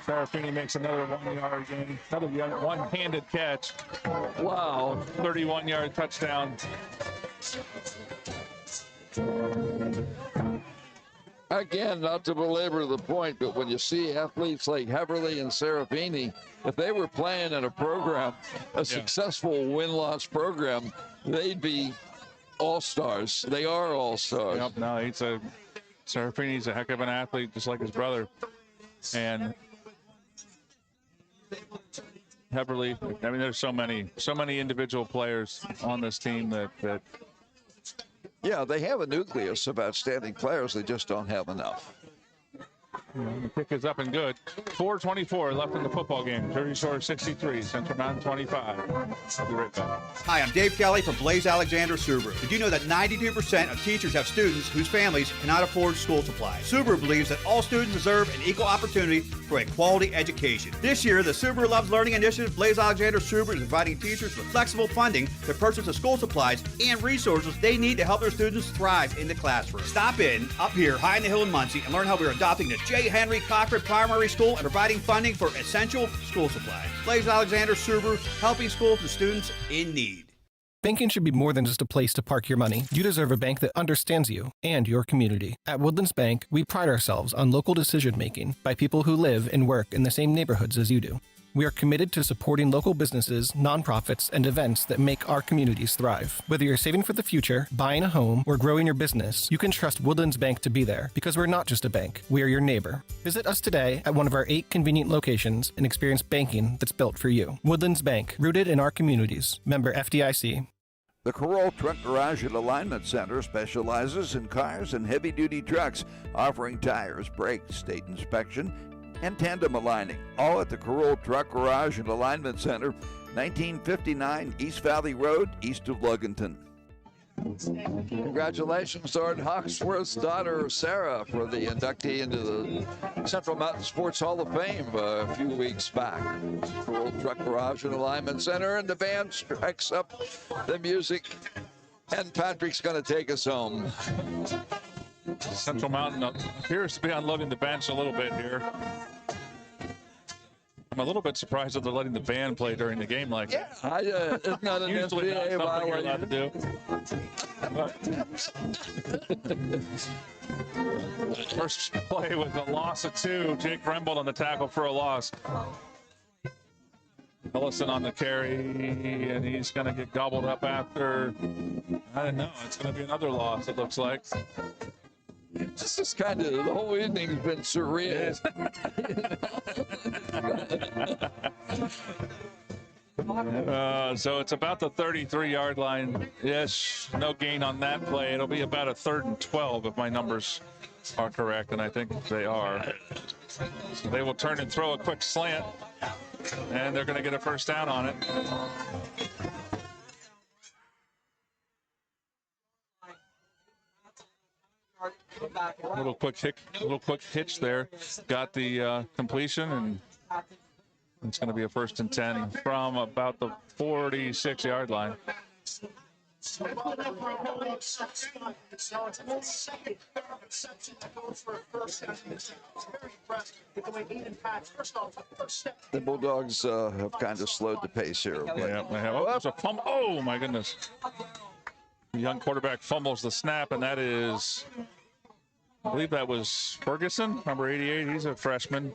Serafini makes another 1-yard gain. Another one-handed catch. Wow. 31-yard touchdown. Again, not to belabor the point, but when you see athletes like Heverly and Serafini, if they were playing in a program, a successful win-loss program, they'd be all-stars. They are all-stars. Yep, no, Serafini's a heck of an athlete, just like his brother. And Heverly, I mean, there's so many individual players on this team that yeah, they have a nucleus of outstanding players. They just don't have enough. The kick is up and good. 4:24 left in the football game. Jersey Shore 63, Central Mountain 25. I'll be right back. Hi, I'm Dave Kelly from Blaze Alexander Subaru. Did you know that 92% of teachers have students whose families cannot afford school supplies? Subaru believes that all students deserve an equal opportunity for a quality education. This year, the Subaru Loves Learning Initiative, Blaze Alexander Subaru, is providing teachers with flexible funding to purchase the school supplies and resources they need to help their students thrive in the classroom. Stop in up here high in the hill in Muncie and learn how we're adopting the J. Henry Cochran Primary School and providing funding for essential school supplies. Blaze Alexander Subaru, helping schools and students in need. Banking should be more than just a place to park your money. You deserve a bank that understands you and your community. At Woodlands Bank, we pride ourselves on local decision-making by people who live and work in the same neighborhoods as you do. We are committed to supporting local businesses, nonprofits, and events that make our communities thrive. Whether you're saving for the future, buying a home, or growing your business, you can trust Woodlands Bank to be there because we're not just a bank, we are your neighbor. Visit us today at one of our 8 convenient locations and experience banking that's built for you. Woodlands Bank, rooted in our communities. Member FDIC. The Carroll Truck Garage and Alignment Center specializes in cars and heavy-duty trucks, offering tires, brakes, state inspection, and tandem aligning. All at the Carroll Truck Garage and Alignment Center, 1959 East Valley Road, east of Luganton. Congratulations to Art Hawksworth's daughter, Sarah, for the inductee into the Central Mountain Sports Hall of Fame a few weeks back. Carroll Truck Garage and Alignment Center, and the band strikes up the music, and Patrick's going to take us home. Central Mountain appears to be unloading the bench a little bit here. I'm a little bit surprised that they're letting the band play during the game like that. It's not an Usually not NCAA something you're allowed to do. First play was a loss of 2. Jake Rembold on the tackle for a loss. Ellison on the carry, and he's going to get gobbled up after, I don't know, it's going to be another loss, it looks like. This is kind of, the whole evening's been surreal. So it's about the 33-yard line. Yes, no gain on that play. It'll be about a 3rd and 12 if my numbers are correct, and I think they are. So they will turn and throw a quick slant, and they're going to get a first down on it. Little quick hitch there. Got the completion, and it's going to be a 1st and 10 from about the 46-yard line. The Bulldogs have kind of slowed the pace here. Yeah, they have. Oh, that's a fumble. Oh, my goodness. The young quarterback fumbles the snap, and that is, I believe that was Ferguson, number 88. He's a freshman.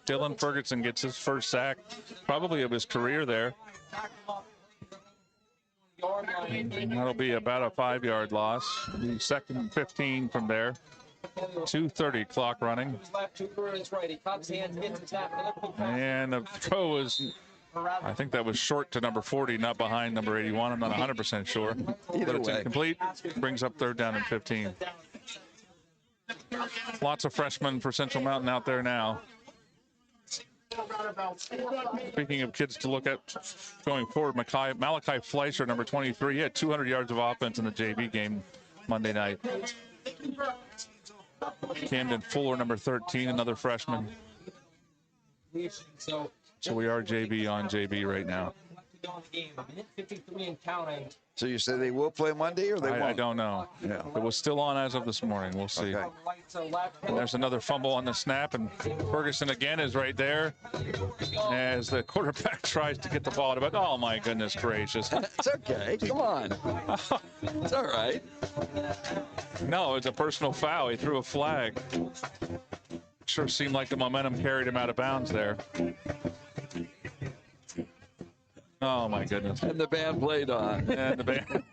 Dylan Ferguson gets his first sack, probably of his career there. And that'll be about a 5-yard loss. The 2nd and 15 from there. 2:30 clock running. And the throw is, I think that was short to number 40, not behind number 81. I'm not 100% sure. But it's incomplete. Brings up 3rd down and 15. Lots of freshmen for Central Mountain out there now. Speaking of kids to look at going forward, Malachi Fleischer, number 23, he had 200 yards of offense in the JV game Monday night. Camden Fuller, number 13, another freshman. So we are JV on JV right now. So you say they will play Monday or they won't? I don't know. Yeah. It was still on as of this morning. We'll see. Okay. And there's another fumble on the snap, and Ferguson again is right there as the quarterback tries to get the ball to, but oh my goodness gracious. It's okay. Come on. It's all right. No, it's a personal foul. He threw a flag. Sure seemed like the momentum carried him out of bounds there. Oh my goodness. And the band played on. And the band.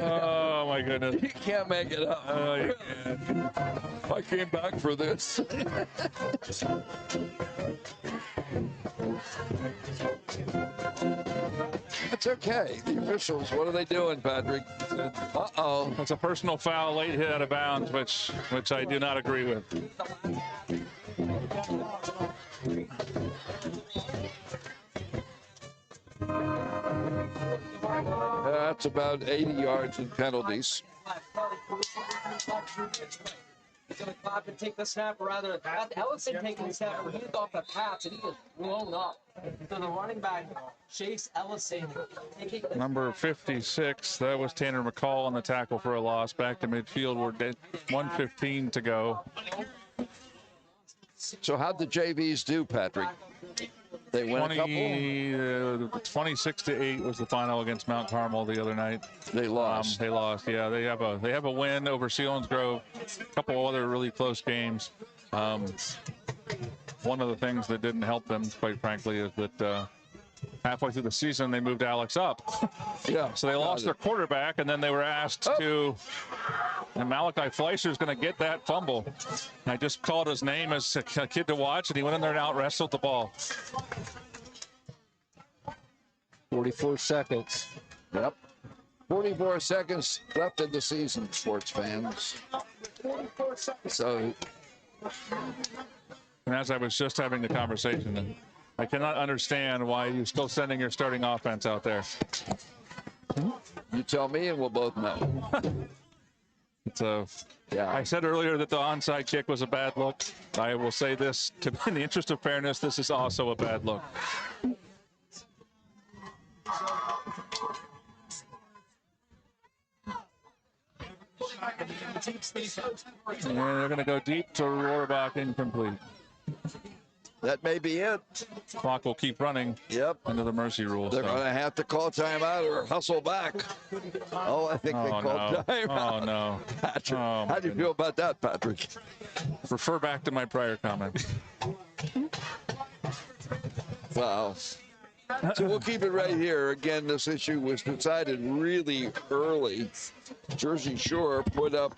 Oh my goodness. You can't make it up. Oh, you can't. I came back for this. It's okay. The officials, what are they doing, Patrick? Uh-oh. It's a personal foul, late hit out of bounds, which I do not agree with. That's about 80 yards in penalties. He's going to clap and take the snap, or rather, Ellison taking the snap, he is off the pass, and he is blown up. So the running back, Chase Ellison, taking the Number 56, that was Tanner McCall on the tackle for a loss. Back to midfield, we're 1:15 to go. So how'd the JVs do, Patrick? They win a couple? 26-8 was the final against Mount Carmel the other night. They lost. They lost. Yeah, they have a win over Selinsgrove. A couple other really close games. One of the things that didn't help them, quite frankly, is that halfway through the season they moved Alex up. Yeah. So they lost their quarterback, and then they were asked to. And Malachi Fleischer is going to get that fumble. I just called his name as a kid to watch, and he went in there and out wrestled the ball. 44 seconds. Yep. 44 seconds left in the season, sports fans. So. And as I was just having the conversation, I cannot understand why you're still sending your starting offense out there. You tell me, and we'll both know. I said earlier that the onside kick was a bad look. I will say this, in the interest of fairness, this is also a bad look. And they're going to go deep to Rohrbach, incomplete. That may be it. Clock will keep running. Yep. Under the mercy rule. They're going to have to call timeout or hustle back. Oh, I think they called timeout. Oh, no. Patrick, how do you feel about that, Patrick? Refer back to my prior comment. Wow. So we'll keep it right here. Again, this issue was decided really early. Jersey Shore put up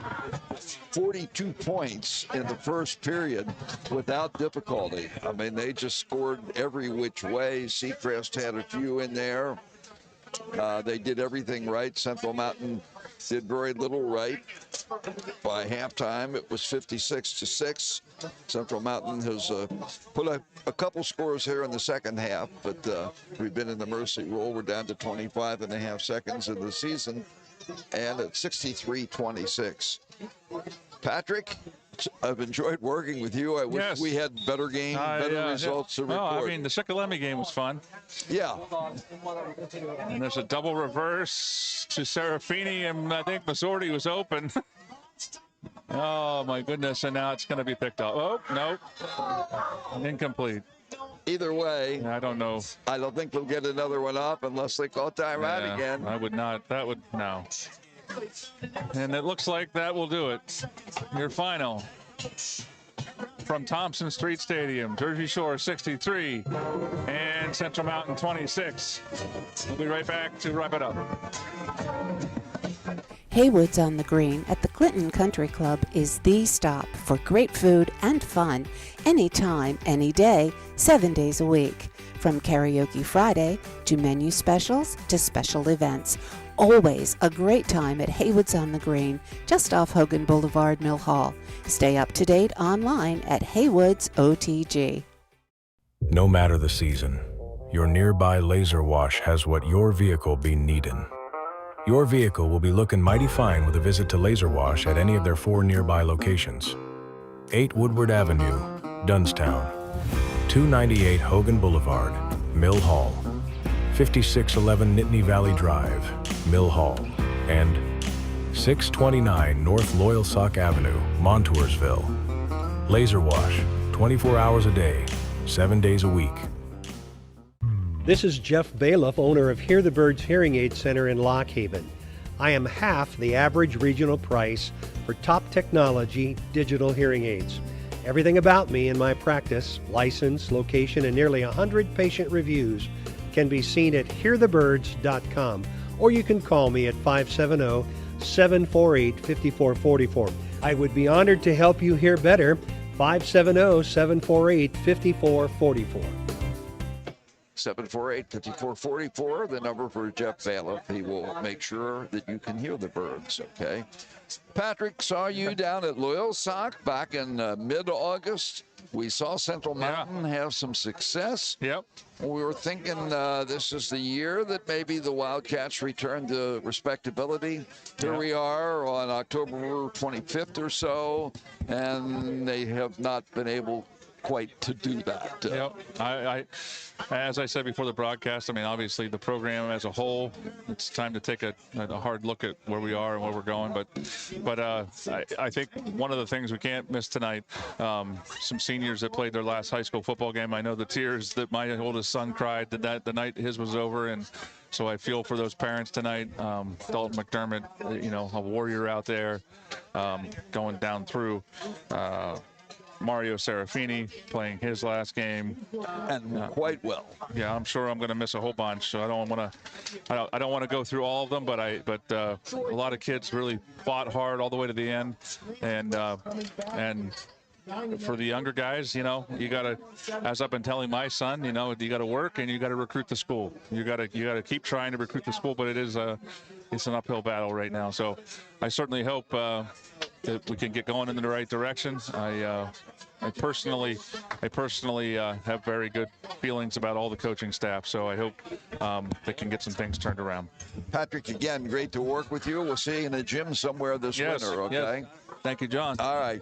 42 points in the first period without difficulty. I mean, they just scored every which way. Seacrest had a few in there. They did everything right. Central Mountain did very little right. By halftime, it was 56-6. Central Mountain has put a couple scores here in the second half, but we've been in the mercy rule. We're down to 25.5 seconds in the season, and at 63-26. Patrick, I've enjoyed working with you. I wish we had better games, better results to report. I mean, the Shikellamy game was fun. Yeah. And there's a double reverse to Serafini, and I think Masorti was open. Oh, my goodness, and now it's going to be picked up. Oh, nope. Incomplete. Either way, I don't know. I don't think we'll get another one up unless they call timeout again. I would not. That would, no. And it looks like that will do it. Your final from Thompson Street Stadium, Jersey Shore 63 and and Central Mountain 26. We'll be right back to wrap it up. Haywood's on the Green at the Clinton Country Club is the stop for great food and fun anytime, any day, 7 days a week. From Karaoke Friday to menu specials to special events. Always a great time at Haywood's on the Green, just off Hogan Boulevard, Mill Hall. Stay up to date online at Haywood's OTG. No matter the season, your nearby Laser Wash has what your vehicle be needin'. Your vehicle will be looking mighty fine with a visit to Laser Wash at any of their 4 nearby locations. 8 Woodward Avenue, Dunstown. 298 Hogan Boulevard, Mill Hall. 5611 Nittany Valley Drive, Mill Hall. And 629 North Loyalsock Avenue, Montoursville. Laser Wash, 24 hours a day, 7 days a week. This is Jeff Bailiff, owner of Hear the Birds Hearing Aid Center in Lock Haven. I am half the average regional price for top technology digital hearing aids. Everything about me and my practice, license, location, and nearly 100 patient reviews can be seen at hearthebirds.com, or you can call me at 570-748-5444. I would be honored to help you hear better. 570-748-5444. 748-5444, the number for Jeff Bailiff. He will make sure that you can hear the birds, okay? Patrick, saw you down at Loyalsock back in mid-August. We saw Central Mountain have some success. Yep. We were thinking this is the year that maybe the Wildcats return to respectability. Here we are on October 25th or so, and they have not been able quite to do that. Yep. I as I said before the broadcast, I mean, obviously the program as a whole, it's time to take a hard look at where we are and where we're going. But I think one of the things we can't miss tonight, some seniors that played their last high school football game. I know the tears that my oldest son cried the night his was over, and so I feel for those parents tonight. Dalton McDermott, a warrior out there, going down through. Mario Serafini playing his last game, and quite well. Yeah, I'm sure I'm going to miss a whole bunch. So I don't want to go through all of them, but a lot of kids really fought hard all the way to the end, and for the younger guys, you got to, as I've been telling my son, you got to work and you got to recruit the school. You got to keep trying to recruit the school, but it's an uphill battle right now. So I certainly hope that we can get going in the right direction. I personally have very good feelings about all the coaching staff, so I hope they can get some things turned around. Patrick, again, great to work with you. We'll see you in the gym somewhere this winter, okay? Yes. Thank you, John. All right.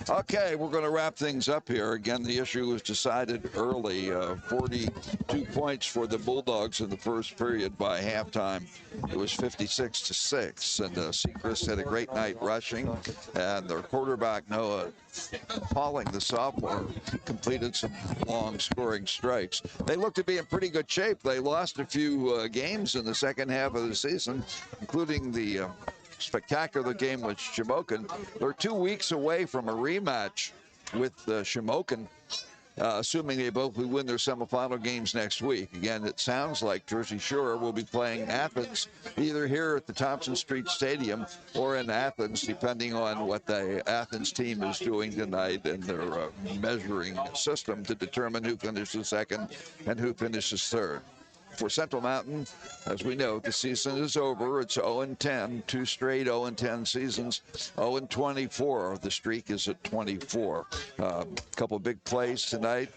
Okay, we're going to wrap things up here. Again, the issue was decided early. 42 points for the Bulldogs in the first period by halftime. It was 56-6, and Sechrist had a great night rushing, and their quarterback, Noah Pauling, the sophomore, completed some long scoring strikes. They look to be in pretty good shape. They lost a few games in the second half of the season, including the spectacular game with Shamokin. They're 2 weeks away from a rematch with Shamokin, assuming they both will win their semifinal games next week. Again, it sounds like Jersey Shore will be playing Athens either here at the Thompson Street Stadium or in Athens, depending on what the Athens team is doing tonight in their measuring system to determine who finishes second and who finishes third. For Central Mountain, as we know, the season is over. It's 0-10, 2 straight 0-10 seasons. 0-24, the streak is at 24. A couple big plays tonight.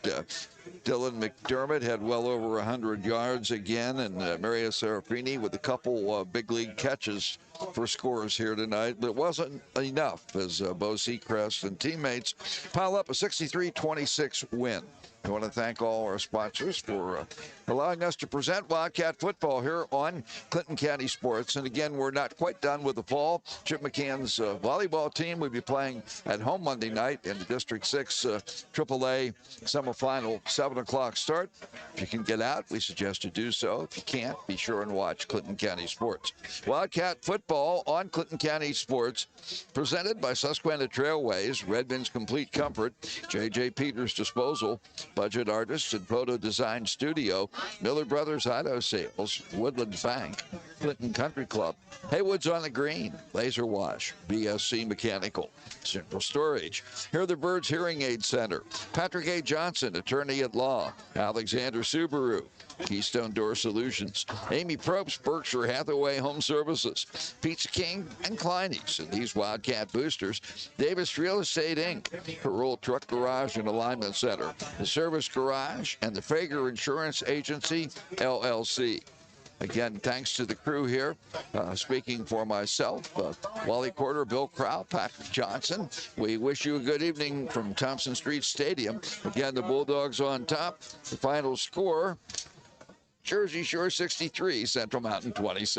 Dylan McDermott had well over 100 yards again, and Mario Serafini with a couple big league catches for scores here tonight, but it wasn't enough as Bo Sechrist and teammates pile up a 63-26 win. I want to thank all our sponsors for allowing us to present Wildcat football here on Clinton County Sports. And again, we're not quite done with the fall. Chip McCann's volleyball team will be playing at home Monday night in the District 6 AAA semifinal, 7 o'clock start. If you can get out, we suggest you do so. If you can't, be sure and watch Clinton County Sports. Wildcat football football on Clinton County Sports, presented by Susquehanna Trailways, Redmond's Complete Comfort, J.J. Peters Disposal, Budget Artists and Photo Design Studio, Miller Brothers Auto Sales, Woodlands Bank, Clinton Country Club, Haywood's on the Green, Laser Wash, BSC Mechanical, Central Storage, Hear the Birds Hearing Aid Center, Patrick A. Johnson, Attorney at Law, Alexander Subaru, Keystone Door Solutions, Amy Probst, Berkshire Hathaway Home Services, Pizza King, and Kleiny's. And these Wildcat boosters, Davis Real Estate Inc., Parole Truck Garage and Alignment Center, the Service Garage, and the Fager Insurance Agency, LLC. Again, thanks to the crew here. Speaking for myself, Wally Porter, Bill Kraut, Patrick Johnson. We wish you a good evening from Thompson Street Stadium. Again, the Bulldogs on top. The final score, Jersey Shore 63, Central Mountain 26.